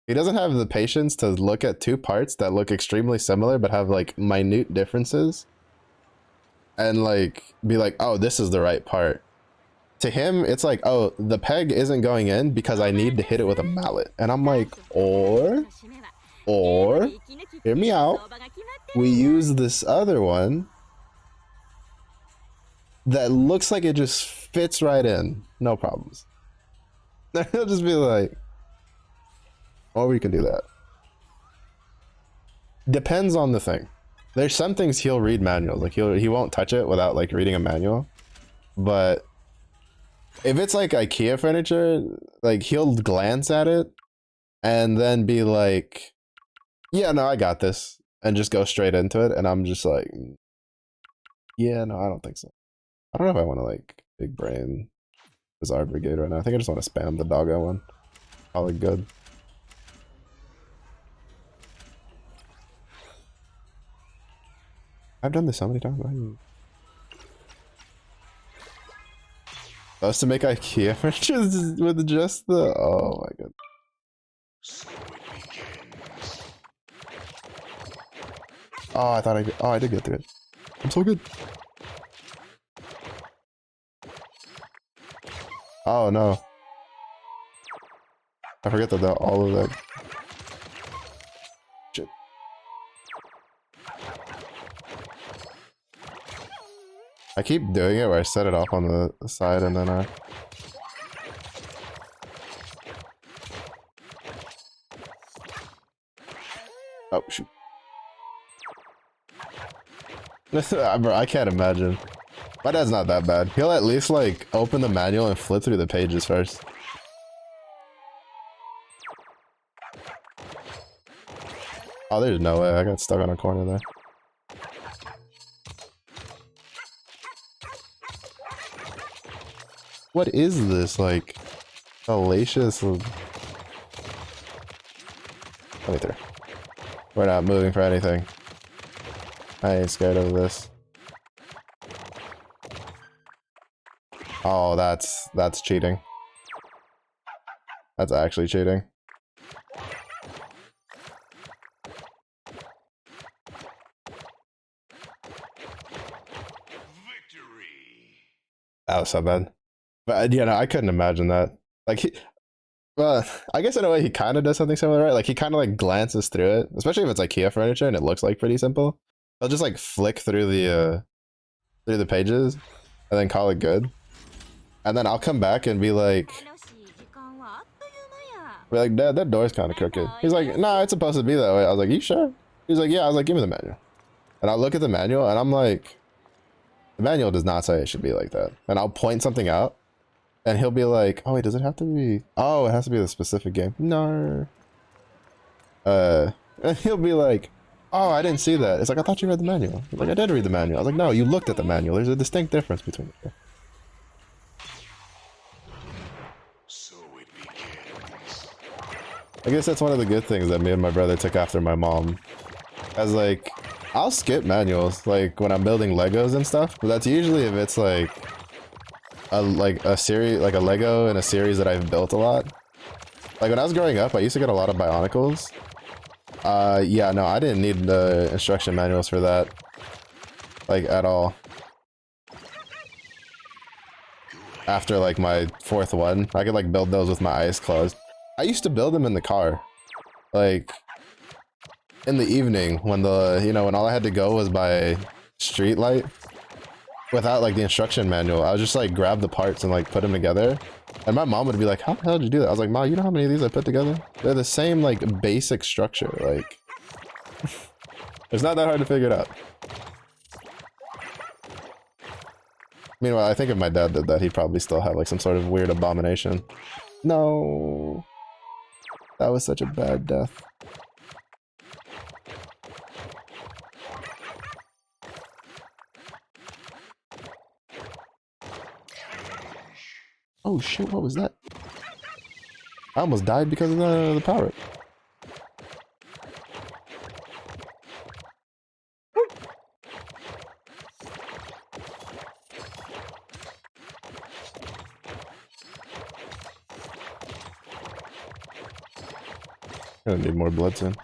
He doesn't have the patience to look at two parts that look extremely similar but have like minute differences and like be like, "Oh, this is the right part." To him, it's like, "Oh, the peg isn't going in because I need to hit it with a mallet." And I'm like, or, hear me out, we use this other one that looks like it just fits right in. No problems. He'll just be like, or we can do that. Depends on the thing. There's some things he'll read manuals. Like he won't touch it without like reading a manual. But if it's like IKEA furniture, like he'll glance at it and then be like, "Yeah, no, I got this," and just go straight into it. And I'm just like, "Yeah, no, I don't think so." I don't know if I want to like big brain Bizarre Brigade right now. I think I just want to spam the doggo one. Probably good. I've done this so many times. Supposed to make IKEA furniture with just the, oh my god. Oh, I thought I did get through it. I'm so good. Oh no. I forget that all of that. Shit. I keep doing it where I set it off on the side and then I... Oh, shoot. Bro, I can't imagine. My dad's not that bad. He'll at least, like, open the manual and flip through the pages first. Oh, there's no way. I got stuck on a corner there. What is this, like, hellacious... Let me through. We're not moving for anything. I ain't scared of this. Oh, that's cheating. That's actually cheating. That was so bad. But yeah, no, I couldn't imagine that. Like well, I guess in a way he kind of does something similar, right? Like he kind of like glances through it, especially if it's IKEA furniture and it looks like pretty simple. I'll just like flick through the pages and then call it good. And then I'll come back and be like, Dad, that door's kind of crooked. He's like, nah, it's supposed to be that way. I was like, you sure? He's like, yeah. I was like, give me the manual. And I'll look at the manual and I'm like, the manual does not say it should be like that. And I'll point something out and he'll be like, oh wait, does it have to be? Oh, it has to be the specific game. No. And he'll be like, oh, I didn't see that. It's like, I thought you read the manual. He's like, I did read the manual. I was like, no, you looked at the manual. There's a distinct difference between the two. I guess that's one of the good things that me and my brother took after my mom. As like, I'll skip manuals, like when I'm building Legos and stuff, but that's usually if it's like a series, like a Lego in a series that I've built a lot. Like when I was growing up, I used to get a lot of Bionicles. Yeah, no, I didn't need the instruction manuals for that. Like at all. After like my fourth one, I could like build those with my eyes closed. I used to build them in the car, like in the evening when when all I had to go was by street light without like the instruction manual. I would just like grab the parts and like put them together. And my mom would be like, how the hell did you do that? I was like, Ma, you know how many of these I put together? They're the same like basic structure. Like it's not that hard to figure it out. Meanwhile, I think if my dad did that, he'd probably still have like some sort of weird abomination. No. That was such a bad death. Oh shit, what was that? I almost died because of the power. Gonna need more blood soon.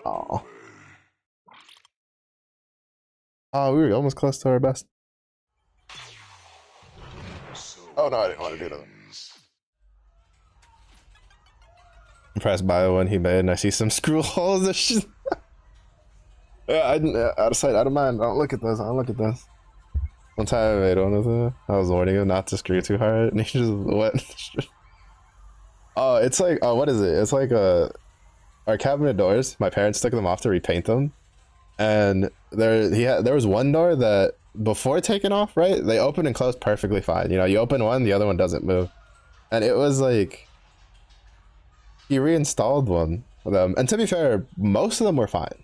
Oh. Oh, we were almost close to our best. Oh no, I didn't want to do that. Press bio when he made and I see some screw holes. Yeah, out of sight, out of mind. Don't look at this. Don't look at this. One time I made one of them. I was warning him not to screw too hard, and he just went. Oh, it's like, oh, what is it? It's like our cabinet doors. My parents took them off to repaint them, and there was one door that before taking off, right? They opened and closed perfectly fine. You know, you open one, the other one doesn't move, and it was like he reinstalled one of them. And to be fair, most of them were fine.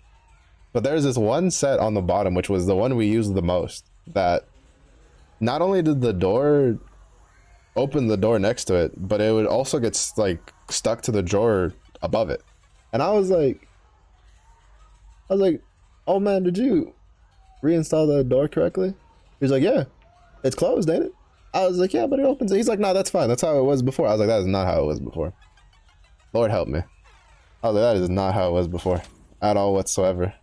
But there's this one set on the bottom, which was the one we used the most, that not only did the door open the door next to it, but it would also get like stuck to the drawer above it. And I was like, oh man, did you reinstall the door correctly? He's like, yeah, it's closed, ain't it? I was like, yeah, but it opens. He's like, no, that's fine. That's how it was before. I was like, that is not how it was before. Lord help me. I was like, that is not how it was before at all whatsoever.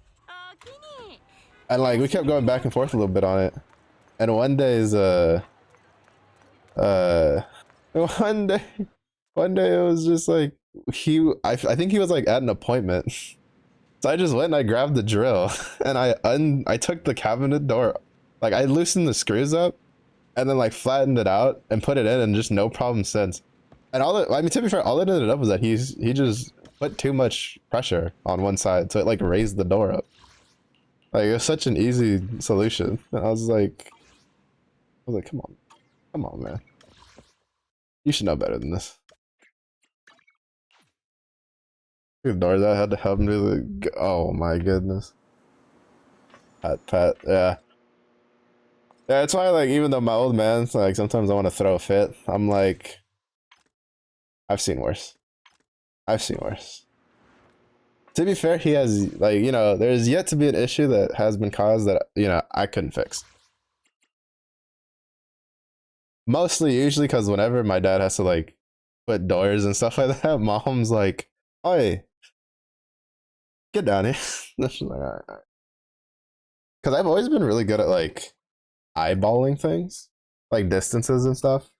And like, we kept going back and forth a little bit on it. And one day is, one day it was just like, I think he was like at an appointment. So I just went and I grabbed the drill and I took the cabinet door, like I loosened the screws up and then like flattened it out and put it in, and just no problem since. And I mean, to be fair, all it ended up was that he just put too much pressure on one side, so it like raised the door up. Like, it was such an easy solution. And I was like, come on, man. You should know better than this. The door that had to help me do the, oh my goodness. Pat, yeah. Yeah, it's why, like, even though my old man's like, sometimes I want to throw a fit, I'm like, I've seen worse. I've seen worse. To be fair, he has, like, you know, there's yet to be an issue that has been caused that, you know, I couldn't fix. Mostly, usually, because whenever my dad has to, like, put doors and stuff like that, mom's like, "Oi, get down here." She's like, all right. Because I've always been really good at, like, eyeballing things, like distances and stuff.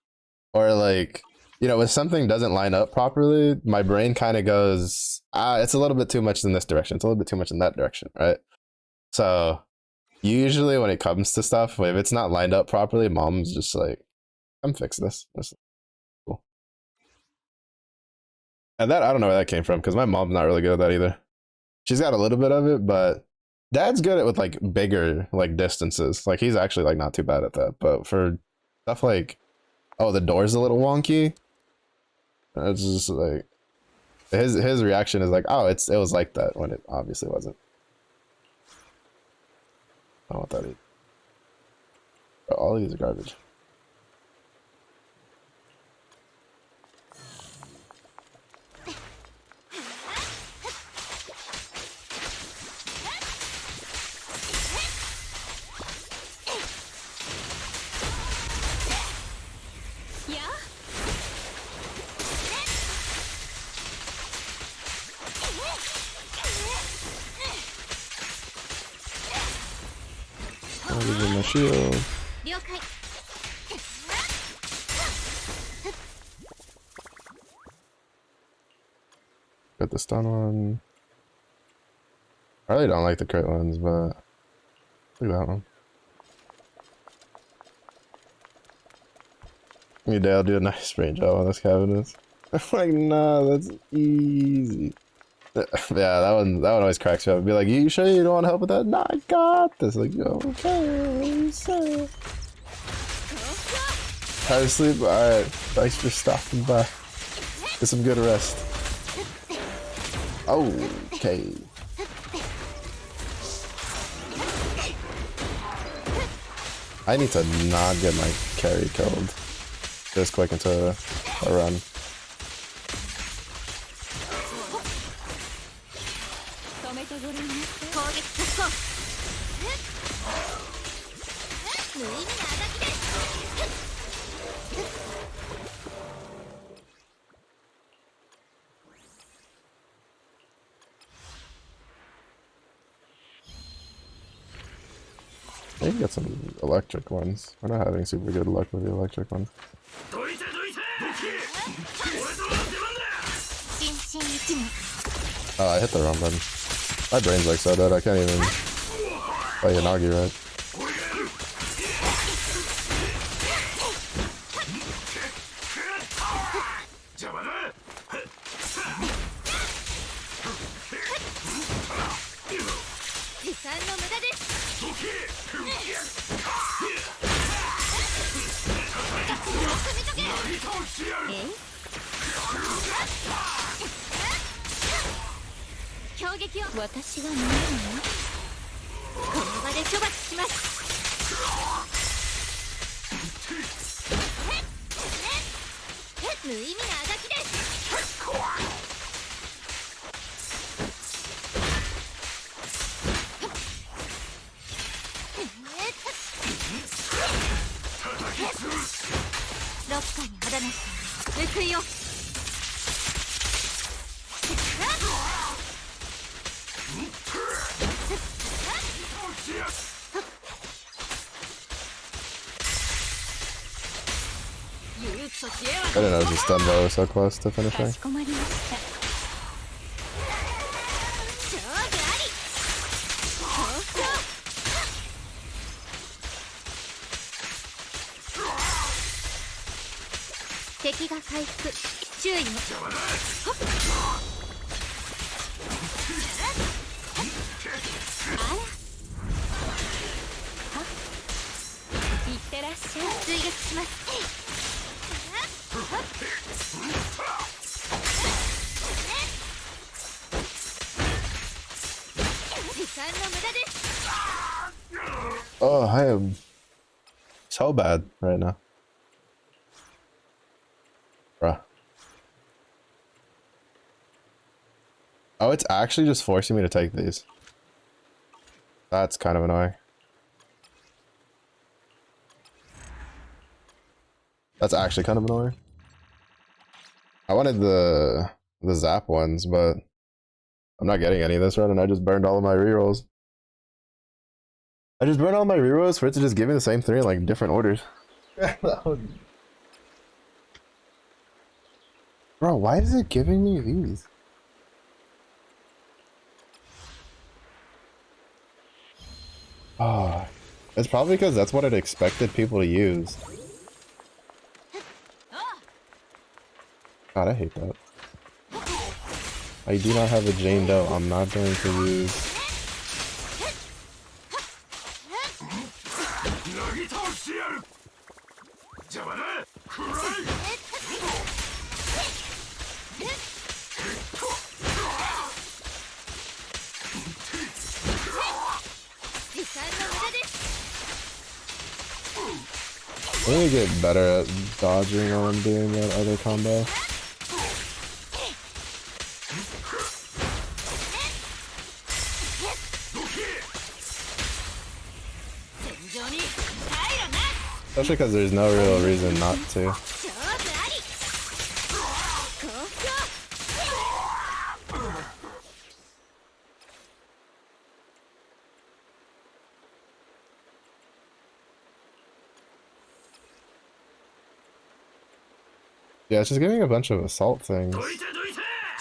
Or, like, you know, if something doesn't line up properly, my brain kind of goes, it's a little bit too much in this direction. It's a little bit too much in that direction, right? So, usually when it comes to stuff, if it's not lined up properly, mom's just like, come fix this. That's cool. And that, I don't know where that came from, because my mom's not really good at that either. She's got a little bit of it, but dad's good at with like bigger like distances. Like, he's actually like not too bad at that. But for stuff like, oh, the door's a little wonky, it's just like his reaction is like, oh, it was like that, when it obviously wasn't. I don't want that either. But all these are garbage. I'll give him my shield. Got the stun one. I really don't like the crit ones, but look at that one. Maybe Dale do a nice range job on this cabinet. I'm like, nah, that's easy. Yeah, that one always cracks me up. I'd be like, you sure you don't want to help with that? Nah, I got this. Like, yo, okay, so. Try to sleep? Alright, thanks for stopping by. Get some good rest. Okay. I need to not get my carry killed this quick into a run. I can get some electric ones. We're not having super good luck with the electric ones. Oh, I hit the wrong button. My brain's like so dead I can't even play Yanagi right. I didn't know the stun bar was so close to finishing. 敵が回復、注意を。あら。いってらっしゃい。追撃します。時間の無駄です。Oh, I am so bad right now. Bruh. Oh, it's actually just forcing me to take these. That's kind of annoying. That's actually kind of annoying. I wanted the zap ones, but I'm not getting any of this run, and I just burned all of my rerolls. I just burned all my rerolls for it to just give me the same three in like different orders. Bro, why is it giving me these? Oh, it's probably because that's what it expected people to use. God, I hate that. I do not have a Jane Doe. I'm not going to use. I need to get better at dodging while I'm doing that other combo. Especially because there's no real reason not to. Yeah, it's just getting a bunch of assault things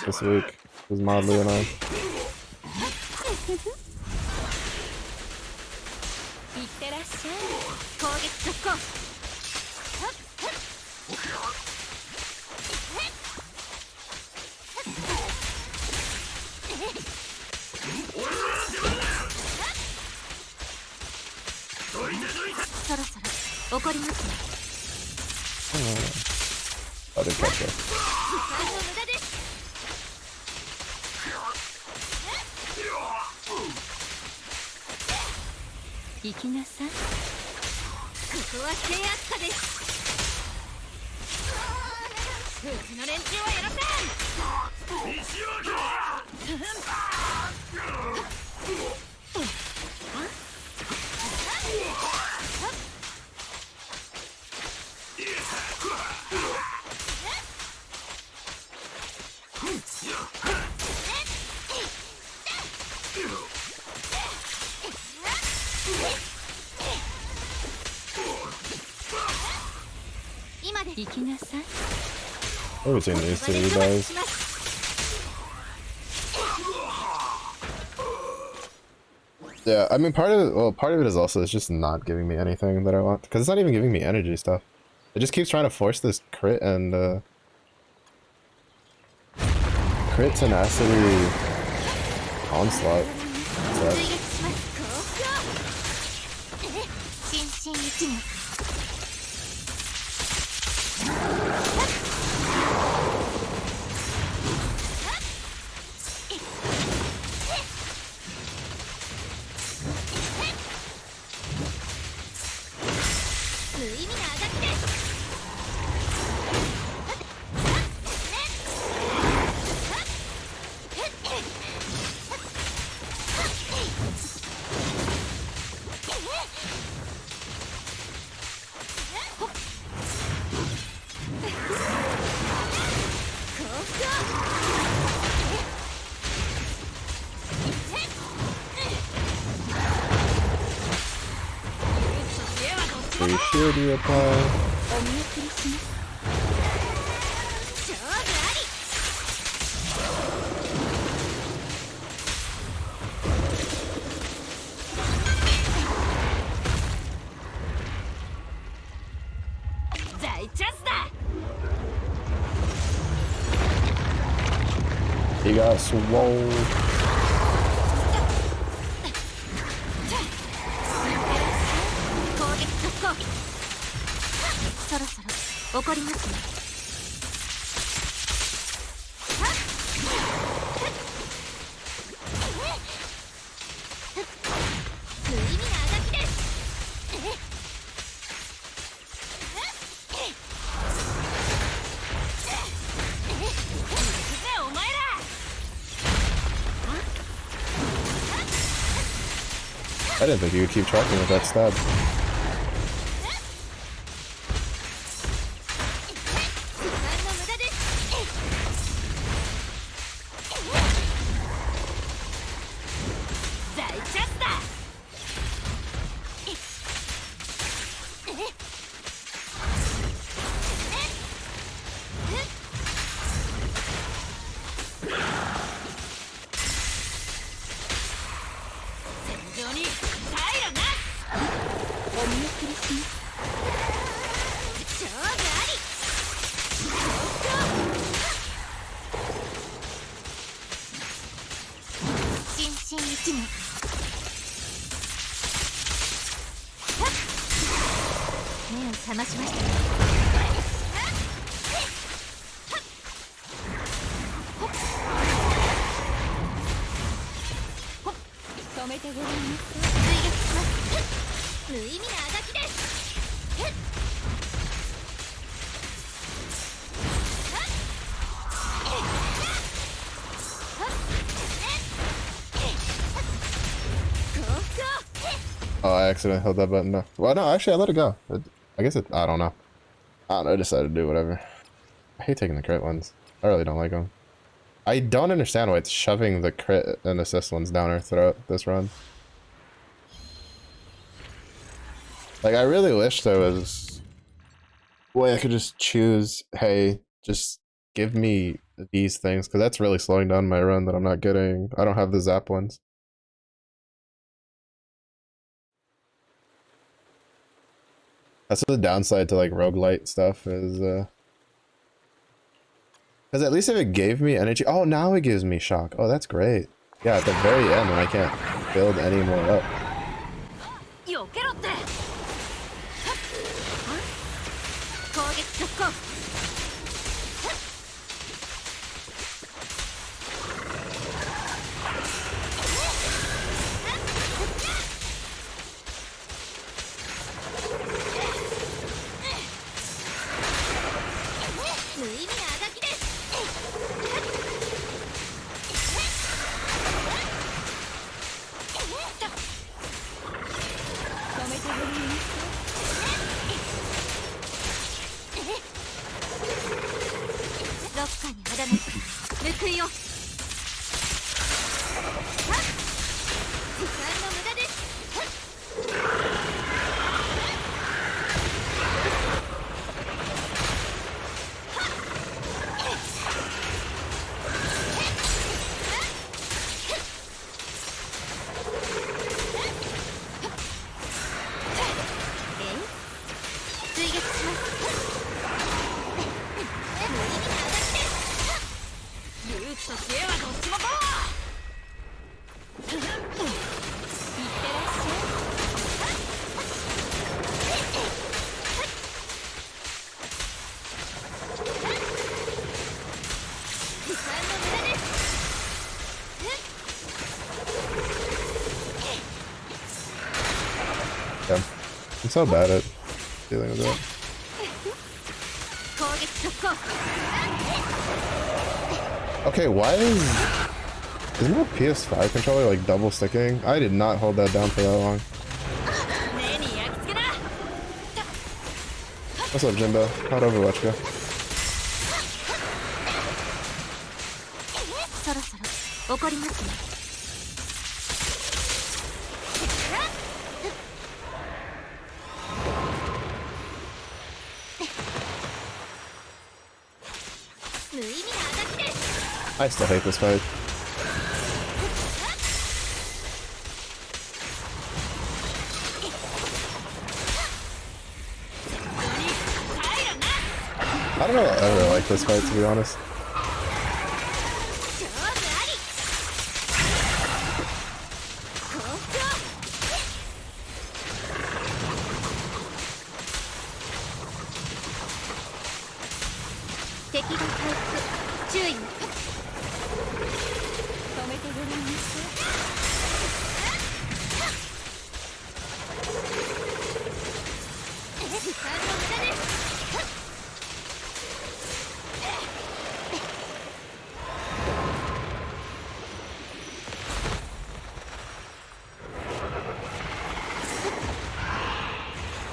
this week. It was mildly annoying. I did catch her. What between these two, you guys? Yeah, I mean, part of it is also it's just not giving me anything that I want, because it's not even giving me energy stuff. It just keeps trying to force this crit and crit tenacity onslaught. shield you apply? お見送りします。勝負あり。大チャンスだ。 He got swole. 攻撃速攻。そろそろ起こりますね。無意味なあがきです。お前ら。 I didn't think you would keep tracking with that stab. 時間の無駄です。大チャンスだ。戦場に退路なし。お見送りします。勝負あり。心身一枚。目を覚ましました。止めてごらんなさい。追撃します。無意味なあがきです。Oh, I accidentally held that button. No. Well, no, actually, I let it go. I guess it. I don't know. I don't know. I decided to do whatever. I hate taking the crit ones. I really don't like them. I don't understand why it's shoving the crit and assist ones down our throat this run. Like, I really wish there was a way I could just choose, hey, just give me these things, because that's really slowing down my run that I'm not getting. I don't have the zap ones. That's the downside to like roguelite stuff is because at least if it gave me energy, oh, now it gives me shock. Oh, that's great. Yeah, at the very end when I can't build any more up. Yeah. I'm so bad at dealing with that. Okay, why isn't my PS5 controller like double sticking? I did not hold that down for that long. What's up, Jimbo? How'd Overwatch go? I still hate this fight. I don't know if I ever like this fight, to be honest.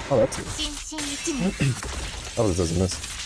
Oh, that's good. Oh, this doesn't miss.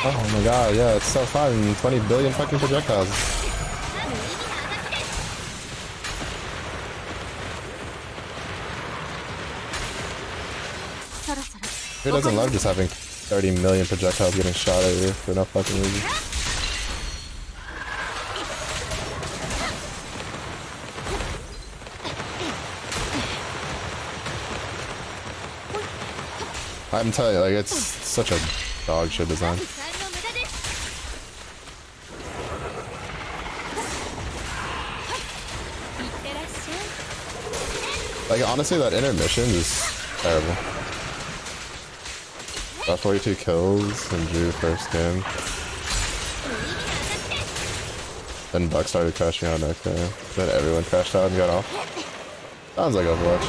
Oh my god, yeah, it's so fun. 20 billion fucking projectiles. Who doesn't love just having 30 million projectiles getting shot at you for no fucking reason? I'm telling you, like, it's such a dog shit design. Like, honestly, that intermission is terrible. Got 42 kills and drew first game. Then Buck started crashing out next game. Then everyone crashed out and got off. Sounds like Overwatch.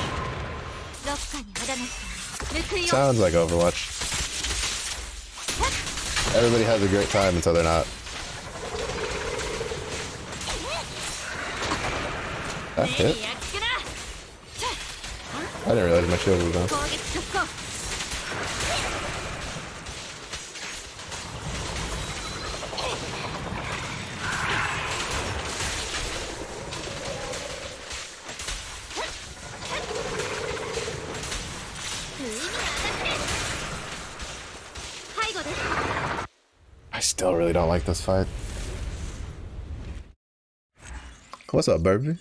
Sounds like Overwatch. Everybody has a great time until they're not. That hit? I didn't realize my shield was down. I still really don't like this fight. What's up, Burby?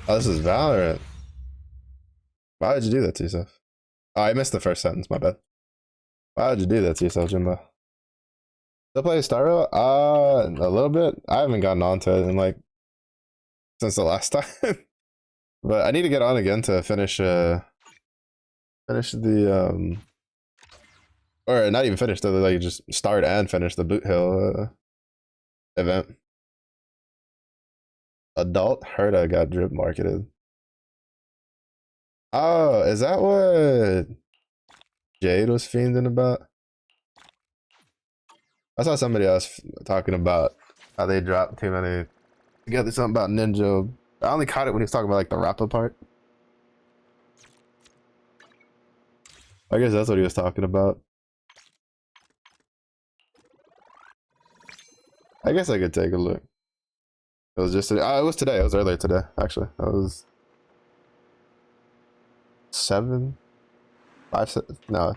Oh, this is Valorant. Why did you do that to yourself? Oh, I missed the first sentence, my bad. Why did you do that to yourself, Jimbo? Still play Star Rail? A little bit. I haven't gotten onto it in like since the last time. But I need to get on again to finish the or not even finish the like just start and finish the Boot Hill event. Adult Herta got drip marketed. Oh, is that what Jade was fiending about? I saw somebody else talking about how they dropped too many together, something about Ninja. I only caught it when he was talking about like the Rappa part. I guess that's what he was talking about. I guess I could take a look. It was just today. Oh, it was today. It was earlier today, actually. It was 7, 5, 6, no.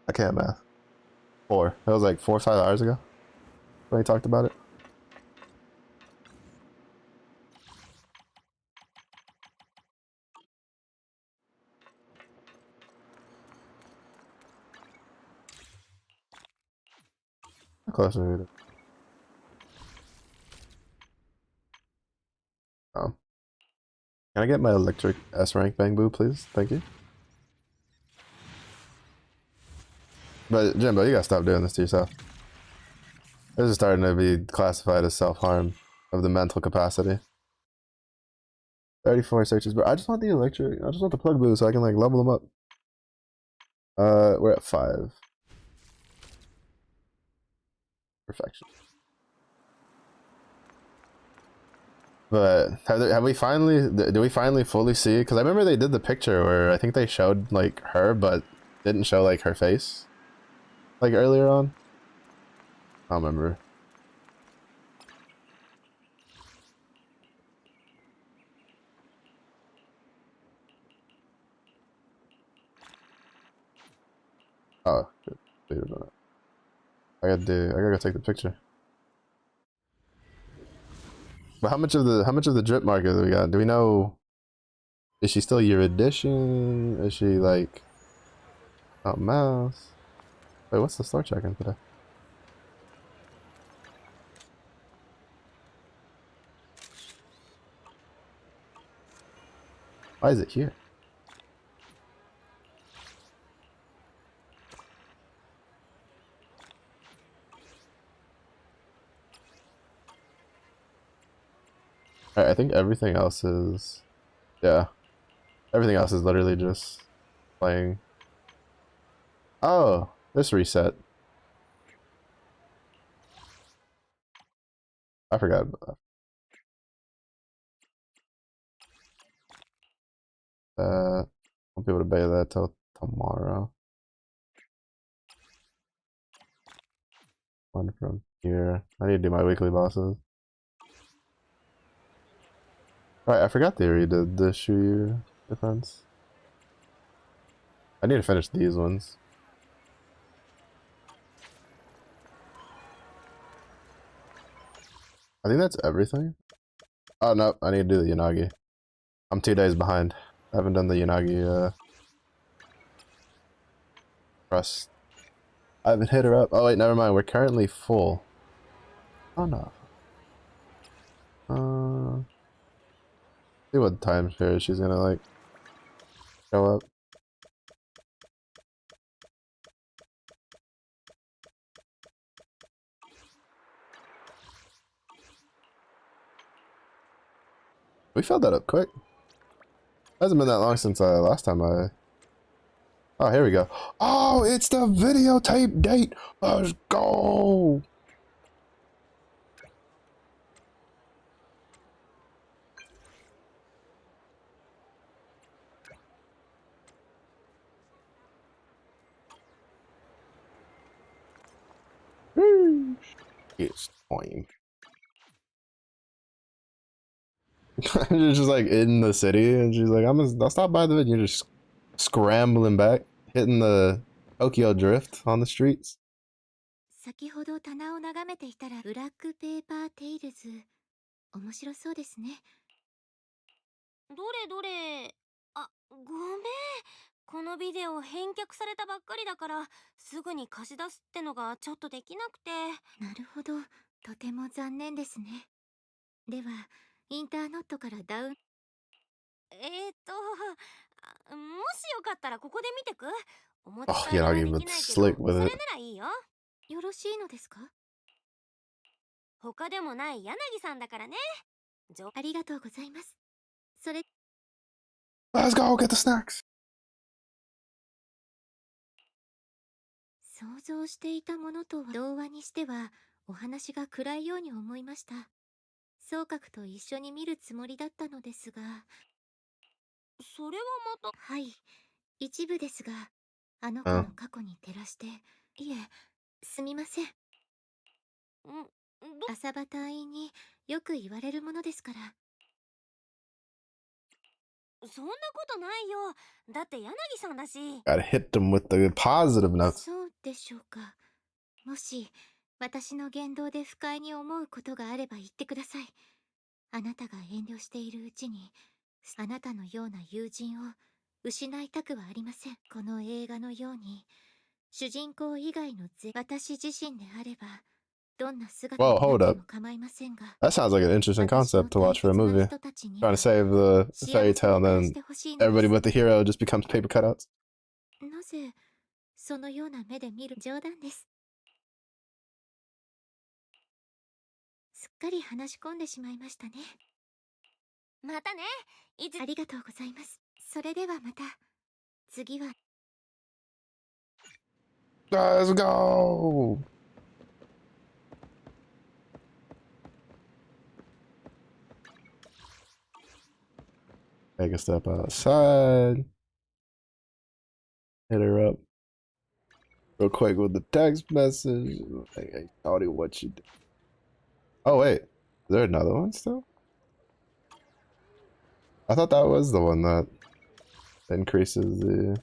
I can't math. 4. It was like 4 or 5 hours ago when he talked about it. How close are we? Oh. Can I get my electric S rank bang boo, please? Thank you. But Jimbo, you gotta stop doing this to yourself. This is starting to be classified as self-harm of the mental capacity. 34 searches, but I just want the electric. I just want the plug boo so I can like level them up. We're at 5. Perfection. But have we finally? Do we finally fully see? Because I remember they did the picture where I think they showed like her, but didn't show like her face, like earlier on. I don't remember. Oh, good. Wait a minute. I gotta go take the picture. But how much of the drip marker do we got? Do we know? Is she still your edition? Is she like a mouse? Wait, what's the store check-in today? Why is it here? Alright, I think everything else is, yeah, everything else is literally just playing. Oh, this reset. I forgot about that. Won't be able to pay that till tomorrow. One from here. I need to do my weekly bosses. Alright, I forgot they redid the Shuyu defense. I need to finish these ones. I think that's everything. Oh no, I need to do the Yanagi. I'm 2 days behind. I haven't done the Yanagi press. I haven't hit her up. Oh wait, never mind. We're currently full. Oh no. See what time period she's gonna like show up. We filled that up quick. Hasn't been that long since last time I. Oh, here we go. Oh, it's the videotape date. Let's go. It's time. You're just like in the city, and she's like, I'll stop by the video. You're just scrambling back, hitting the Tokyo Drift on the streets. 先ほど棚を眺めていたらブラックペーパーテイルズ面白そうですね。どれどれ。あ、ごめん。このビデオ返却されたばっかりだからすぐに貸し出すってのがちょっとできなくて。なるほど、とても残念ですね。ではインターノットからダウン。もしよかったらここで見てく。お持ち Oh, 帰りはで Yanagi き was ないけ slick ど、 with それ it. ならいいよ。よろしいのですか？他でもない柳さんだからね。ありがとうございます。それ Let's go get the snacks. 想像していたものとは童話にしてはお話が暗いように思いました。総閣と一緒に見るつもりだったのですが、それはまた、はい、一部ですが、あの子 Oh, の過去に照らして、いえ、すみません。朝場隊員によく言われるものですから。そんなことないよ。だって柳さんだし。 gotta hit them with the positive notes. そうでしょうか。もし私の言動で不快に思うことがあれば言ってください。あなたが遠慮しているうちにあなたのような友人を失いたくはありません。この映画のように主人公以外の私自身であれば Whoa, hold up. That sounds like an interesting concept to watch for a movie. Trying to save the fairy tale and then everybody but the hero just becomes paper cutouts. なぜそのような目で見る冗談です。すっかり話し込んでしまいましたね。またね。ありがとうございます。それではまた。次は。Let's go! Take a step outside. Hit her up real quick with the text message. Hey, Tony, what you do? Oh, wait. Is there another one still? I thought that was the one that increases the...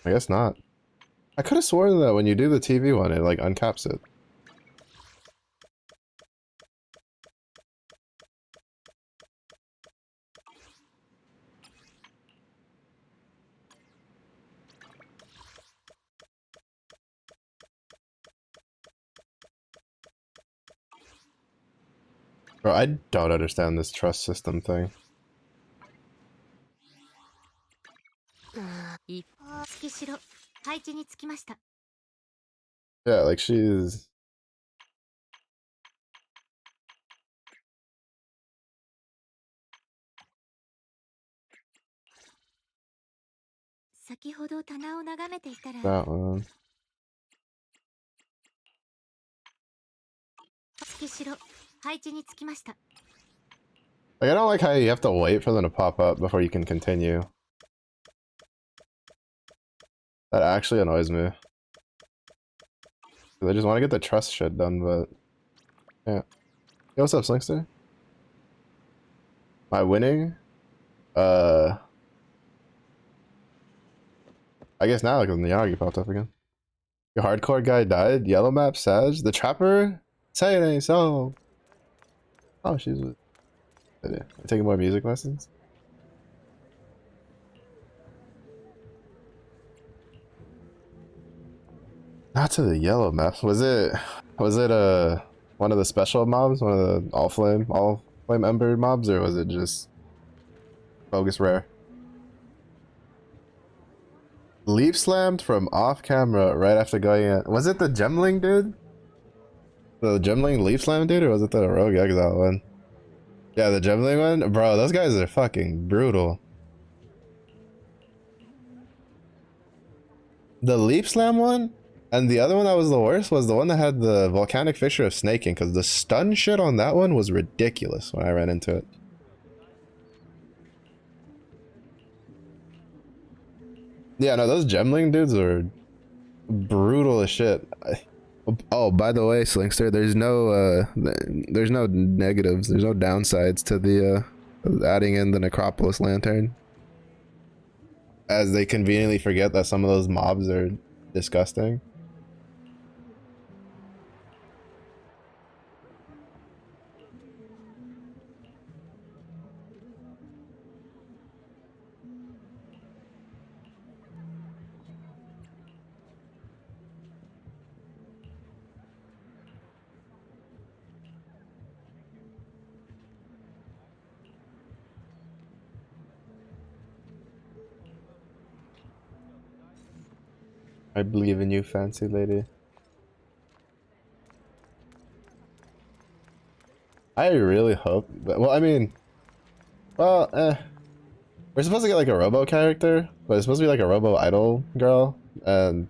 I guess not. I could have sworn that when you do the TV one, it like uncaps it. Bro, I don't understand this trust system thing. Yeah, like she's... That one. Like, I don't like how you have to wait for them to pop up before you can continue. That actually annoys me. I just want to get the trust shit done, but... Yeah. Yo, what's up, Slinkster? Am I winning? I guess now, because Miyagi popped up again. Your hardcore guy died? Yellow map, Sag? The trapper? Say it ain't so. Oh, she's with... Taking more music lessons? Not to the yellow map. Was it one of the special mobs? One of the all flame ember mobs? Or was it just bogus rare? Leap slammed from off camera right after going in. Was it the Gemling dude? The Gemling leap slam dude, or was it the Rogue Exile one? Yeah, the Gemling one? Bro, those guys are fucking brutal. The leap slam one? And the other one that was the worst was the one that had the volcanic fissure of snaking, because the stun shit on that one was ridiculous when I ran into it. Yeah, no, those Gemling dudes are brutal as shit. Oh, by the way, Slinkster, there's no negatives, there's no downsides to the adding in the Necropolis Lantern. As they conveniently forget that some of those mobs are disgusting. I believe in you, fancy lady. I really hope that, well, I mean, well, we're supposed to get like a Robo character, but it's supposed to be like a Robo idol girl, and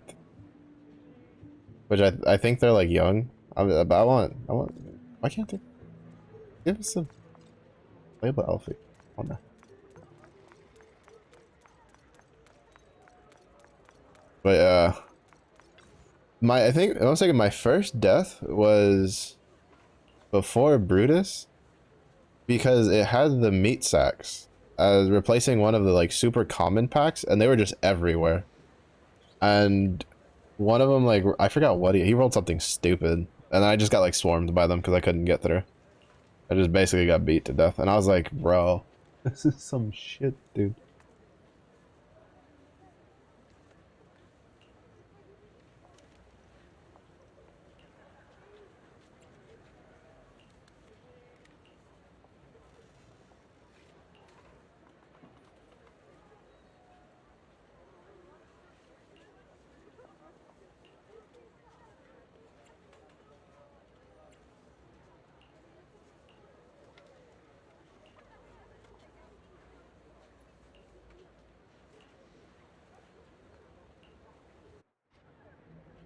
which I think they're like young. I want, why can't they give us a playable Elfie? Oh no. But I think I was thinking my first death was before Brutus, because it had the meat sacks as replacing one of the like super common packs, and they were just everywhere. And one of them, like, I forgot what he rolled something stupid, and I just got like swarmed by them because I couldn't get through. I just basically got beat to death, and I was like, bro, this is some shit, dude.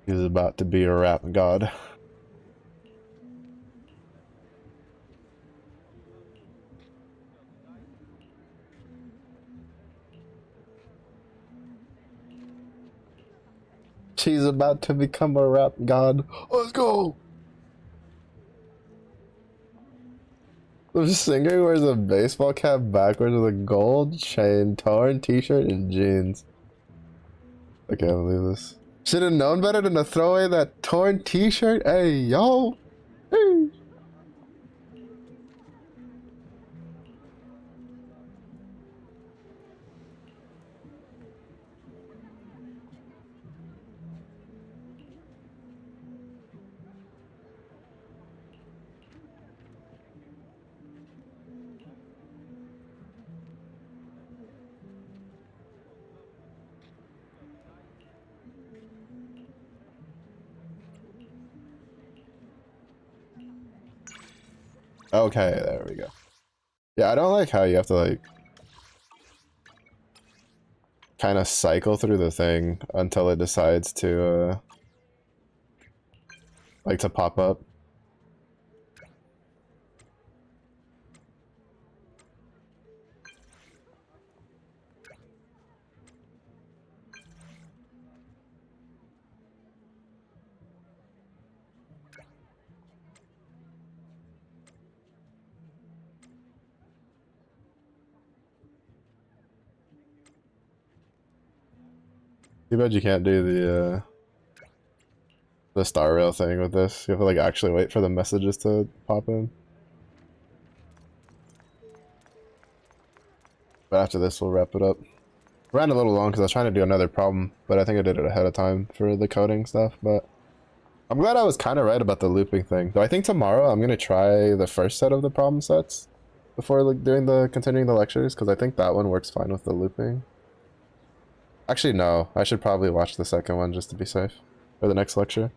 He's about to be a rap god. She's about to become a rap god. Let's go! The singer wears a baseball cap backwards with a gold chain, torn t-shirt, and jeans. I can't believe this. Should have known better than to throw away that torn t-shirt. Hey, yo! Hey. Okay, there we go. Yeah, I don't like how you have to, like, kind of cycle through the thing until it decides to, like, to pop up. Too bad you can't do the star rail thing with this. You have to, like, actually wait for the messages to pop in. But after this, we'll wrap it up. Ran a little long because I was trying to do another problem, but I think I did it ahead of time for the coding stuff, but I'm glad I was kind of right about the looping thing. Though I think tomorrow I'm going to try the first set of the problem sets before, like, doing the continuing the lectures, because I think that one works fine with the looping. Actually, no. I should probably watch the second one just to be safe for the next lecture.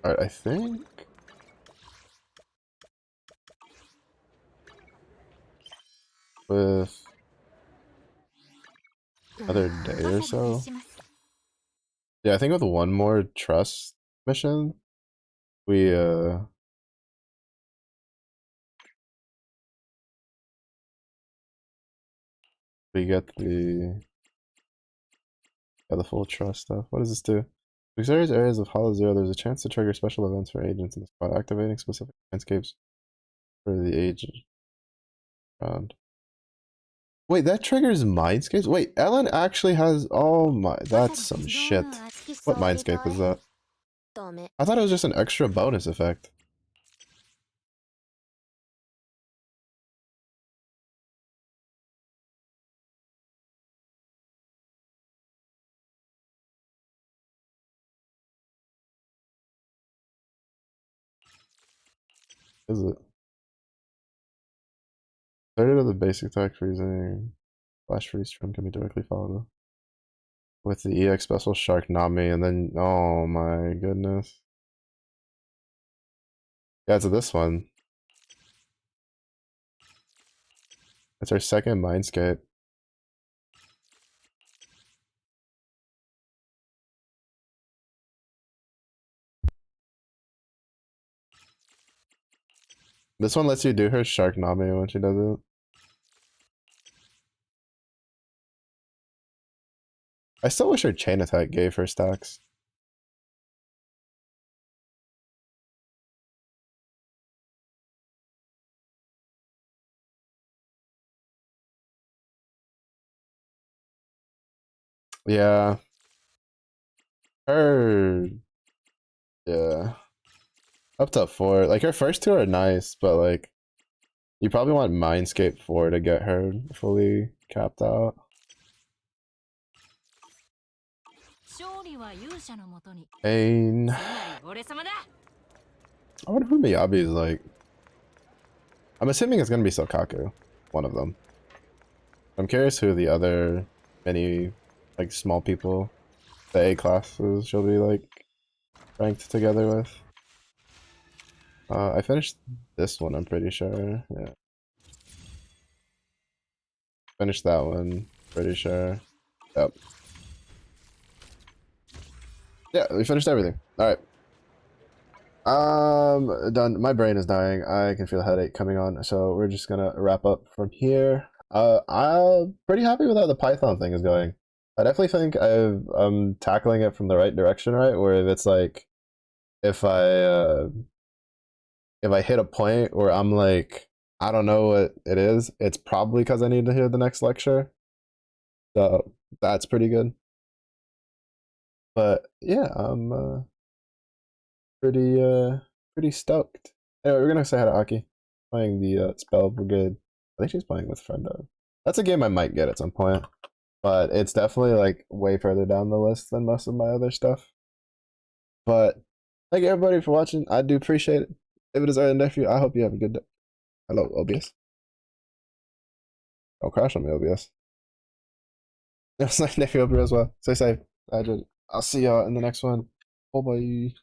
Alright, I think with another day or so. Yeah, I think with one more trust mission, we get the full trust stuff. What does this do? To various areas of Hollow Zero, there's a chance to trigger special events for agents in the squad, activating specific landscapes for the agent round. Wait, that triggers mindscapes? Wait, Ellen actually has... Oh my... That's some shit. What mindscape is that? I thought it was just an extra bonus effect. Is it? Started of the basic attack freezing. Flash freeze trim can be directly followed with the EX special Shark Nami, and then... Oh my goodness. Yeah, it's this one. It's our second mindscape. This one lets you do her Shark Nami when she does it. I still wish her chain attack gave her stacks. Yeah. Her. Yeah. Up to 4. Like, her first two are nice, but, like, you probably want Mindscape 4 to get her fully capped out. Pain. I wonder who Miyabi is like. I'm assuming it's gonna be Sokaku. One of them. I'm curious who the other many, like, small people, the A classes she'll be, like, ranked together with. I finished this one, I'm pretty sure. Yeah. Finished that one, pretty sure. Yep. Yeah, we finished everything. Alright. Done. My brain is dying. I can feel a headache coming on, so we're just gonna wrap up from here. I'm pretty happy with how the Python thing is going. I definitely think I'm tackling it from the right direction, right? Where if it's like, if I if I hit a point where I'm like, I don't know what it is, it's probably because I need to hear the next lecture. So that's pretty good. But yeah, I'm pretty stoked. Anyway, we're gonna say hi to Aki. Playing the Spell Brigade. I think she's playing with Friendo. That's a game I might get at some point, but it's definitely like way further down the list than most of my other stuff. But thank you everybody for watching. I do appreciate it. If it is early nephew, I hope you have a good day. Hello, OBS. Don't crash on me, OBS. It's like nephew over as well. Stay safe. I'll see y'all in the next one. Bye bye.